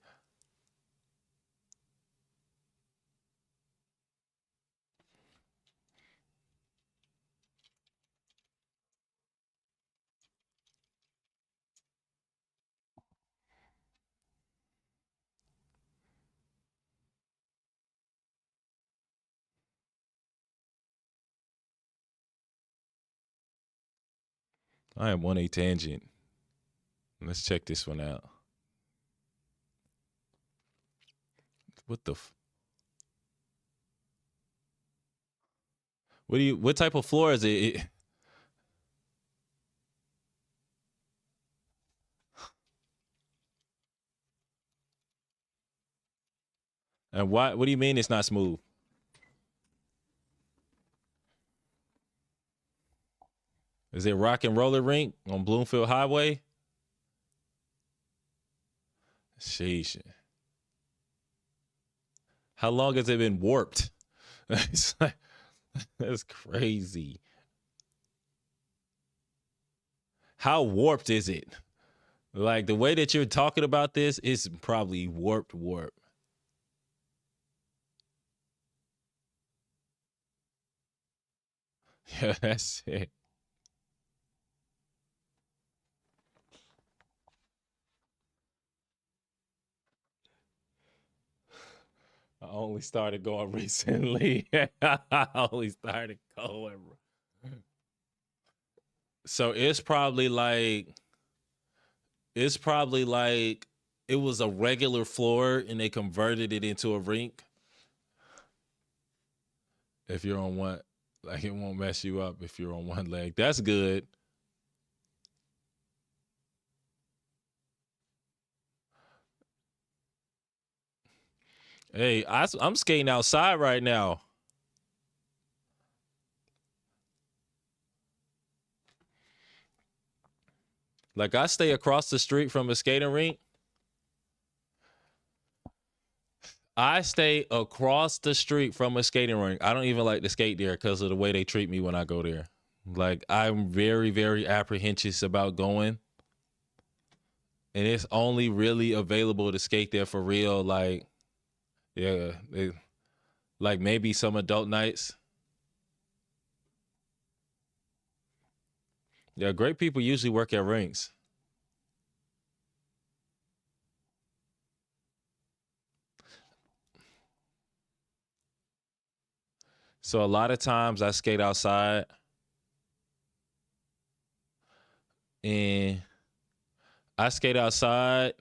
I am on a tangent. Let's check this one out. What the? What type of floor is it? And what do you mean it's not smooth? Is it rock and roller rink on Bloomfield Highway? Sheesh. How long has it been warped? That's crazy. How warped is it? Like the way that you're talking about this is probably warped. Yeah, that's it. I only started going recently. I only started going. So it's probably like it was a regular floor and they converted it into a rink. If you're on one, like it won't mess you up if you're on one leg. That's good. Hey, I'm skating outside right now. Like I stay across the street from a skating rink. I stay across the street from a skating rink. I don't even like to skate there because of the way they treat me when I go there. Like I'm very, very apprehensive about going. And it's only really available to skate there for real. Like, yeah, like maybe some adult nights. Yeah, great people usually work at rinks. So a lot of times I skate outside and I skate outside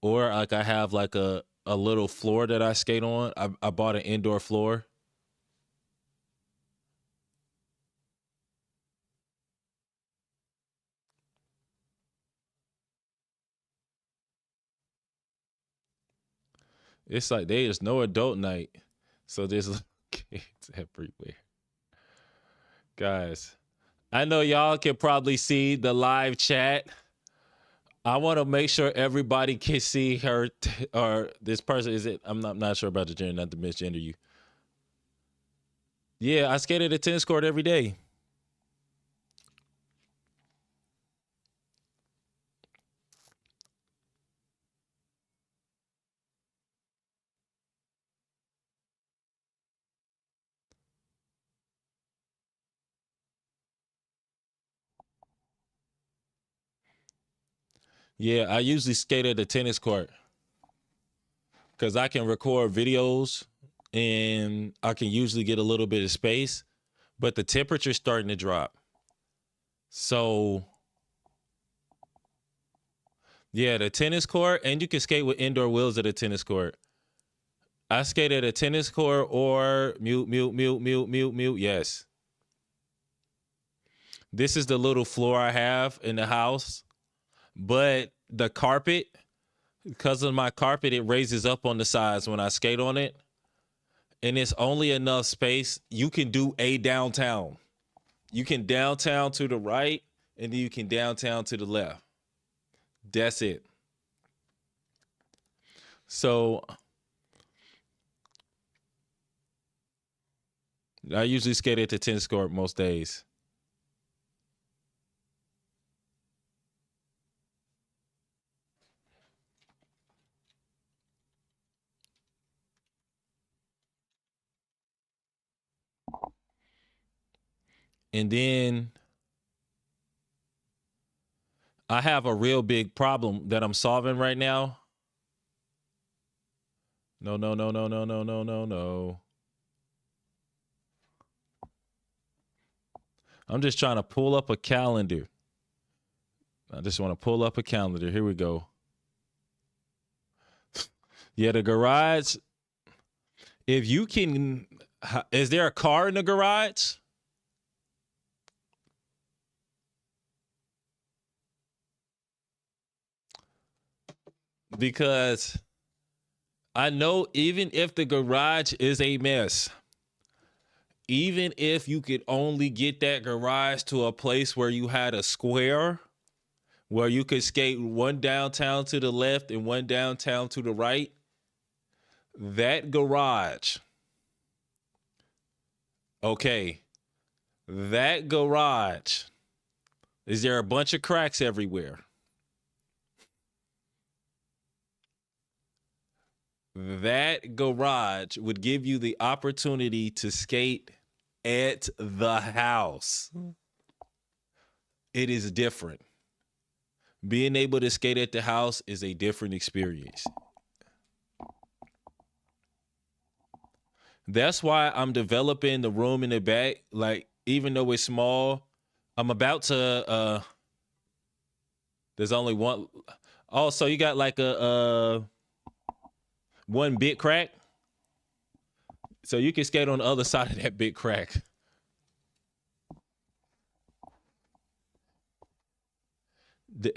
or like I have like a little floor that I skate on. I bought an indoor floor. It's like there is no adult night. So there's kids everywhere. Guys, I know y'all can probably see the live chat. I want to make sure everybody can see her or this person. Is it? I'm not sure about the gender, not to misgender you. Yeah, I skate at a tennis court every day. Yeah, I usually skate at the tennis court because I can record videos and I can usually get a little bit of space, but the temperature's starting to drop. So, yeah, the tennis court, and you can skate with indoor wheels at a tennis court. I skate at a tennis court or mute. Yes. This is the little floor I have in the house, but the carpet, because of my carpet, it raises up on the sides when I skate on it. And it's only enough space. You can do a downtown. You can downtown to the right, and then you can downtown to the left. That's it. So I usually skate at the tennis court most days. And then I have a real big problem that I'm solving right now. No. I'm just trying to pull up a calendar. I just want to pull up a calendar. Here we go. Yeah, the garage. If you can, is there a car in the garage? Because I know even if the garage is a mess, even if you could only get that garage to a place where you had a square, where you could skate one downtown to the left and one downtown to the right, that garage, okay, that garage, is there a bunch of cracks everywhere? That garage would give you the opportunity to skate at the house. It is different. Being able to skate at the house is a different experience. That's why I'm developing the room in the back. Like, even though it's small, I'm about to, there's only one. Oh, so you got like a one big crack? So you can skate on the other side of that big crack. I'm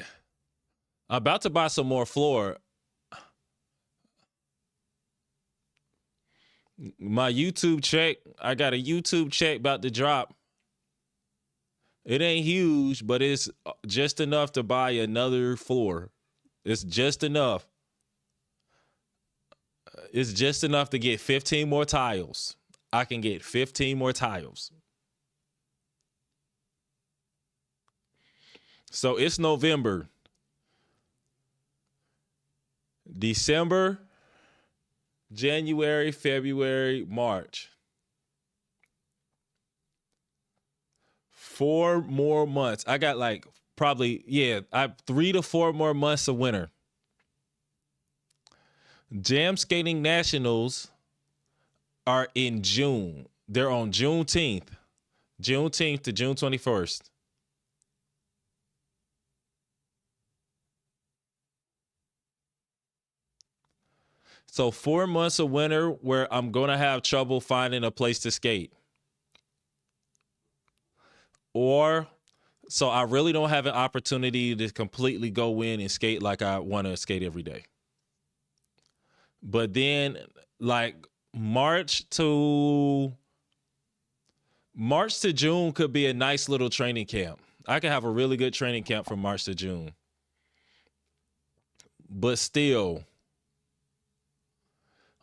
about to buy some more floor. My YouTube check, I got a YouTube check about to drop. It ain't huge, but it's just enough to buy another floor. It's just enough. It's just enough to get 15 more tiles. I can get 15 more tiles. So it's November. December, January, February, March. 4 more months. I got like probably, I 3 to 4 more months of winter. Jam Skating Nationals are in June. They're on Juneteenth to June 21st. So 4 months of winter where I'm going to have trouble finding a place to skate. So I really don't have an opportunity to completely go in and skate like I want to skate every day. But then like March to June could be a nice little training camp. I could have a really good training camp from March to June. But still,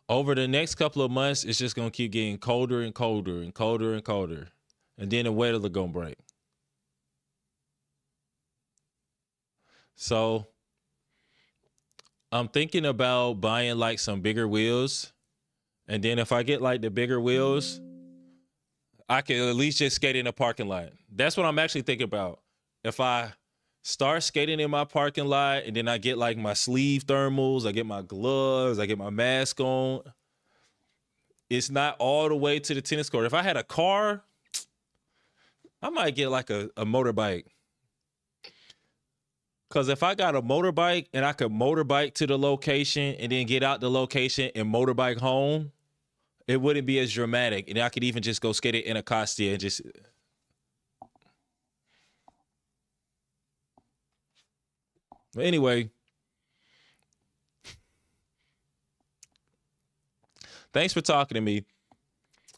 over the next couple of months, it's just going to keep getting colder and colder and colder and colder. And then the weather is going to break. So I'm thinking about buying like some bigger wheels. And then if I get like the bigger wheels, I can at least just skate in the parking lot. That's what I'm actually thinking about. If I start skating in my parking lot and then I get like my sleeve thermals, I get my gloves, I get my mask on, it's not all the way to the tennis court. If I had a car, I might get like a motorbike. Because if I got a motorbike and I could motorbike to the location and then get out the location and motorbike home, it wouldn't be as dramatic. And I could even just go skate it in Acosta and just... But anyway, thanks for talking to me.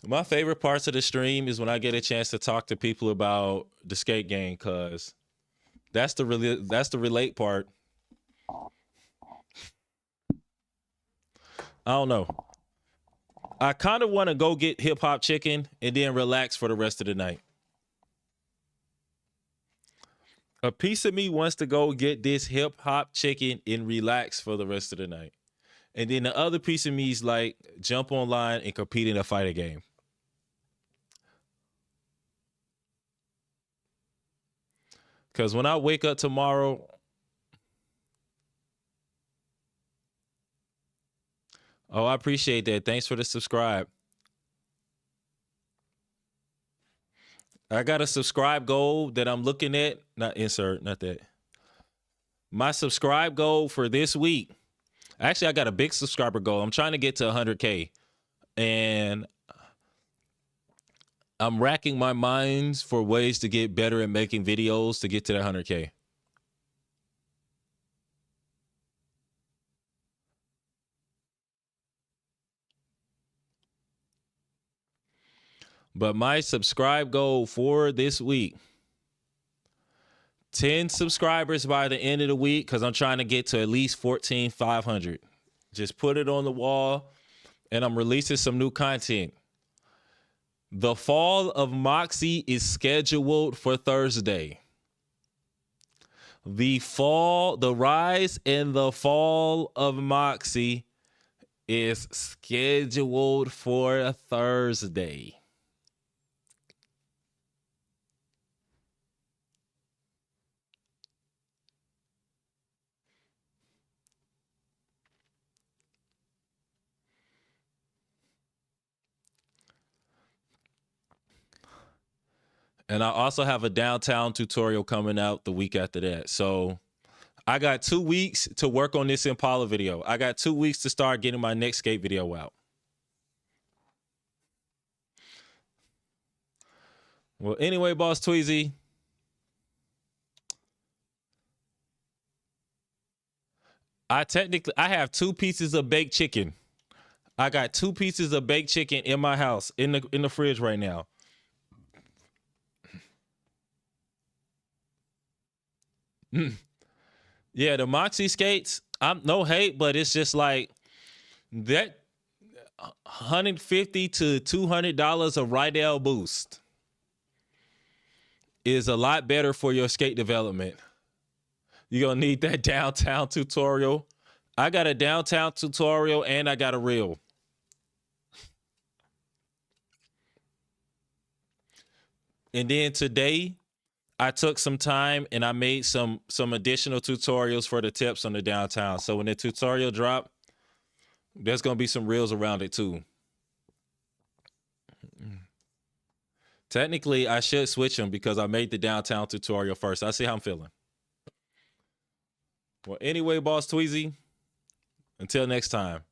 My favorite parts of the stream is when I get a chance to talk to people about the skate game, because that's the relate part. I don't know. I kind of want to go get hip hop chicken and then relax for the rest of the night. A piece of me wants to go get this hip hop chicken and relax for the rest of the night. And then the other piece of me is like, jump online and compete in a fighter game. Because when I wake up tomorrow, oh, I appreciate that. Thanks for the subscribe. I got a subscribe goal that I'm looking at. Not that. My subscribe goal for this week. Actually, I got a big subscriber goal. I'm trying to get to 100K. And I'm racking my minds for ways to get better at making videos to get to that 100K. But my subscribe goal for this week, 10 subscribers by the end of the week, because I'm trying to get to at least 14,500. Just put it on the wall, and I'm releasing some new content. The fall of Moxie is scheduled for Thursday. The rise and the fall of Moxie is scheduled for Thursday. And I also have a downtown tutorial coming out the week after that. So I got 2 weeks to work on this Impala video. I got 2 weeks to start getting my next skate video out. Well, anyway, Boss Tweezy, I have 2 pieces of baked chicken. I got 2 pieces of baked chicken in my house in the fridge right now. Yeah, the Moxie skates, I'm no hate, but it's just like that $150 to $200 of Rydell boost is a lot better for your skate development. You're going to need that downtown tutorial. I got a downtown tutorial and I got a reel. And then today, I took some time and I made some additional tutorials for the tips on the downtown. So when the tutorial drop, there's going to be some reels around it too. Technically, I should switch them because I made the downtown tutorial first. I see how I'm feeling. Well, anyway, Boss Tweezy, until next time.